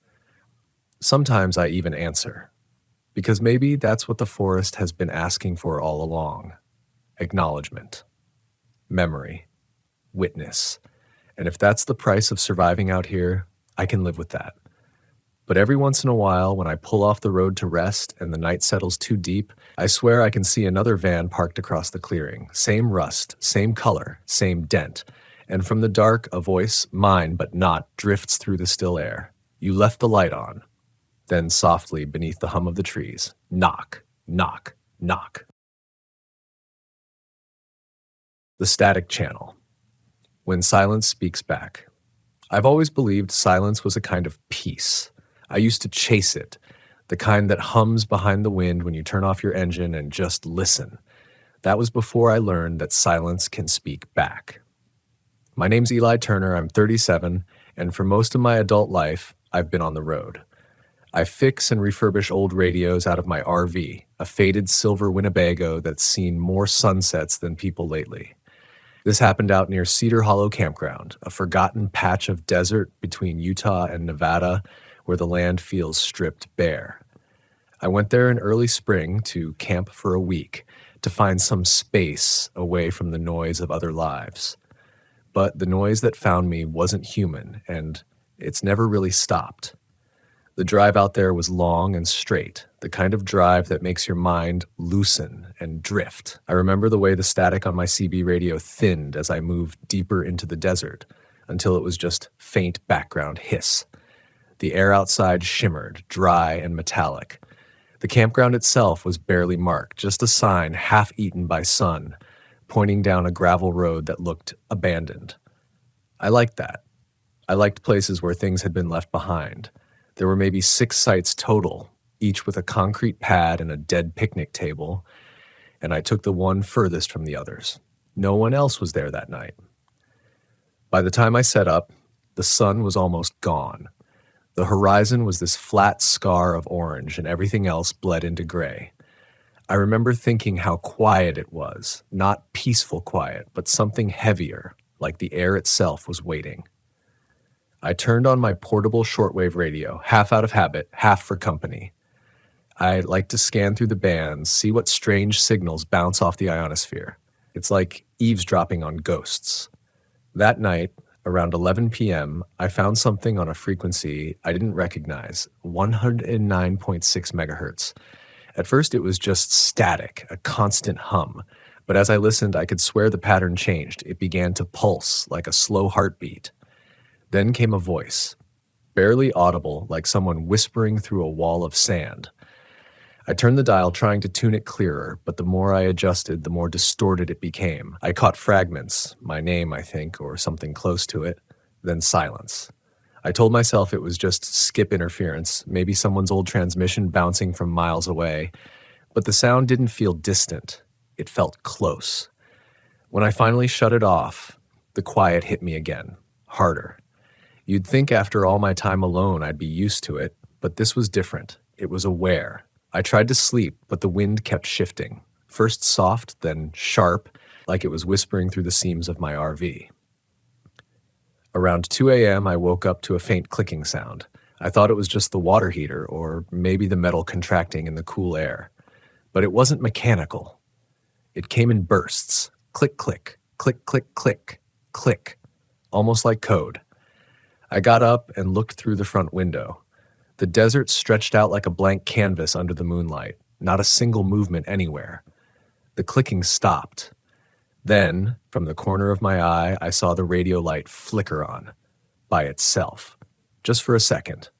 Sometimes I even answer. Because maybe that's what the forest has been asking for all along. Acknowledgement. Memory. Witness. And if that's the price of surviving out here, I can live with that. But every once in a while, when I pull off the road to rest and the night settles too deep, I swear I can see another van parked across the clearing. Same rust, same color, same dent. And from the dark, a voice, mine but not, drifts through the still air. "You left the light on." Then softly, beneath the hum of the trees, knock, knock, knock. The static channel. When silence speaks back. I've always believed silence was a kind of peace. I used to chase it, the kind that hums behind the wind when you turn off your engine and just listen. That was before I learned that silence can speak back. My name's Eli Turner, I'm 37, and for most of my adult life, I've been on the road. I fix and refurbish old radios out of my RV, a faded silver Winnebago that's seen more sunsets than people lately. This happened out near Cedar Hollow Campground, a forgotten patch of desert between Utah and Nevada where the land feels stripped bare. I went there in early spring to camp for a week, to find some space away from the noise of other lives. But the noise that found me wasn't human, and it's never really stopped. The drive out there was long and straight, the kind of drive that makes your mind loosen and drift. I remember the way the static on my CB radio thinned as I moved deeper into the desert, until it was just faint background hiss. The air outside shimmered, dry and metallic. The campground itself was barely marked, just a sign half-eaten by sun, pointing down a gravel road that looked abandoned. I liked that. I liked places where things had been left behind. There were maybe 6 sites total, each with a concrete pad and a dead picnic table, and I took the one furthest from the others. No one else was there that night. By the time I set up, the sun was almost gone. The horizon was this flat scar of orange, and everything else bled into gray. I remember thinking how quiet it was, not peaceful quiet, but something heavier, like the air itself was waiting. I turned on my portable shortwave radio, half out of habit, half for company. I like to scan through the bands, see what strange signals bounce off the ionosphere. It's like eavesdropping on ghosts. That night, around 11 p.m., I found something on a frequency I didn't recognize, 109.6 megahertz. At first, it was just static, a constant hum. But as I listened, I could swear the pattern changed. It began to pulse like a slow heartbeat. Then came a voice, barely audible, like someone whispering through a wall of sand. I turned the dial, trying to tune it clearer, but the more I adjusted, the more distorted it became. I caught fragments, my name, I think, or something close to it, then silence. I told myself it was just skip interference, maybe someone's old transmission bouncing from miles away, but the sound didn't feel distant. It felt close. When I finally shut it off, the quiet hit me again, harder. You'd think after all my time alone I'd be used to it, but this was different. It was aware. I tried to sleep, but the wind kept shifting, first soft, then sharp, like it was whispering through the seams of my RV. Around 2 a.m., I woke up to a faint clicking sound. I thought it was just the water heater, or maybe the metal contracting in the cool air. But it wasn't mechanical. It came in bursts. Click, click, click, click, click, click, almost like code. I got up and looked through the front window. The desert stretched out like a blank canvas under the moonlight, not a single movement anywhere. The clicking stopped. Then, from the corner of my eye, I saw the radio light flicker on, by itself, just for a second.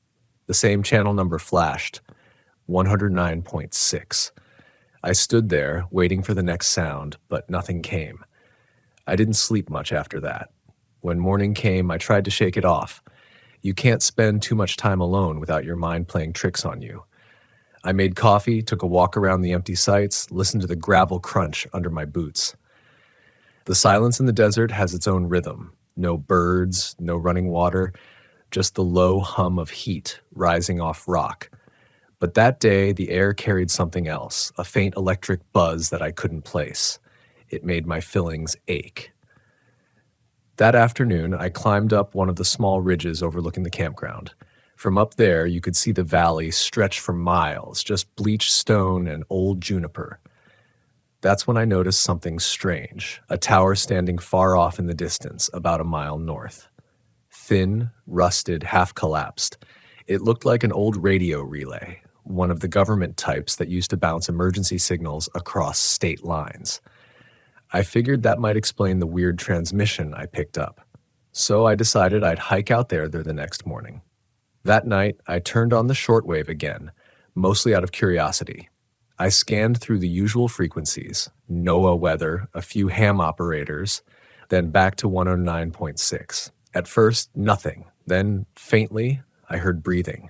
The same channel number flashed, 109.6. I stood there, waiting for the next sound, but nothing came. I didn't sleep much after that. When morning came, I tried to shake it off. You can't spend too much time alone without your mind playing tricks on you. I made coffee, took a walk around the empty sites, listened to the gravel crunch under my boots. The silence in the desert has its own rhythm. No birds, no running water, just the low hum of heat rising off rock. But that day, the air carried something else, a faint electric buzz that I couldn't place. It made my fillings ache. That afternoon, I climbed up one of the small ridges overlooking the campground. From up there, you could see the valley stretch for miles, just bleached stone and old juniper. That's when I noticed something strange, a tower standing far off in the distance, about a mile north. Thin, rusted, half-collapsed. It looked like an old radio relay, one of the government types that used to bounce emergency signals across state lines. I figured that might explain the weird transmission I picked up. So I decided I'd hike out there the next morning. That night, I turned on the shortwave again, mostly out of curiosity. I scanned through the usual frequencies, NOAA weather, a few ham operators, then back to 109.6. At first, nothing. Then, faintly, I heard breathing.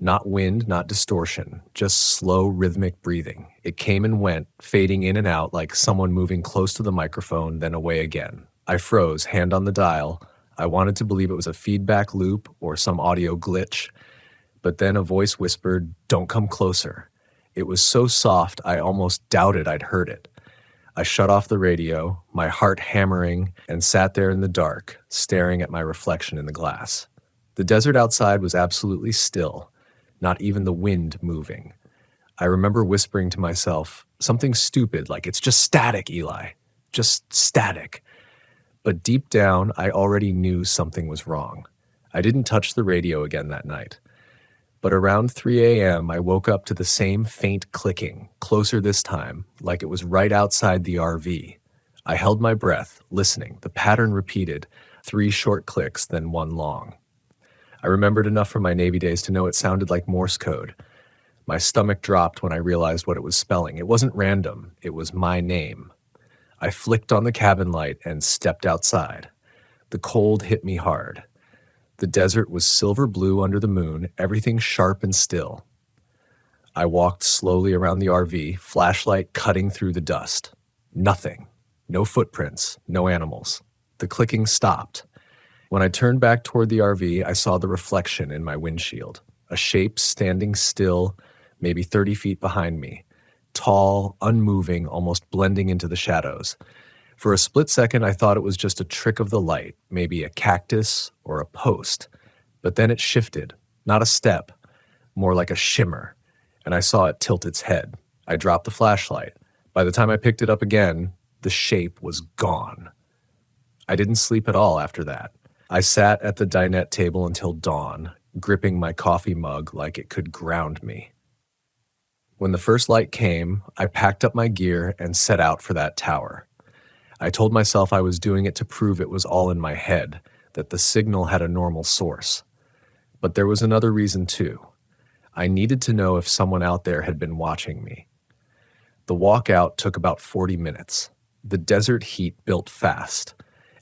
Not wind, not distortion, just slow, rhythmic breathing. It came and went, fading in and out like someone moving close to the microphone, then away again. I froze, hand on the dial. I wanted to believe it was a feedback loop or some audio glitch. But then a voice whispered, "Don't come closer." It was so soft, I almost doubted I'd heard it. I shut off the radio, my heart hammering, and sat there in the dark, staring at my reflection in the glass. The desert outside was absolutely still. Not even the wind moving. I remember whispering to myself, something stupid like, "It's just static, Eli. Just static." But deep down, I already knew something was wrong. I didn't touch the radio again that night. But around 3 a.m., I woke up to the same faint clicking, closer this time, like it was right outside the RV. I held my breath, listening. The pattern repeated, 3 short clicks, then 1 long. I remembered enough from my Navy days to know it sounded like Morse code. My stomach dropped when I realized what it was spelling. It wasn't random. It was my name. I flicked on the cabin light and stepped outside. The cold hit me hard. The desert was silver blue under the moon, everything sharp and still. I walked slowly around the RV, flashlight cutting through the dust. Nothing. No footprints. No animals. The clicking stopped. When I turned back toward the RV, I saw the reflection in my windshield. A shape standing still, maybe 30 feet behind me. Tall, unmoving, almost blending into the shadows. For a split second, I thought it was just a trick of the light, maybe a cactus or a post. But then it shifted, not a step, more like a shimmer, and I saw it tilt its head. I dropped the flashlight. By the time I picked it up again, the shape was gone. I didn't sleep at all after that. I sat at the dinette table until dawn, gripping my coffee mug like it could ground me. When the first light came, I packed up my gear and set out for that tower. I told myself I was doing it to prove it was all in my head, that the signal had a normal source. But there was another reason too. I needed to know if someone out there had been watching me. The walk out took about 40 minutes. The desert heat built fast,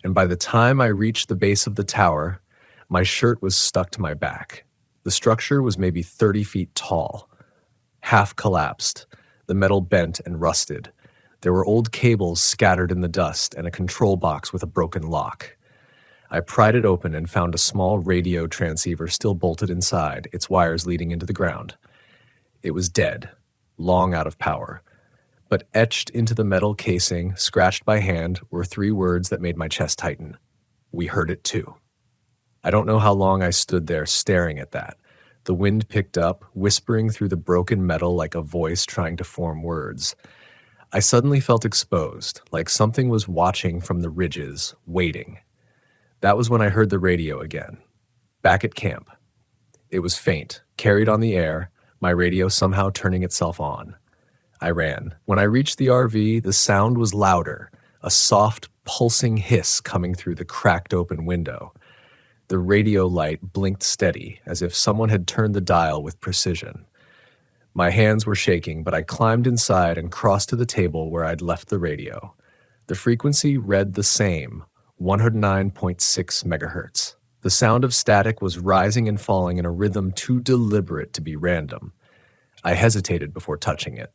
and by the time I reached the base of the tower, my shirt was stuck to my back. The structure was maybe 30 feet tall, half collapsed, the metal bent and rusted. There were old cables scattered in the dust and a control box with a broken lock. I pried it open and found a small radio transceiver still bolted inside, its wires leading into the ground. It was dead, long out of power. But etched into the metal casing, scratched by hand, were 3 words that made my chest tighten. We heard it too. I don't know how long I stood there staring at that. The wind picked up, whispering through the broken metal like a voice trying to form words. I suddenly felt exposed, like something was watching from the ridges, waiting. That was when I heard the radio again. Back at camp. It was faint, carried on the air, my radio somehow turning itself on. I ran. When I reached the RV, the sound was louder, a soft, pulsing hiss coming through the cracked open window. The radio light blinked steady, as if someone had turned the dial with precision. My hands were shaking, but I climbed inside and crossed to the table where I'd left the radio. The frequency read the same, 109.6 megahertz. The sound of static was rising and falling in a rhythm too deliberate to be random. I hesitated before touching it.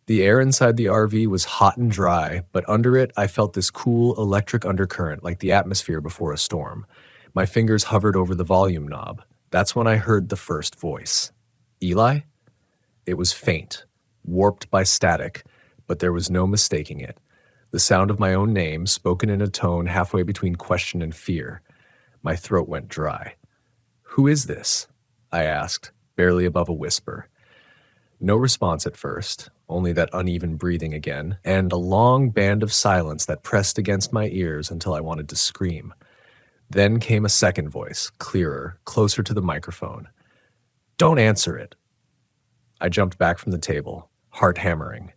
The air inside the RV was hot and dry, but under it I felt this cool electric undercurrent like the atmosphere before a storm. My fingers hovered over the volume knob. That's when I heard the first voice. Eli? It was faint, warped by static, but there was no mistaking it. The sound of my own name, spoken in a tone halfway between question and fear. My throat went dry. Who is this? I asked, barely above a whisper. No response at first, only that uneven breathing again, and a long band of silence that pressed against my ears until I wanted to scream. Then came a second voice, clearer, closer to the microphone. Don't answer it. I jumped back from the table, heart hammering.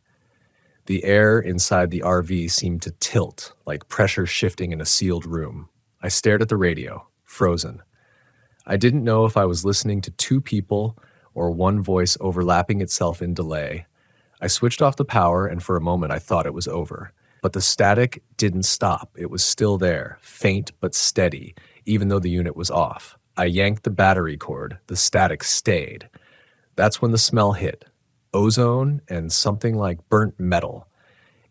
The air inside the RV seemed to tilt, like pressure shifting in a sealed room. I stared at the radio, frozen. I didn't know if I was listening to 2 people or one voice overlapping itself in delay. I switched off the power, and for a moment I thought it was over. But the static didn't stop. It was still there, faint but steady, even though the unit was off. I yanked the battery cord. The static stayed. That's when the smell hit. Ozone and something like burnt metal.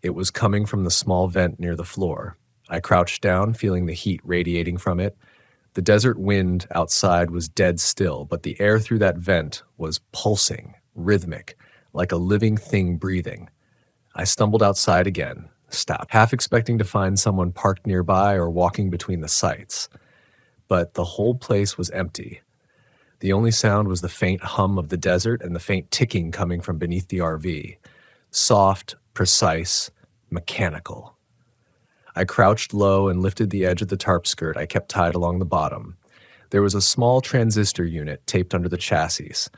It was coming from the small vent near the floor. I crouched down, feeling the heat radiating from it. The desert wind outside was dead still, but the air through that vent was pulsing, rhythmic, like a living thing breathing. I stumbled outside again, stopped, half expecting to find someone parked nearby or walking between the sites. But the whole place was empty. The only sound was the faint hum of the desert and the faint ticking coming from beneath the RV. Soft, precise, mechanical. I crouched low and lifted the edge of the tarp skirt I kept tied along the bottom. There was a small transistor unit taped under the chassis,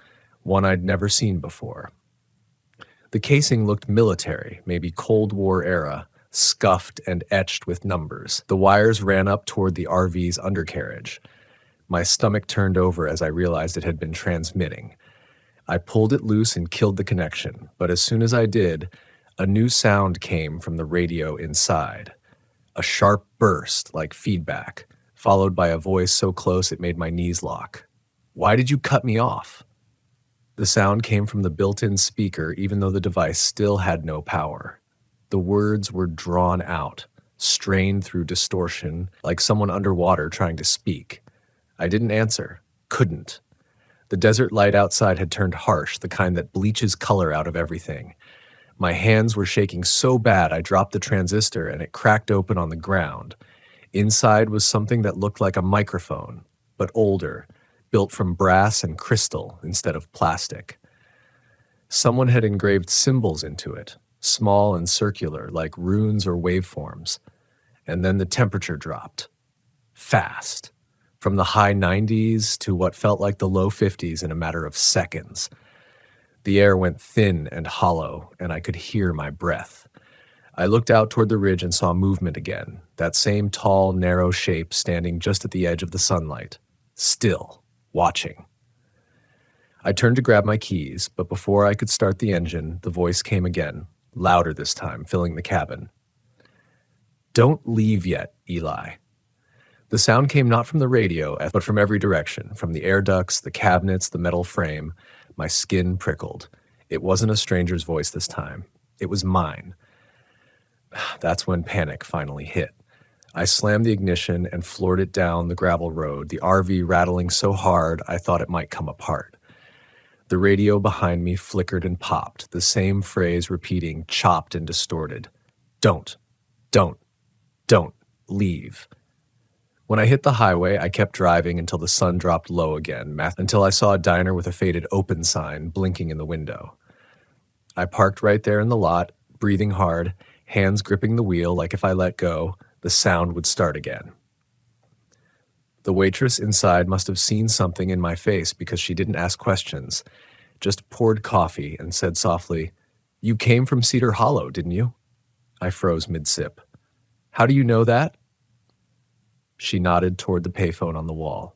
one I'd never seen before. The casing looked military, maybe Cold War era, scuffed and etched with numbers. The wires ran up toward the RV's undercarriage. My stomach turned over as I realized it had been transmitting. I pulled it loose and killed the connection, but as soon as I did, a new sound came from the radio inside. A sharp burst like feedback, followed by a voice so close it made my knees lock. Why did you cut me off? The sound came from the built-in speaker, even though the device still had no power. The words were drawn out, strained through distortion, like someone underwater trying to speak. I didn't answer, couldn't. The desert light outside had turned harsh, the kind that bleaches color out of everything. My hands were shaking so bad I dropped the transistor and it cracked open on the ground. Inside was something that looked like a microphone, but older, built from brass and crystal instead of plastic. Someone had engraved symbols into it, small and circular, like runes or waveforms. And then the temperature dropped. Fast. From the high 90s to what felt like the low 50s in a matter of seconds. The air went thin and hollow, and I could hear my breath. I looked out toward the ridge and saw movement again, that same tall, narrow shape standing just at the edge of the sunlight, still, watching. I turned to grab my keys, but before I could start the engine, the voice came again, louder this time, filling the cabin. "Don't leave yet, Eli." The sound came not from the radio, but from every direction, from the air ducts, the cabinets, the metal frame. My skin prickled. It wasn't a stranger's voice this time. It was mine. That's when panic finally hit. I slammed the ignition and floored it down the gravel road, the RV rattling so hard I thought it might come apart. The radio behind me flickered and popped, the same phrase repeating, chopped and distorted. Don't leave. When I hit the highway, I kept driving until the sun dropped low again, until I saw a diner with a faded open sign blinking in the window. I parked right there in the lot, breathing hard, hands gripping the wheel like if I let go, the sound would start again. The waitress inside must have seen something in my face because she didn't ask questions, just poured coffee and said softly, "You came from Cedar Hollow, didn't you?" I froze mid-sip. "How do you know that?" She nodded toward the payphone on the wall.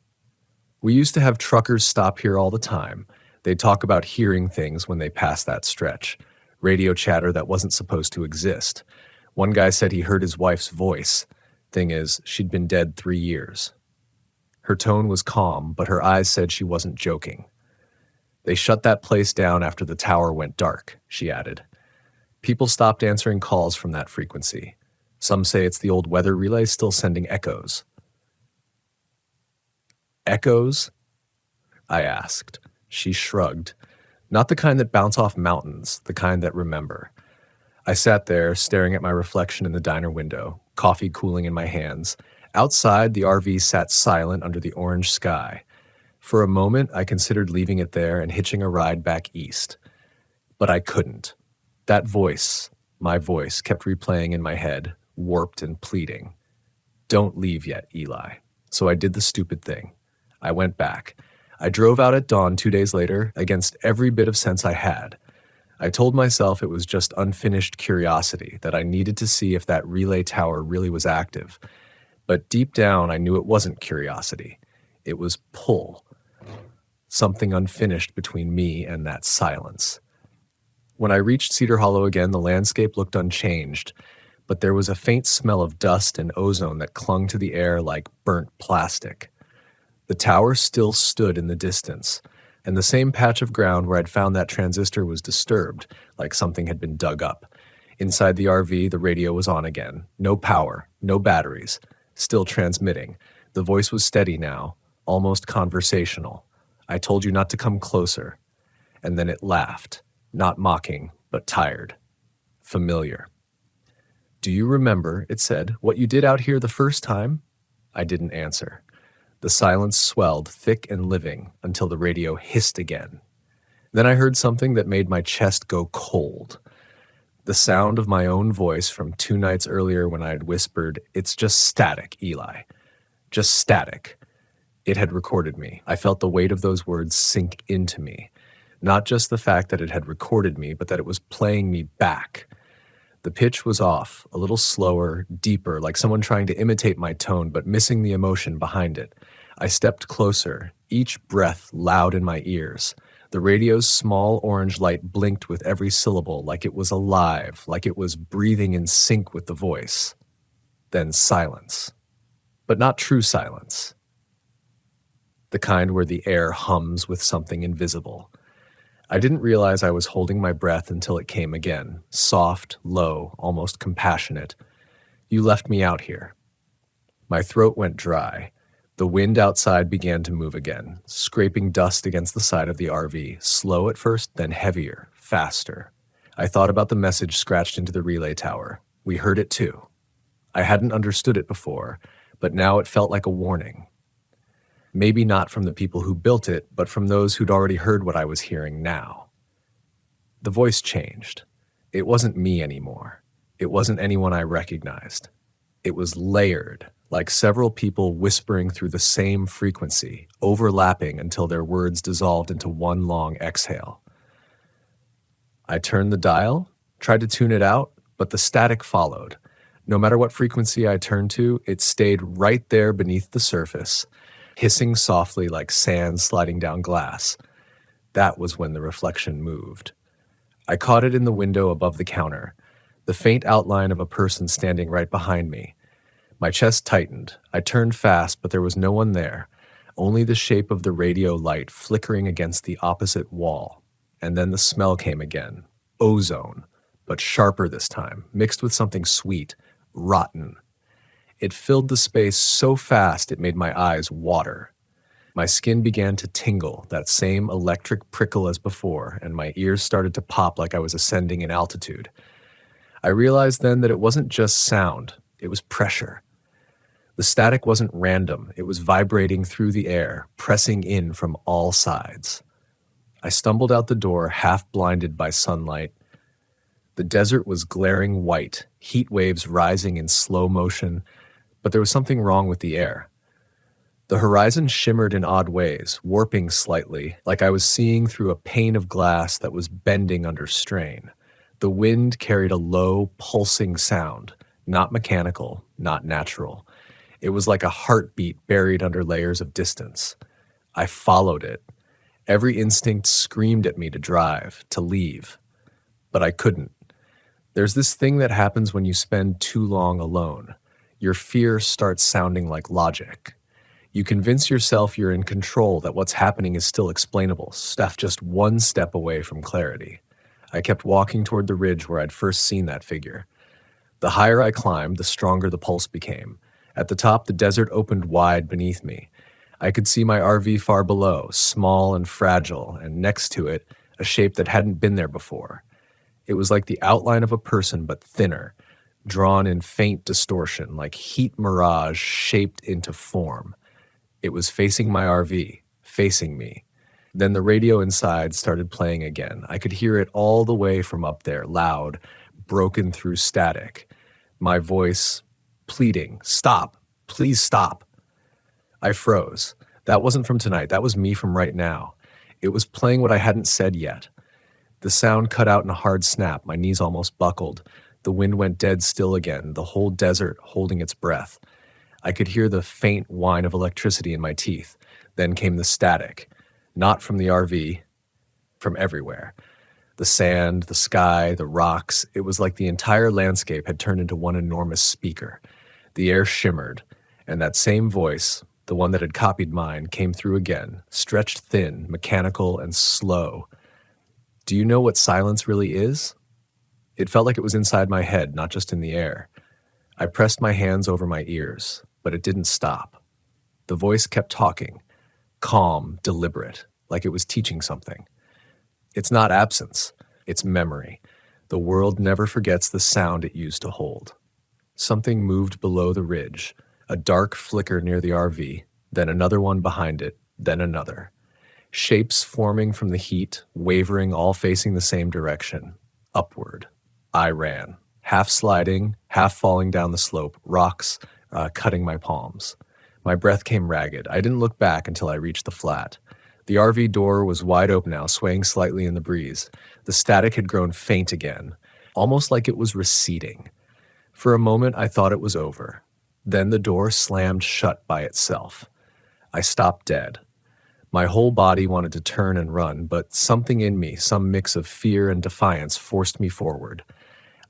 "We used to have truckers stop here all the time. They'd talk about hearing things when they passed that stretch. Radio chatter that wasn't supposed to exist. One guy said he heard his wife's voice. Thing is, she'd been dead 3 years. Her tone was calm, but her eyes said she wasn't joking. They shut that place down after the tower went dark, she added. People stopped answering calls from that frequency. Some say it's the old weather relay still sending echoes." "Echoes?" I asked. She shrugged. "Not the kind that bounce off mountains, the kind that remember." I sat there, staring at my reflection in the diner window, coffee cooling in my hands. Outside, the RV sat silent under the orange sky. For a moment, I considered leaving it there and hitching a ride back east. But I couldn't. That voice, my voice, kept replaying in my head, warped and pleading. "Don't leave yet, Eli." So I did the stupid thing. I went back. I drove out at dawn 2 days later, against every bit of sense I had. I told myself it was just unfinished curiosity, that I needed to see if that relay tower really was active. But deep down, I knew it wasn't curiosity. It was pull. Something unfinished between me and that silence. When I reached Cedar Hollow again, the landscape looked unchanged, but there was a faint smell of dust and ozone that clung to the air like burnt plastic. The tower still stood in the distance, and the same patch of ground where I'd found that transistor was disturbed, like something had been dug up. Inside the RV, the radio was on again. No power, no batteries, still transmitting. The voice was steady now, almost conversational. "I told you not to come closer." And then it laughed, not mocking, but tired. Familiar. "Do you remember," it said, "what you did out here the first time?" I didn't answer. The silence swelled, thick and living, until the radio hissed again. Then I heard something that made my chest go cold. The sound of my own voice from 2 nights earlier when I had whispered, "It's just static, Eli. Just static." It had recorded me. I felt the weight of those words sink into me. Not just the fact that it had recorded me, but that it was playing me back. The pitch was off, a little slower, deeper, like someone trying to imitate my tone but missing the emotion behind it. I stepped closer, each breath loud in my ears. The radio's small orange light blinked with every syllable, like it was alive, like it was breathing in sync with the voice. Then silence. But not true silence. The kind where the air hums with something invisible. I didn't realize I was holding my breath until it came again, soft, low, almost compassionate. "You left me out here." My throat went dry. The wind outside began to move again, scraping dust against the side of the RV, slow at first, then heavier, faster. I thought about the message scratched into the relay tower. We heard it too. I hadn't understood it before, but now it felt like a warning. Maybe not from the people who built it, but from those who'd already heard what I was hearing now. The voice changed. It wasn't me anymore. It wasn't anyone I recognized. It was layered, like several people whispering through the same frequency, overlapping until their words dissolved into one long exhale. I turned the dial, tried to tune it out, but the static followed. No matter what frequency I turned to, it stayed right there beneath the surface, hissing softly like sand sliding down glass. That was when the reflection moved. I caught it in the window above the counter, the faint outline of a person standing right behind me. My chest tightened. I turned fast, but there was no one there, only the shape of the radio light flickering against the opposite wall. And then the smell came again. Ozone, but sharper this time, mixed with something sweet, rotten. It filled the space so fast it made my eyes water. My skin began to tingle, that same electric prickle as before, and my ears started to pop like I was ascending in altitude. I realized then that it wasn't just sound, it was pressure. The static wasn't random, it was vibrating through the air, pressing in from all sides. I stumbled out the door, half blinded by sunlight. The desert was glaring white, heat waves rising in slow motion, but there was something wrong with the air. The horizon shimmered in odd ways, warping slightly, like I was seeing through a pane of glass that was bending under strain. The wind carried a low, pulsing sound, not mechanical, not natural. It was like a heartbeat buried under layers of distance. I followed it. Every instinct screamed at me to drive, to leave. But I couldn't. There's this thing that happens when you spend too long alone. Your fear starts sounding like logic. You convince yourself you're in control, that what's happening is still explainable, stuff just one step away from clarity. I kept walking toward the ridge where I'd first seen that figure. The higher I climbed, the stronger the pulse became. At the top, the desert opened wide beneath me. I could see my RV far below, small and fragile, and next to it, a shape that hadn't been there before. It was like the outline of a person, but thinner, drawn in faint distortion, like heat mirage shaped into form. It was facing my RV, facing me. Then the radio inside started playing again. I could hear it all the way from up there, loud, broken through static. My voice pleading, "Stop, please stop." I froze. That wasn't from tonight. That was me from right now. It was playing what I hadn't said yet. The sound cut out in a hard snap. My knees almost buckled. The wind went dead still again, the whole desert holding its breath. I could hear the faint whine of electricity in my teeth. Then came the static. Not from the RV, from everywhere. The sand, the sky, the rocks. It was like the entire landscape had turned into one enormous speaker. The air shimmered, and that same voice, the one that had copied mine, came through again, stretched thin, mechanical, and slow. Do you know what silence really is? It felt like it was inside my head, not just in the air. I pressed my hands over my ears, but it didn't stop. The voice kept talking, calm, deliberate, like it was teaching something. It's not absence, it's memory. The world never forgets the sound it used to hold. Something moved below the ridge, a dark flicker near the RV, then another one behind it, then another. Shapes forming from the heat, wavering, all facing the same direction, upward. I ran, half sliding, half falling down the slope, rocks cutting my palms. My breath came ragged. I didn't look back until I reached the flat. The RV door was wide open now, swaying slightly in the breeze. The static had grown faint again, almost like it was receding. For a moment, I thought it was over. Then the door slammed shut by itself. I stopped dead. My whole body wanted to turn and run, but something in me, some mix of fear and defiance, forced me forward.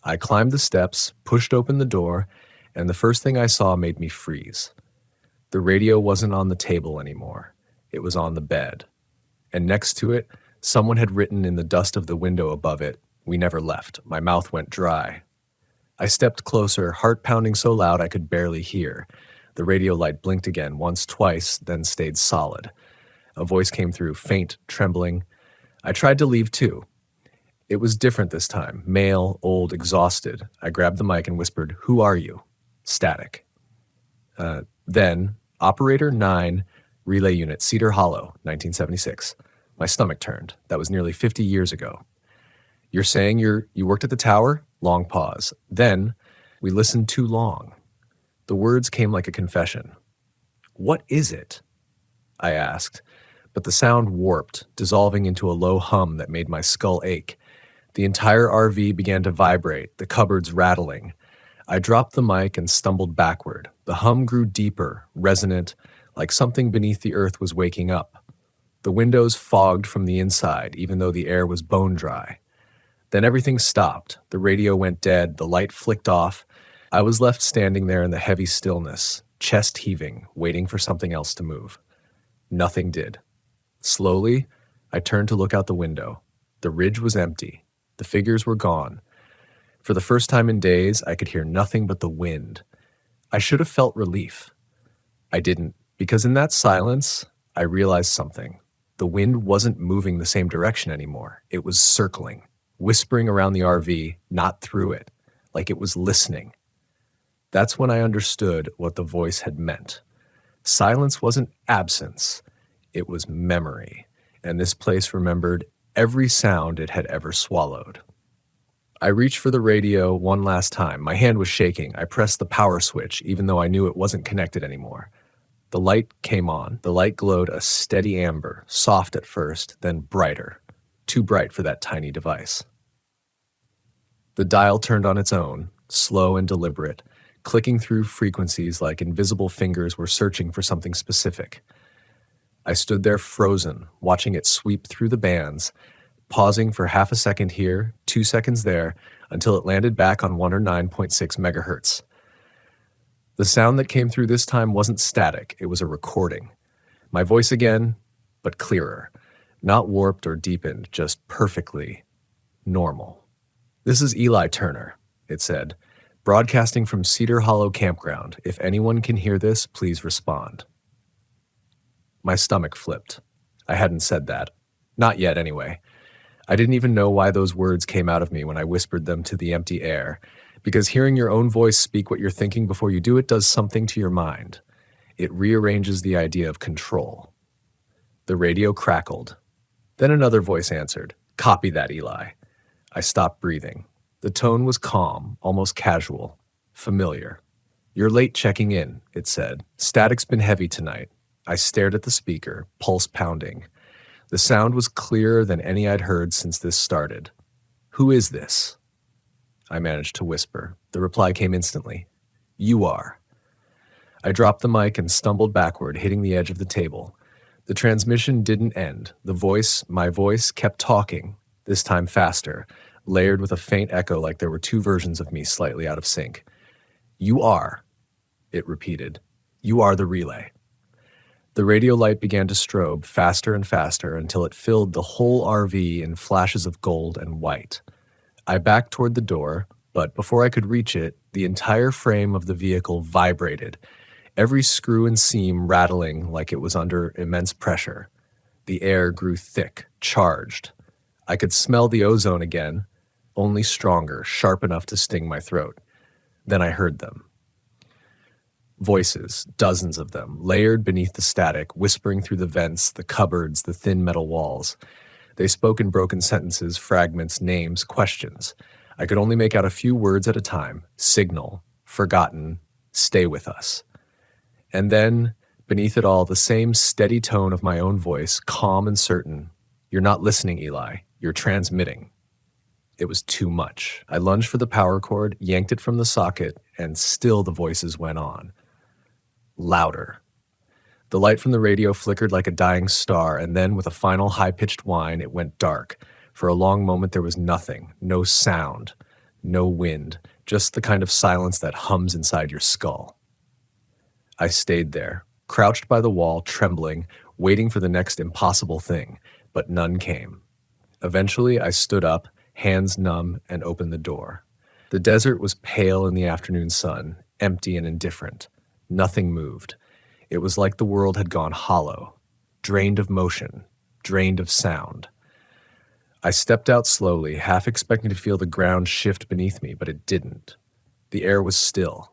I climbed the steps, pushed open the door, and the first thing I saw made me freeze. The radio wasn't on the table anymore. It was on the bed. And next to it, someone had written in the dust of the window above it, "We never left." My mouth went dry. I stepped closer, heart pounding so loud I could barely hear. The radio light blinked again, once, twice, then stayed solid. A voice came through, faint, trembling. I tried to leave too. It was different this time, male, old, exhausted. I grabbed the mic and whispered, "Who are you?" Static. Then, Operator 9, Relay Unit, Cedar Hollow, 1976. My stomach turned. That was nearly 50 years ago. "You're saying you worked at the tower?" Long pause. Then, "We listened too long." The words came like a confession. "What is it?" I asked, but the sound warped, dissolving into a low hum that made my skull ache. The entire RV began to vibrate, the cupboards rattling. I dropped the mic and stumbled backward. The hum grew deeper, resonant, like something beneath the earth was waking up. The windows fogged from the inside, even though the air was bone dry. Then everything stopped. The radio went dead, the light flicked off. I was left standing there in the heavy stillness, chest heaving, waiting for something else to move. Nothing did. Slowly, I turned to look out the window. The ridge was empty. The figures were gone. For the first time in days, I could hear nothing but the wind. I should have felt relief. I didn't, because in that silence, I realized something. The wind wasn't moving the same direction anymore. It was circling, whispering around the RV, not through it, like it was listening. That's when I understood what the voice had meant. Silence wasn't absence. It was memory, and this place remembered every sound it had ever swallowed. I reached for the radio one last time. My hand was shaking. I pressed the power switch, even though I knew it wasn't connected anymore. The light came on. The light glowed a steady amber, soft at first, then brighter. Too bright for that tiny device. The dial turned on its own, slow and deliberate, clicking through frequencies like invisible fingers were searching for something specific. I stood there frozen, watching it sweep through the bands, pausing for half a second here, 2 seconds there, until it landed back on 109.6 megahertz. The sound that came through this time wasn't static, it was a recording. My voice again, but clearer. Not warped or deepened, just perfectly normal. "This is Eli Turner," it said, "broadcasting from Cedar Hollow Campground. If anyone can hear this, please respond." My stomach flipped. I hadn't said that. Not yet, anyway. I didn't even know why those words came out of me when I whispered them to the empty air, because hearing your own voice speak what you're thinking before you do it does something to your mind. It rearranges the idea of control. The radio crackled. Then another voice answered, "Copy that, Eli." I stopped breathing. The tone was calm, almost casual, familiar. "You're late checking in," it said. "Static's been heavy tonight." I stared at the speaker, pulse pounding. The sound was clearer than any I'd heard since this started. "Who is this?" I managed to whisper. The reply came instantly. "You are." I dropped the mic and stumbled backward, hitting the edge of the table. The transmission didn't end. My voice, kept talking, this time faster, layered with a faint echo like there were two versions of me slightly out of sync. "You are," it repeated. "You are the relay." The radio light began to strobe faster and faster until it filled the whole RV in flashes of gold and white. I backed toward the door, but before I could reach it, the entire frame of the vehicle vibrated, every screw and seam rattling like it was under immense pressure. The air grew thick, charged. I could smell the ozone again, only stronger, sharp enough to sting my throat. Then I heard them. Voices, dozens of them, layered beneath the static, whispering through the vents, the cupboards, the thin metal walls. They spoke in broken sentences, fragments, names, questions. I could only make out a few words at a time. Signal, forgotten, stay with us. And then, beneath it all, the same steady tone of my own voice, calm and certain. "You're not listening, Eli. You're transmitting." It was too much. I lunged for the power cord, yanked it from the socket, and still the voices went on. Louder. The light from the radio flickered like a dying star, and then, with a final high-pitched whine, it went dark. For a long moment there was nothing, no sound, no wind, just the kind of silence that hums inside your skull. I stayed there, crouched by the wall, trembling, waiting for the next impossible thing, but none came. Eventually I stood up, hands numb, and opened the door. The desert was pale in the afternoon sun, empty and indifferent. Nothing moved. It was like the world had gone hollow, drained of motion, drained of sound. I stepped out slowly, half expecting to feel the ground shift beneath me, but it didn't. The air was still.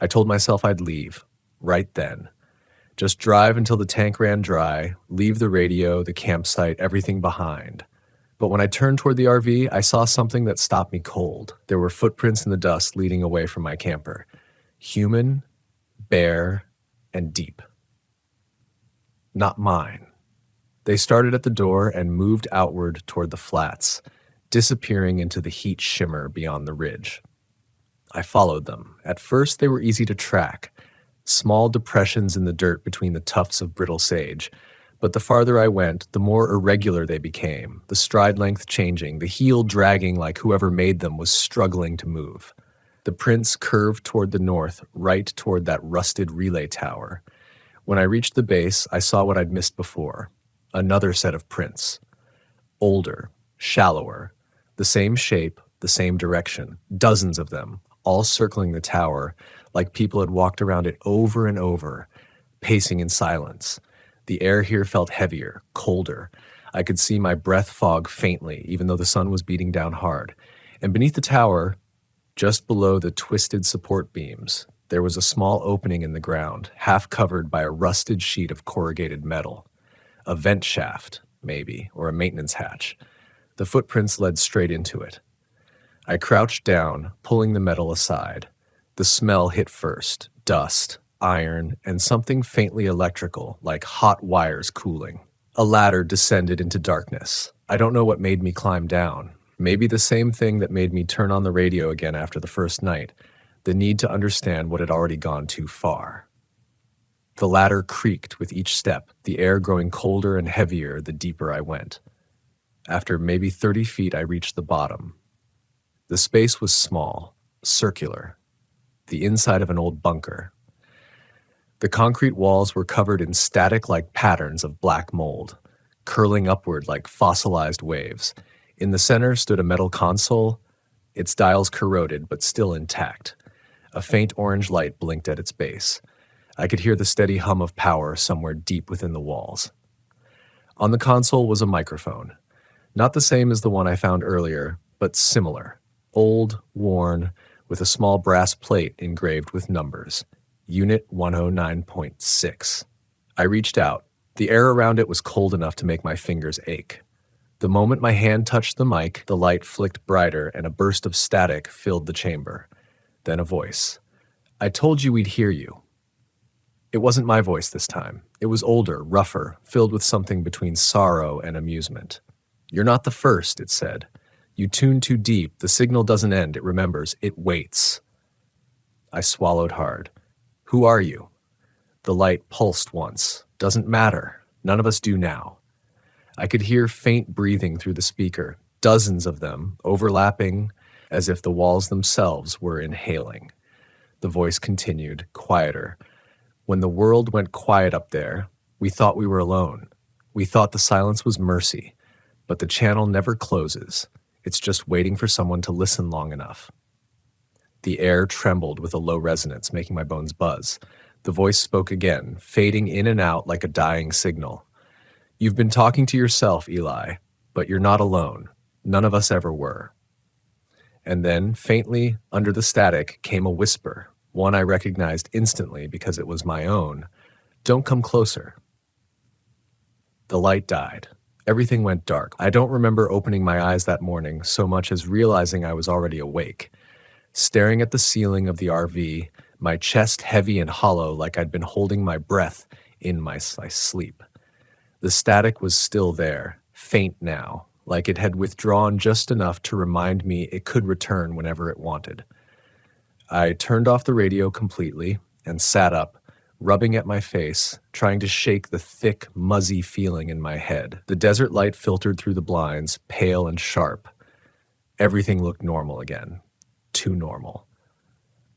I told myself I'd leave, right then. Just drive until the tank ran dry, leave the radio, the campsite, everything behind. But when I turned toward the RV, I saw something that stopped me cold. There were footprints in the dust leading away from my camper. Human, bare, and deep. Not mine. They started at the door and moved outward toward the flats. disappearing into the heat shimmer beyond the ridge. I followed them. At first, they were easy to track, small depressions in the dirt between the tufts of brittle sage. But the farther I went, the more irregular they became, the stride length changing, the heel dragging like whoever made them was struggling to move. The prints curved toward the north, right toward that rusted relay tower. When I reached the base, I saw what I'd missed before. Another set of prints. Older, shallower, the same shape, the same direction, dozens of them, all circling the tower, like people had walked around it over and over, pacing in silence. The air here felt heavier, colder. I could see my breath fog faintly, even though the sun was beating down hard. And beneath the tower, just below the twisted support beams, there was a small opening in the ground, half covered by a rusted sheet of corrugated metal. A vent shaft, maybe, or a maintenance hatch. The footprints led straight into it. I crouched down, pulling the metal aside. The smell hit first, dust, iron, and something faintly electrical, like hot wires cooling. A ladder descended into darkness. I don't know what made me climb down. Maybe the same thing that made me turn on the radio again after the first night, the need to understand what had already gone too far. The ladder creaked with each step, the air growing colder and heavier the deeper I went. After maybe 30 feet, I reached the bottom. The space was small, circular, the inside of an old bunker. The concrete walls were covered in static-like patterns of black mold, curling upward like fossilized waves. In the center stood a metal console, its dials corroded but still intact. A faint orange light blinked at its base. I could hear the steady hum of power somewhere deep within the walls. On the console was a microphone. Not the same as the one I found earlier, but similar. Old, worn, with a small brass plate engraved with numbers. Unit 109.6. I reached out. The air around it was cold enough to make my fingers ache. The moment my hand touched the mic, the light flicked brighter and a burst of static filled the chamber. Then a voice. "I told you we'd hear you." It wasn't my voice this time. It was older, rougher, filled with something between sorrow and amusement. "You're not the first," it said. "You tune too deep. The signal doesn't end. It remembers. It waits." I swallowed hard. "Who are you?" The light pulsed once. "Doesn't matter. None of us do now." I could hear faint breathing through the speaker, dozens of them, overlapping, as if the walls themselves were inhaling. The voice continued, quieter. "When the world went quiet up there, we thought we were alone. We thought the silence was mercy. But the channel never closes. It's just waiting for someone to listen long enough." The air trembled with a low resonance, making my bones buzz. The voice spoke again, fading in and out like a dying signal. "You've been talking to yourself, Eli, but you're not alone. None of us ever were." And then, faintly, under the static, came a whisper, one I recognized instantly because it was my own. "Don't come closer." The light died. Everything went dark. I don't remember opening my eyes that morning so much as realizing I was already awake. Staring at the ceiling of the RV, my chest heavy and hollow like I'd been holding my breath in my sleep. The static was still there, faint now, like it had withdrawn just enough to remind me it could return whenever it wanted. I turned off the radio completely and sat up, rubbing at my face, trying to shake the thick, muzzy feeling in my head. The desert light filtered through the blinds, pale and sharp. Everything looked normal again. Too normal.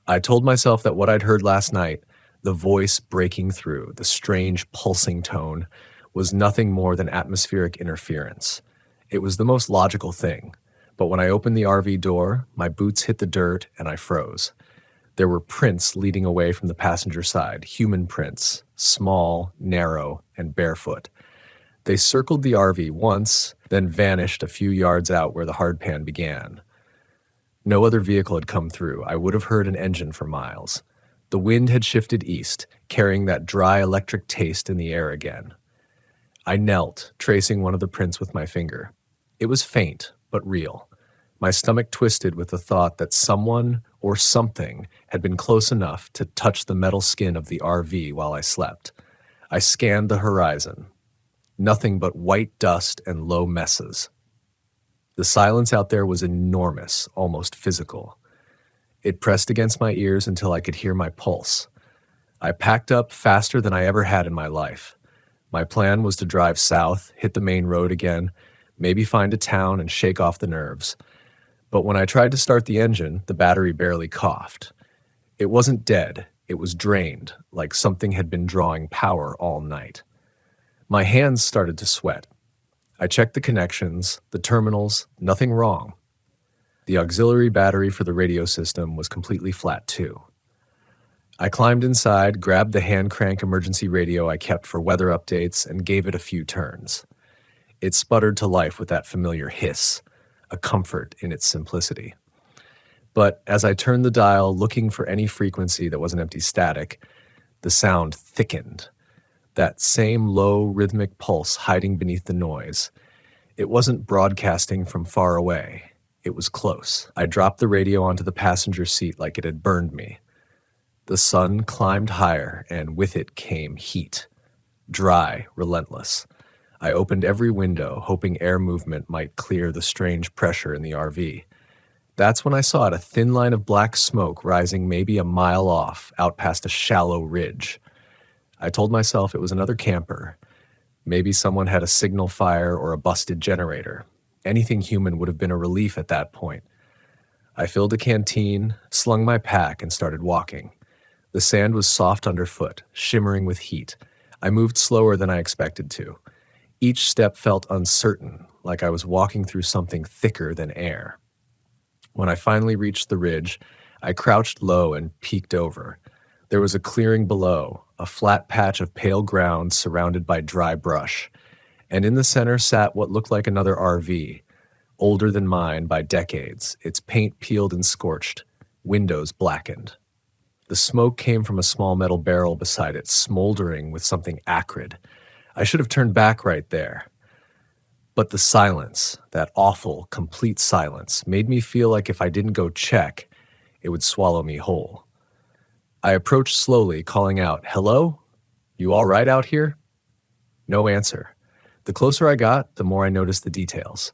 I told myself that what I'd heard last night, the voice breaking through, the strange pulsing tone, was nothing more than atmospheric interference. It was the most logical thing. But when I opened the RV door, my boots hit the dirt and I froze. There were prints leading away from the passenger side, human prints, small, narrow, and barefoot. They circled the RV once, then vanished a few yards out where the hardpan began. No other vehicle had come through. I would have heard an engine for miles. The wind had shifted east, carrying that dry electric taste in the air again. I knelt, tracing one of the prints with my finger. It was faint, but real. My stomach twisted with the thought that someone or something had been close enough to touch the metal skin of the RV while I slept. I scanned the horizon. Nothing but white dust and low mesas. The silence out there was enormous, almost physical. It pressed against my ears until I could hear my pulse. I packed up faster than I ever had in my life. My plan was to drive south, hit the main road again, maybe find a town and shake off the nerves. But when I tried to start the engine, the battery barely coughed. It wasn't dead, it was drained, like something had been drawing power all night. My hands started to sweat. I checked the connections, the terminals, nothing wrong. The auxiliary battery for the radio system was completely flat too. I climbed inside, grabbed the hand crank emergency radio I kept for weather updates, and gave it a few turns. It sputtered to life with that familiar hiss, a comfort in its simplicity. But as I turned the dial, looking for any frequency that wasn't empty static, the sound thickened. That same low, rhythmic pulse hiding beneath the noise. It wasn't broadcasting from far away. It was close. I dropped the radio onto the passenger seat like it had burned me. The sun climbed higher, and with it came heat. Dry, relentless. I opened every window, hoping air movement might clear the strange pressure in the RV. That's when I saw it, a thin line of black smoke rising maybe a mile off, out past a shallow ridge. I told myself it was another camper. Maybe someone had a signal fire or a busted generator. Anything human would have been a relief at that point. I filled a canteen, slung my pack, and started walking. The sand was soft underfoot, shimmering with heat. I moved slower than I expected to. Each step felt uncertain, like I was walking through something thicker than air. When I finally reached the ridge, I crouched low and peeked over. There was a clearing below, a flat patch of pale ground surrounded by dry brush. And in the center sat what looked like another RV, older than mine by decades, its paint peeled and scorched, windows blackened. The smoke came from a small metal barrel beside it, smoldering with something acrid. I should have turned back right there. But the silence, that awful, complete silence, made me feel like if I didn't go check, it would swallow me whole. I approached slowly, calling out, "Hello? You all right out here?" No answer. The closer I got, the more I noticed the details.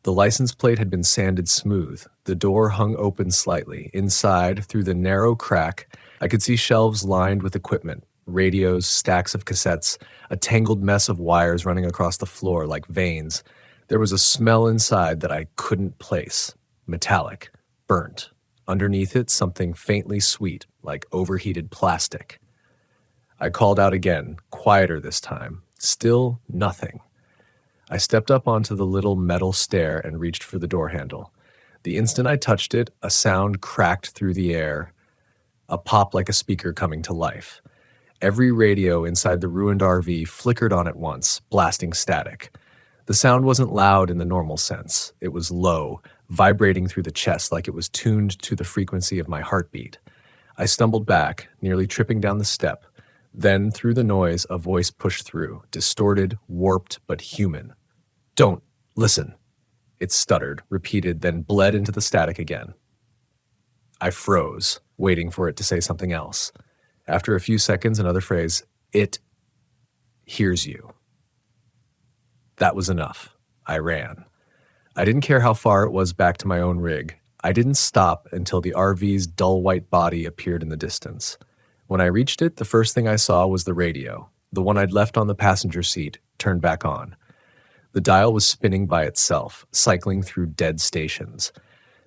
The license plate had been sanded smooth. The door hung open slightly. Inside, through the narrow crack, I could see shelves lined with equipment, radios, stacks of cassettes, a tangled mess of wires running across the floor like veins. There was a smell inside that I couldn't place. Metallic, burnt. Underneath it, something faintly sweet, like overheated plastic. I called out again, quieter this time. Still nothing. I stepped up onto the little metal stair and reached for the door handle. The instant I touched it, a sound cracked through the air, a pop like a speaker coming to life. Every radio inside the ruined RV flickered on at once, blasting static. The sound wasn't loud in the normal sense. It was low, vibrating through the chest like it was tuned to the frequency of my heartbeat. I stumbled back, nearly tripping down the step. Then, through the noise, a voice pushed through, distorted, warped, but human. "Don't listen." It stuttered, repeated, then bled into the static again. I froze, waiting for it to say something else. After a few seconds, another phrase, "It hears you." That was enough. I ran. I didn't care how far it was back to my own rig. I didn't stop until the RV's dull white body appeared in the distance. When I reached it, the first thing I saw was the radio, the one I'd left on the passenger seat, turned back on. The dial was spinning by itself, cycling through dead stations.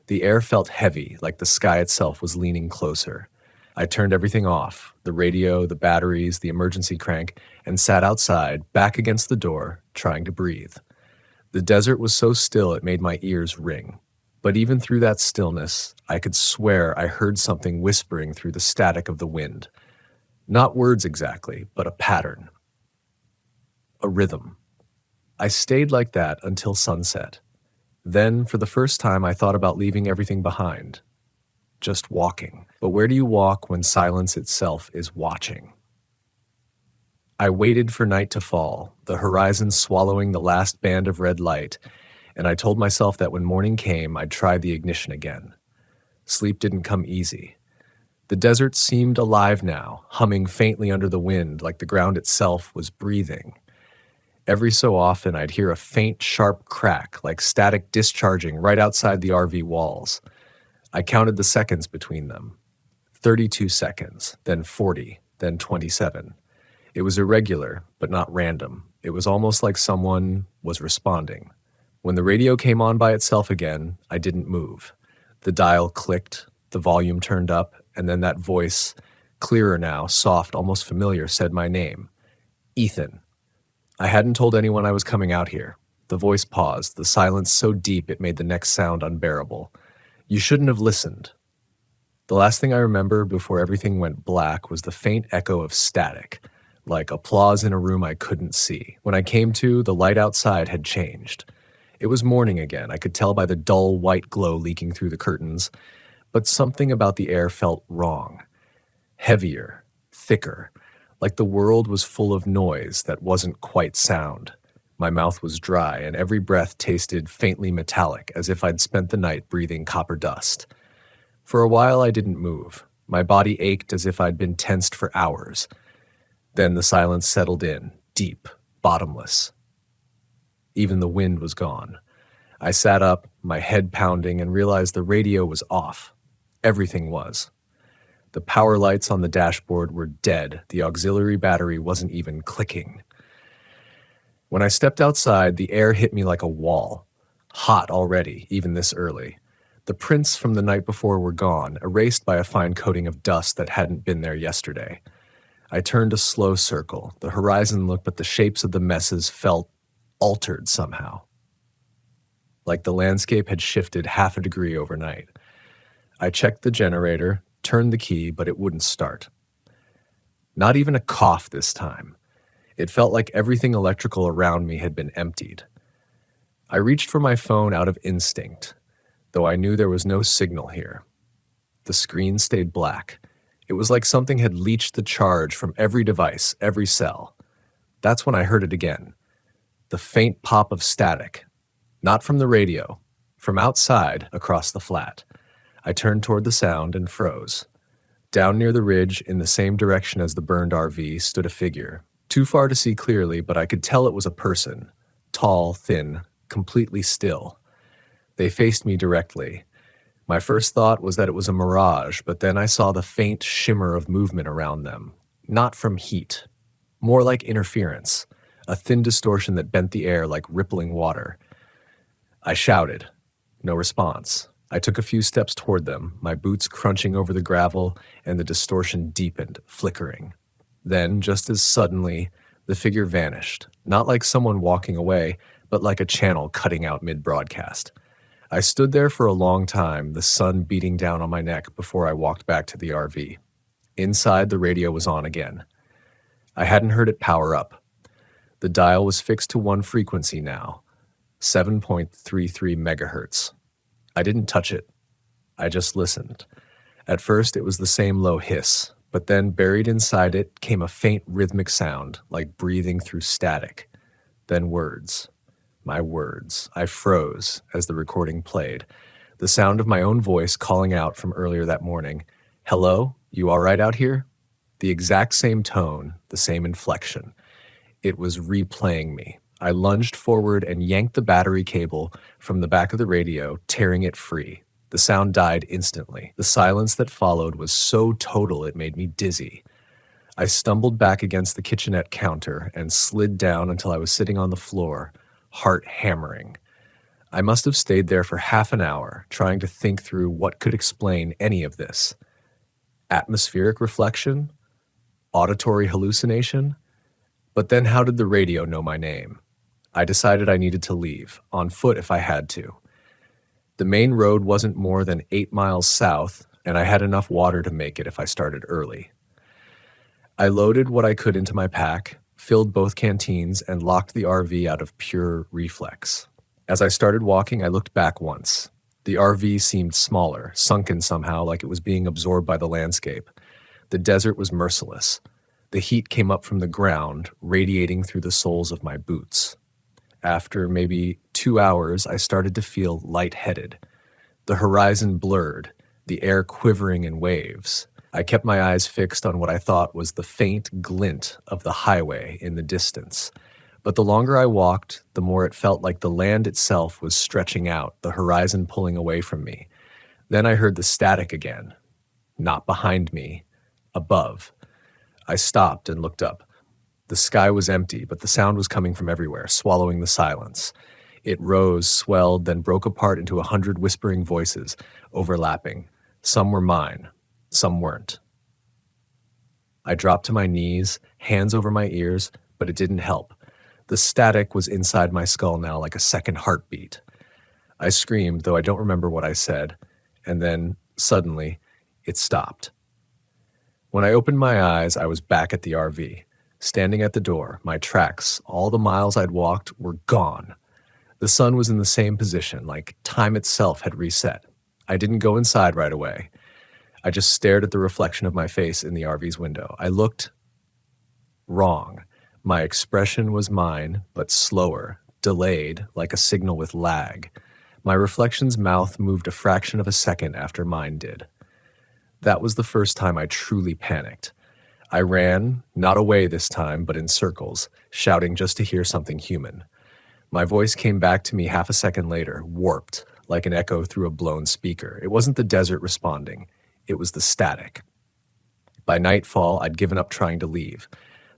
The air felt heavy, like the sky itself was leaning closer. I turned everything off, the radio, the batteries, the emergency crank, and sat outside, back against the door, trying to breathe. The desert was so still it made my ears ring. But even through that stillness, I could swear I heard something whispering through the static of the wind. Not words exactly, but a pattern. A rhythm. I stayed like that until sunset. Then, for the first time, I thought about leaving everything behind. Just walking. But where do you walk when silence itself is watching? I waited for night to fall, the horizon swallowing the last band of red light, and I told myself that when morning came, I'd try the ignition again. Sleep didn't come easy. The desert seemed alive now, humming faintly under the wind like the ground itself was breathing. Every so often, I'd hear a faint, sharp crack, like static discharging right outside the RV walls. I counted the seconds between them. 32 seconds, then 40, then 27. It was irregular, but not random. It was almost like someone was responding. When the radio came on by itself again, I didn't move. The dial clicked, the volume turned up, and then that voice, clearer now, soft, almost familiar, said my name. Ethan. I hadn't told anyone I was coming out here. The voice paused, the silence so deep it made the next sound unbearable. You shouldn't have listened. The last thing I remember before everything went black was the faint echo of static, like applause in a room I couldn't see. When I came to, the light outside had changed. It was morning again. I could tell by the dull white glow leaking through the curtains, but something about the air felt wrong. Heavier, thicker, like the world was full of noise that wasn't quite sound. My mouth was dry, and every breath tasted faintly metallic, as if I'd spent the night breathing copper dust. For a while, I didn't move. My body ached as if I'd been tensed for hours. Then the silence settled in, deep, bottomless. Even the wind was gone. I sat up, my head pounding, and realized the radio was off. Everything was. The power lights on the dashboard were dead. The auxiliary battery wasn't even clicking. When I stepped outside, the air hit me like a wall. Hot already, even this early. The prints from the night before were gone, erased by a fine coating of dust that hadn't been there yesterday. I turned a slow circle. The horizon looked, but the shapes of the messes felt altered somehow. Like the landscape had shifted half a degree overnight. I checked the generator, turned the key, but it wouldn't start. Not even a cough this time. It felt like everything electrical around me had been emptied. I reached for my phone out of instinct, though I knew there was no signal here. The screen stayed black. It was like something had leached the charge from every device, every cell. That's when I heard it again. The faint pop of static. Not from the radio, from outside across the flat. I turned toward the sound and froze. Down near the ridge, in the same direction as the burned RV, stood a figure. Too far to see clearly, but I could tell it was a person. Tall, thin, completely still. They faced me directly. My first thought was that it was a mirage, but then I saw the faint shimmer of movement around them. Not from heat. More like interference. A thin distortion that bent the air like rippling water. I shouted. No response. I took a few steps toward them, my boots crunching over the gravel, and the distortion deepened, flickering. Then, just as suddenly, the figure vanished, not like someone walking away, but like a channel cutting out mid-broadcast. I stood there for a long time, the sun beating down on my neck before I walked back to the RV. Inside, the radio was on again. I hadn't heard it power up. The dial was fixed to one frequency now, 7.33 megahertz. I didn't touch it. I just listened. At first, it was the same low hiss, but then buried inside it came a faint rhythmic sound, like breathing through static. Then words. My words. I froze as the recording played. The sound of my own voice calling out from earlier that morning. Hello? You all right out here? The exact same tone, the same inflection. It was replaying me. I lunged forward and yanked the battery cable from the back of the radio, tearing it free. The sound died instantly. The silence that followed was so total it made me dizzy. I stumbled back against the kitchenette counter and slid down until I was sitting on the floor, heart hammering. I must have stayed there for half an hour, trying to think through what could explain any of this. Atmospheric reflection? Auditory hallucination? But then how did the radio know my name? I decided I needed to leave, on foot if I had to. The main road wasn't more than 8 miles south, and I had enough water to make it if I started early. I loaded what I could into my pack, filled both canteens, and locked the RV out of pure reflex. As I started walking, I looked back once. The RV seemed smaller, sunken somehow, like it was being absorbed by the landscape. The desert was merciless. The heat came up from the ground, radiating through the soles of my boots. After maybe 2 hours, I started to feel lightheaded. The horizon blurred, the air quivering in waves. I kept my eyes fixed on what I thought was the faint glint of the highway in the distance. But the longer I walked, the more it felt like the land itself was stretching out, the horizon pulling away from me. Then I heard the static again. Not behind me, above. I stopped and looked up. The sky was empty, but the sound was coming from everywhere, swallowing the silence. It rose, swelled, then broke apart into 100 whispering voices, overlapping. Some were mine, some weren't. I dropped to my knees, hands over my ears, but it didn't help. The static was inside my skull now like a second heartbeat. I screamed, though I don't remember what I said, and then, suddenly, it stopped. When I opened my eyes, I was back at the RV. Standing at the door, my tracks, all the miles I'd walked, were gone. The sun was in the same position, like time itself had reset. I didn't go inside right away. I just stared at the reflection of my face in the RV's window. I looked wrong. My expression was mine, but slower, delayed, like a signal with lag. My reflection's mouth moved a fraction of a second after mine did. That was the first time I truly panicked. I ran, not away this time, but in circles, shouting just to hear something human. My voice came back to me half a second later, warped, like an echo through a blown speaker. It wasn't the desert responding. It was the static. By nightfall, I'd given up trying to leave.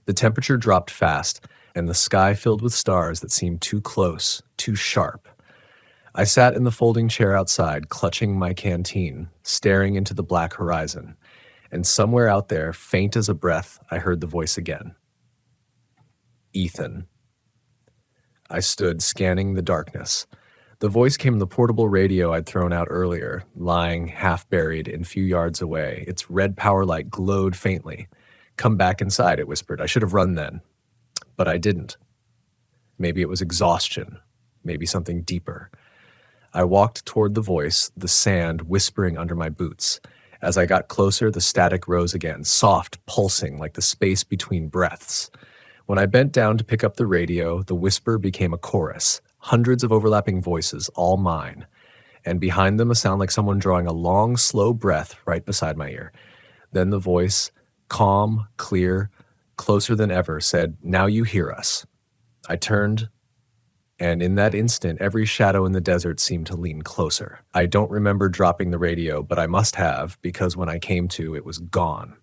The temperature dropped fast, and the sky filled with stars that seemed too close, too sharp. I sat in the folding chair outside, clutching my canteen, staring into the black horizon. And somewhere out there, faint as a breath, I heard the voice again. Ethan. I stood, scanning the darkness. The voice came from the portable radio I'd thrown out earlier, lying half-buried a few yards away. Its red power light glowed faintly. "Come back inside," it whispered. I should have run then. But I didn't. Maybe it was exhaustion. Maybe something deeper. I walked toward the voice, the sand whispering under my boots. As I got closer, the static rose again, soft, pulsing like the space between breaths. When I bent down to pick up the radio, the whisper became a chorus, hundreds of overlapping voices, all mine. And behind them, a sound like someone drawing a long, slow breath right beside my ear. Then the voice, calm, clear, closer than ever, said, "Now you hear us." I turned, and in that instant, every shadow in the desert seemed to lean closer. I don't remember dropping the radio, but I must have, because when I came to, it was gone.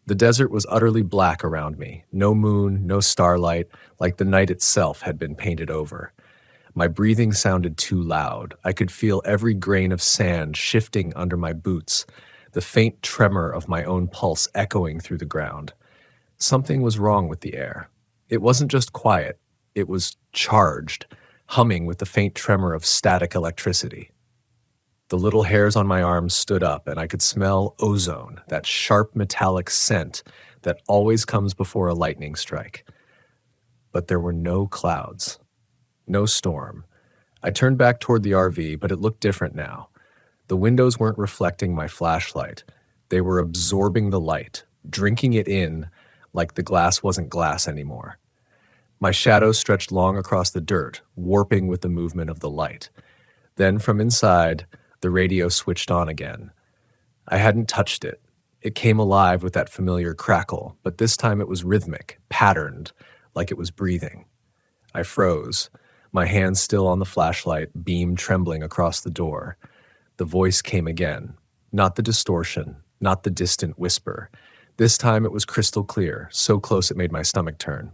The desert was utterly black around me. No moon, no starlight, like the night itself had been painted over. My breathing sounded too loud. I could feel every grain of sand shifting under my boots, the faint tremor of my own pulse echoing through the ground. Something was wrong with the air. It wasn't just quiet. It was charged, humming with the faint tremor of static electricity. The little hairs on my arms stood up, and I could smell ozone, that sharp metallic scent that always comes before a lightning strike. But there were no clouds, no storm. I turned back toward the RV, but it looked different now. The windows weren't reflecting my flashlight. They were absorbing the light, drinking it in like the glass wasn't glass anymore. My shadows stretched long across the dirt, warping with the movement of the light. Then from inside, the radio switched on again. I hadn't touched it. It came alive with that familiar crackle, but this time it was rhythmic, patterned, like it was breathing. I froze, my hands still on the flashlight, beam trembling across the door. The voice came again. Not the distortion, not the distant whisper. This time it was crystal clear, so close it made my stomach turn.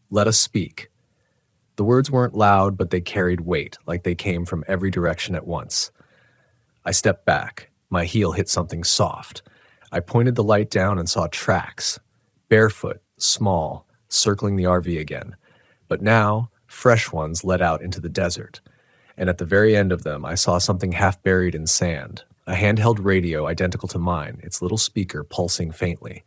"Let us speak." The words weren't loud, but they carried weight, like they came from every direction at once. I stepped back. My heel hit something soft. I pointed the light down and saw tracks. Barefoot, small, circling the RV again. But now, fresh ones led out into the desert. And at the very end of them, I saw something half buried in sand. A handheld radio identical to mine, its little speaker pulsing faintly.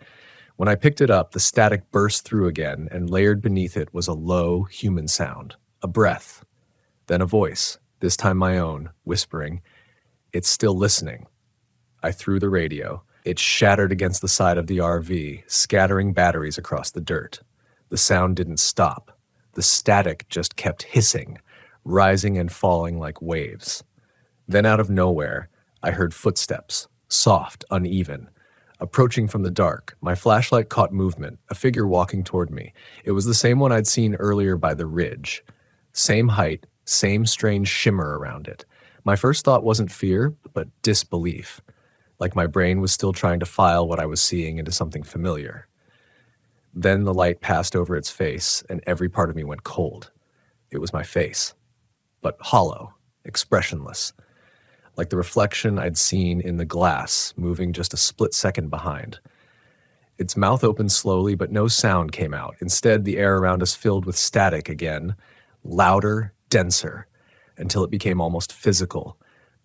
When I picked it up, the static burst through again, and layered beneath it was a low, human sound. A breath. Then a voice, this time my own, whispering, "It's still listening." I threw the radio. It shattered against the side of the RV, scattering batteries across the dirt. The sound didn't stop. The static just kept hissing, rising and falling like waves. Then out of nowhere, I heard footsteps, soft, uneven. approaching from the dark. My flashlight caught movement, a figure walking toward me. It was the same one I'd seen earlier by the ridge. Same height, same strange shimmer around it. My first thought wasn't fear, but disbelief. Like my brain was still trying to file what I was seeing into something familiar. Then the light passed over its face, and every part of me went cold. It was my face, but hollow, expressionless, like the reflection I'd seen in the glass, moving just a split second behind. Its mouth opened slowly, but no sound came out. Instead, the air around us filled with static again, louder, denser, until it became almost physical,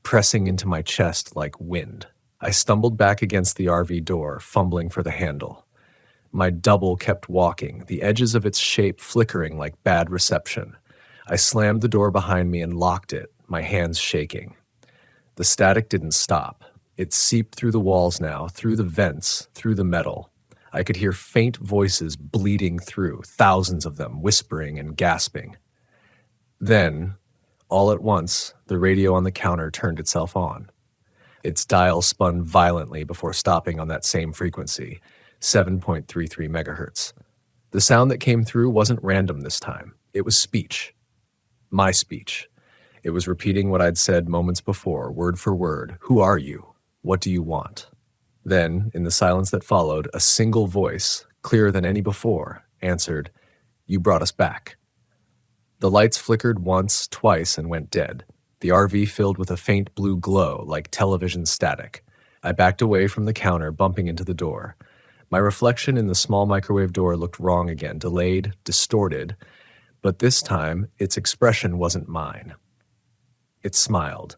pressing into my chest like wind. I stumbled back against the RV door, fumbling for the handle. My double kept walking, the edges of its shape flickering like bad reception. I slammed the door behind me and locked it, my hands shaking. The static didn't stop. It seeped through the walls now, through the vents, through the metal. I could hear faint voices bleeding through, thousands of them, whispering and gasping. Then, all at once, the radio on the counter turned itself on. Its dial spun violently before stopping on that same frequency, 7.33 megahertz. The sound that came through wasn't random this time. It was speech. My speech. It was repeating what I'd said moments before, word for word. Who are you? What do you want? Then, in the silence that followed, a single voice, clearer than any before, answered, "You brought us back." The lights flickered once, twice, and went dead. The RV filled with a faint blue glow, like television static. I backed away from the counter, bumping into the door. My reflection in the small microwave door looked wrong again, delayed, distorted, but this time, its expression wasn't mine. It smiled.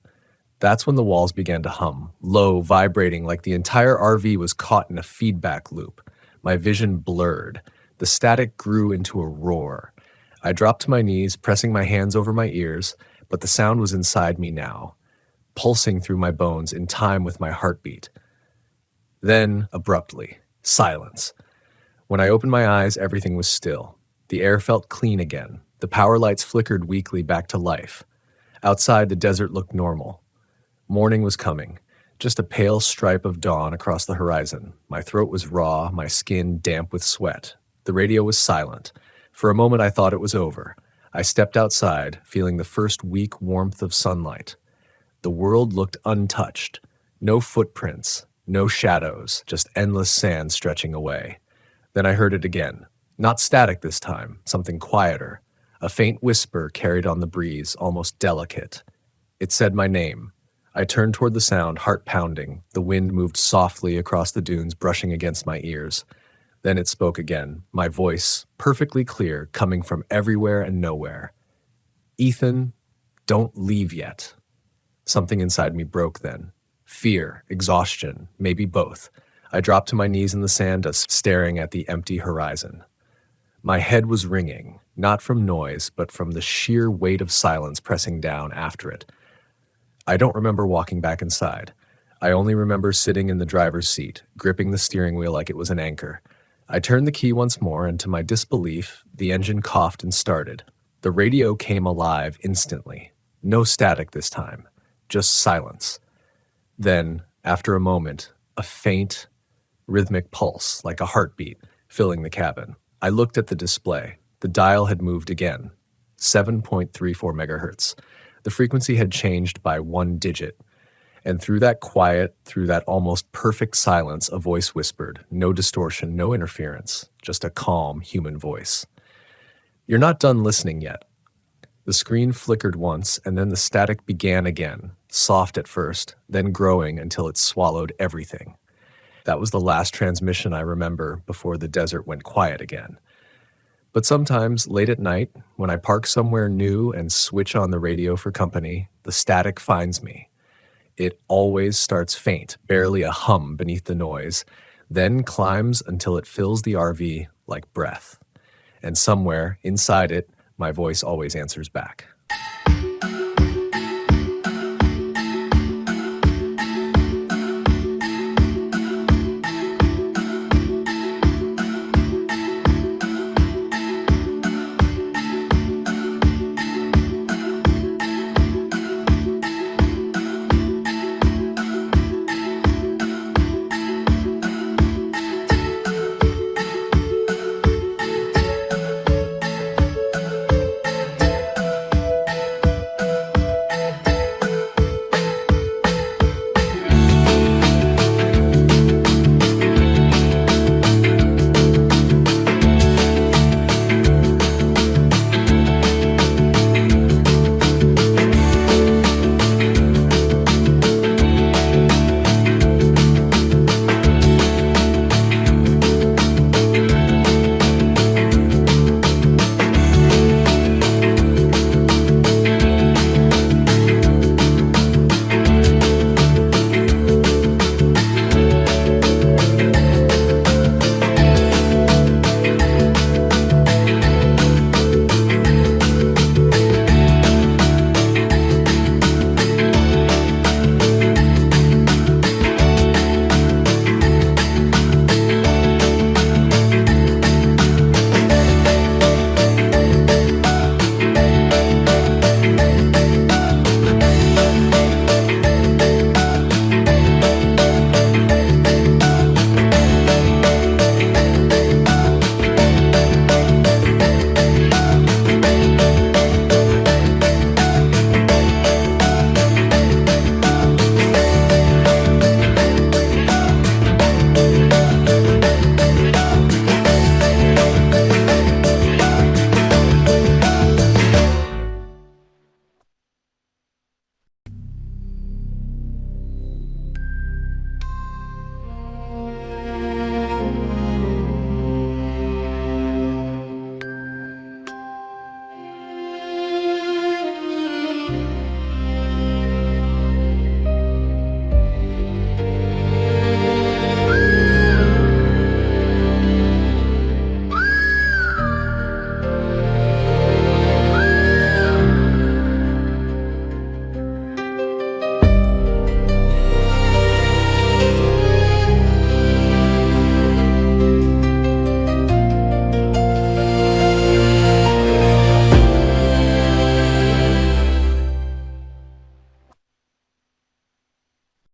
That's when the walls began to hum, low, vibrating like the entire RV was caught in a feedback loop. My vision blurred. The static grew into a roar. I dropped to my knees, pressing my hands over my ears, but the sound was inside me now, pulsing through my bones in time with my heartbeat. Then, abruptly, silence. When I opened my eyes, everything was still. The air felt clean again. The power lights flickered weakly back to life. Outside, the desert looked normal. Morning was coming, just a pale stripe of dawn across the horizon. My throat was raw, my skin damp with sweat. The radio was silent. For a moment, I thought it was over. I stepped outside, feeling the first weak warmth of sunlight. The world looked untouched. No footprints, no shadows, just endless sand stretching away. Then I heard it again. Not static this time, something quieter. A faint whisper carried on the breeze, almost delicate. It said my name. I turned toward the sound, heart pounding. The wind moved softly across the dunes, brushing against my ears. Then it spoke again, my voice, perfectly clear, coming from everywhere and nowhere. "Ethan, don't leave yet." Something inside me broke then. Fear, exhaustion, maybe both. I dropped to my knees in the sand, staring at the empty horizon. My head was ringing, not from noise, but from the sheer weight of silence pressing down after it. I don't remember walking back inside. I only remember sitting in the driver's seat, gripping the steering wheel like it was an anchor. I turned the key once more, and to my disbelief, the engine coughed and started. The radio came alive instantly. No static this time, just silence. Then, after a moment, a faint, rhythmic pulse, like a heartbeat, filling the cabin. I looked at the display. The dial had moved again, 7.34 megahertz. The frequency had changed by one digit. And through that quiet, through that almost perfect silence, a voice whispered, no distortion, no interference, just a calm human voice. "You're not done listening yet." The screen flickered once, and then the static began again, soft at first, then growing until it swallowed everything. That was the last transmission I remember before the desert went quiet again. But sometimes, late at night, when I park somewhere new and switch on the radio for company, the static finds me. It always starts faint, barely a hum beneath the noise, then climbs until it fills the RV like breath. And somewhere inside it, my voice always answers back.